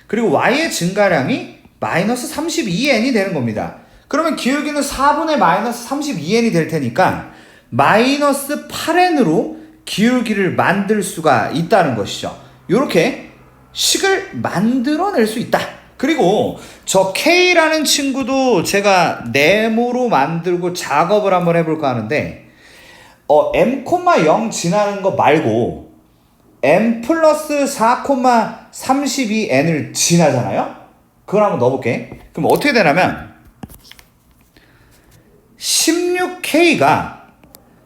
그리고 y의 증가량이 마이너스 32n이 되는 겁니다. 그러면 기울기는 4분의 마이너스 32n이 될 테니까 마이너스 8n으로 기울기를 만들 수가 있다는 것이죠. 이렇게 식을 만들어낼 수 있다. 그리고 저 K라는 친구도 제가 네모로 만들고 작업을 한번 해볼까 하는데, m,0 지나는 거 말고 m 플러스 4, 32n을 지나잖아요. 그걸 한번 넣어볼게. 그럼 어떻게 되냐면 16K가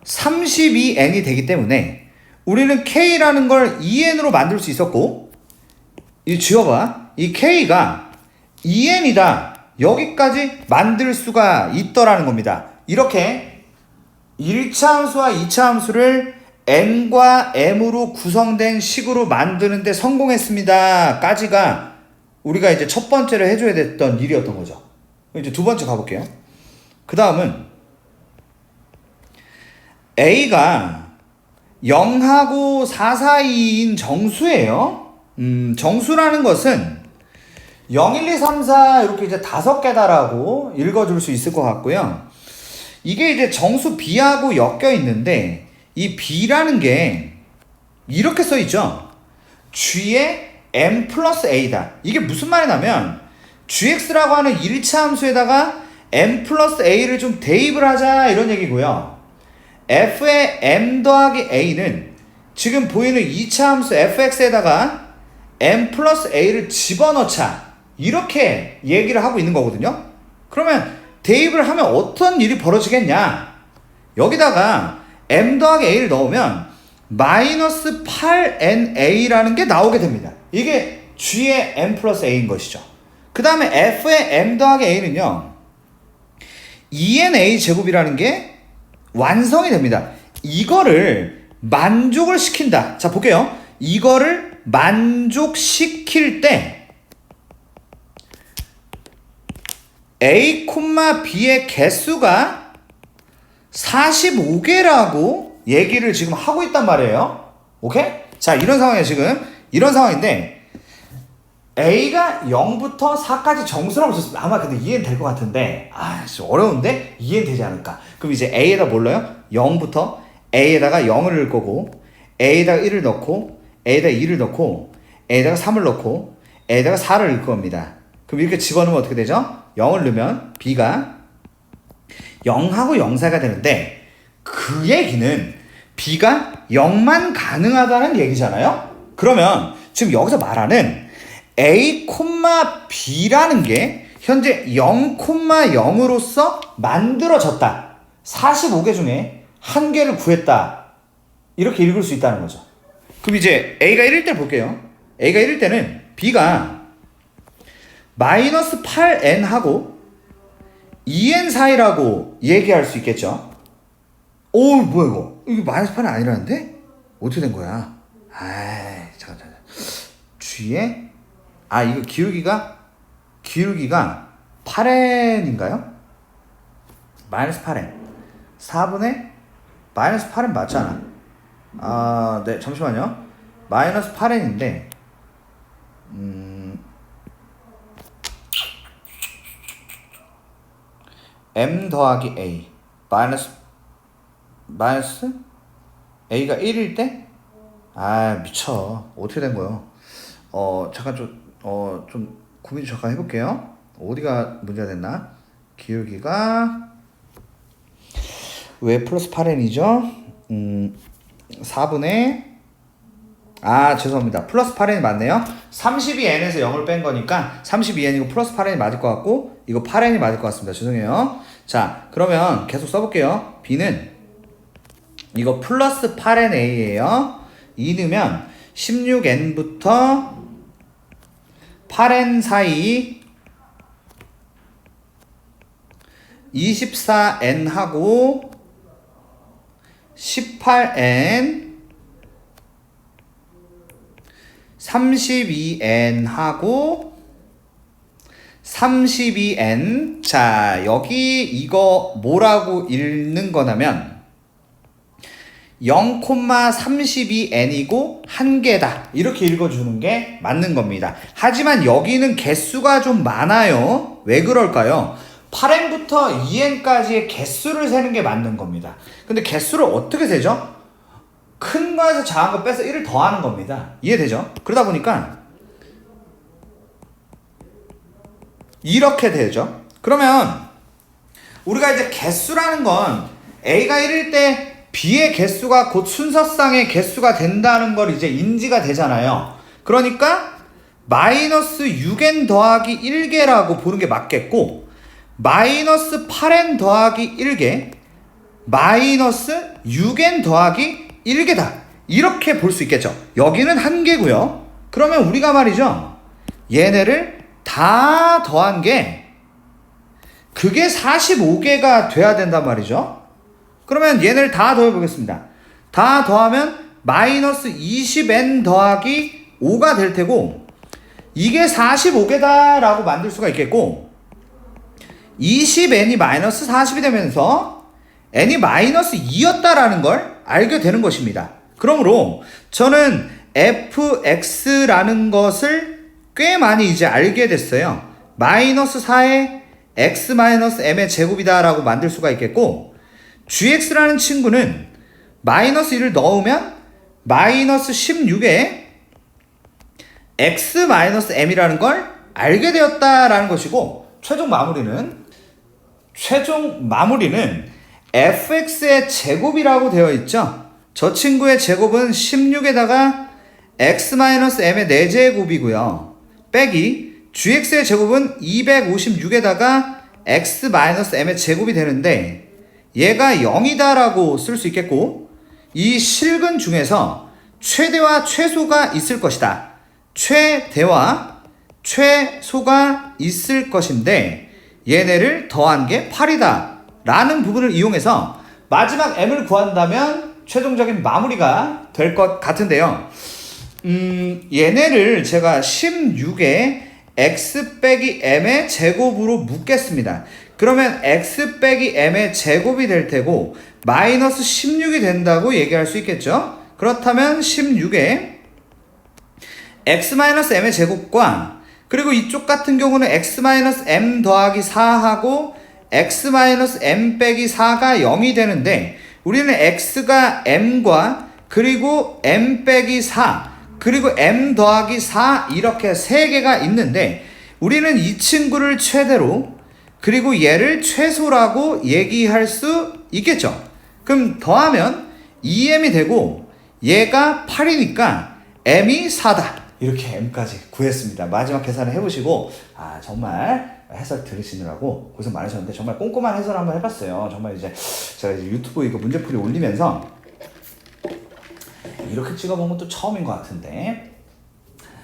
32n이 되기 때문에 우리는 K라는 걸 2n으로 만들 수 있었고, 이 지워봐. 이 K가 2n이다. 여기까지 만들 수가 있더라는 겁니다. 이렇게 1차 함수와 2차 함수를 n과 m으로 구성된 식으로 만드는데 성공했습니다. 까지가 우리가 이제 첫 번째로 해줘야 됐던 일이었던 거죠. 이제 두 번째 가볼게요. 그 다음은 A가 0하고 4 사이인 정수예요. 정수라는 것은 0, 1, 2, 3, 4 이렇게 이제 5개다라고 읽어줄 수 있을 것 같고요. 이게 이제 정수 B하고 엮여 있는데, 이 B라는 게 이렇게 써 있죠. G의 m 플러스 a다. 이게 무슨 말이냐면 gx라고 하는 1차 함수에다가 m 플러스 a를 좀 대입을 하자 이런 얘기고요. f의 m 더하기 a는 지금 보이는 2차 함수 fx에다가 m 플러스 a를 집어넣자 이렇게 얘기를 하고 있는 거거든요. 그러면 대입을 하면 어떤 일이 벌어지겠냐? 여기다가 m 더하기 a를 넣으면 마이너스 8na라는 게 나오게 됩니다. 이게 g의 m 플러스 a인 것이죠. 그 다음에 f의 m 더하기 a는요 2na 제곱이라는 게 완성이 됩니다. 이거를 만족을 시킨다. 자 볼게요. 이거를 만족시킬 때 a, b의 개수가 45개라고 얘기를 지금 하고 있단 말이에요. 오케이? 자, 이런 상황이에요, 지금. 이런 상황인데, A가 0부터 4까지 정수라고 썼습니다. 아마 근데 이해는 될 것 같은데, 어려운데? 이해는 되지 않을까. 그럼 이제 A에다 뭘로요? 0부터 A에다가 0을 넣을 거고, A에다가 1을 넣고, A에다가 2를 넣고, A에다가 3을 넣고, A에다가 4를 넣을 겁니다. 그럼 이렇게 집어넣으면 어떻게 되죠? 0을 넣으면 B가 0하고 0사가 되는데, 그 얘기는 B가 0만 가능하다는 얘기잖아요. 그러면 지금 여기서 말하는 A, B라는 게 현재 0, 0으로서 만들어졌다. 45개 중에 한 개를 구했다. 이렇게 읽을 수 있다는 거죠. 그럼 이제 A가 1일 때 볼게요. A가 1일 때는 B가 마이너스 8n하고 2n 사이라고 얘기할 수 있겠죠. 오, 뭐야 이거? 이게 마이너스 8은 아니라는데? 어떻게 된 거야? 잠깐. G에 이거 기울기가 8n인가요? 마이너스 8n 4분의 마이너스 8n 맞잖아. 네, 잠시만요. 마이너스 8n인데 m 더하기 a 마이너스 a가 1일 때? 미쳐. 어떻게 된 거예요? 잠깐 좀 고민 잠깐 해볼게요. 어디가 문제가 됐나? 기울기가 왜 플러스 8n이죠? 4분의 죄송합니다. 플러스 8n이 맞네요. 32n에서 0을 뺀 거니까 32n이고 플러스 8n이 맞을 것 같고 이거 8n이 맞을 것 같습니다. 죄송해요. 자, 그러면 계속 써볼게요. B는 이거 플러스 8na예요. 2 넣으면 16n부터 8n 사이 24n하고 18n 32n하고 32n. 자, 여기 이거 뭐라고 읽는 거냐면 0,32n이고 한 개다. 이렇게 읽어주는 게 맞는 겁니다. 하지만 여기는 개수가 좀 많아요. 왜 그럴까요? 8n부터 2n까지의 개수를 세는 게 맞는 겁니다. 근데 개수를 어떻게 세죠? 큰 거에서 작은 거 빼서 1을 더하는 겁니다. 이해되죠? 그러다 보니까 이렇게 되죠. 그러면 우리가 이제 개수라는 건 A가 1일 때 B의 개수가 곧 순서상의 개수가 된다는 걸 이제 인지가 되잖아요. 그러니까 마이너스 6n 더하기 1개라고 보는 게 맞겠고 마이너스 8n 더하기 1개 마이너스 6n 더하기 1개다. 이렇게 볼 수 있겠죠. 여기는 한 개고요. 그러면 우리가 말이죠. 얘네를 다 더한 게 그게 45개가 돼야 된단 말이죠. 그러면 얘네를 다 더해보겠습니다. 다 더하면 마이너스 20n 더하기 5가 될 테고 이게 45개다 라고 만들 수가 있겠고 20n이 마이너스 40이 되면서 n이 마이너스 2였다라는 걸 알게 되는 것입니다. 그러므로 저는 fx라는 것을 꽤 많이 이제 알게 됐어요. 마이너스 4의 x 마이너스 m의 제곱이다 라고 만들 수가 있겠고 gx라는 친구는 마이너스 1을 넣으면 마이너스 16에 x 마이너스 m이라는 걸 알게 되었다라는 것이고 최종 마무리는 fx의 제곱이라고 되어 있죠. 저 친구의 제곱은 16에다가 x 마이너스 m의 4제곱이고요. 빼기 gx의 제곱은 256에다가 x 마이너스 m의 제곱이 되는데 얘가 0이다라고 쓸 수 있겠고, 이 실근 중에서 최대와 최소가 있을 것이다. 최대와 최소가 있을 것인데 얘네를 더한 게 8이다 라는 부분을 이용해서 마지막 m을 구한다면 최종적인 마무리가 될 것 같은데요. 얘네를 제가 16에 x 빼기 m의 제곱으로 묶겠습니다. 그러면 x 빼기 m의 제곱이 될 테고 마이너스 16이 된다고 얘기할 수 있겠죠. 그렇다면 16에 x-m의 제곱과 그리고 이쪽 같은 경우는 x-m 더하기 4하고 x-m 빼기 4가 0이 되는데 우리는 x가 m과 그리고 m 빼기 4 그리고 m 더하기 4 이렇게 3개가 있는데 우리는 이 친구를 최대로 그리고 얘를 최소라고 얘기할 수 있겠죠. 그럼 더하면 2m이 되고 얘가 8이니까 m이 4다. 이렇게 m까지 구했습니다. 마지막 계산을 해보시고 정말 해설 들으시느라고 고생 많으셨는데 정말 꼼꼼한 해설 한번 해봤어요. 정말 이제 제가 이제 유튜브 이거 문제풀이 올리면서 이렇게 찍어본 건 또 처음인 것 같은데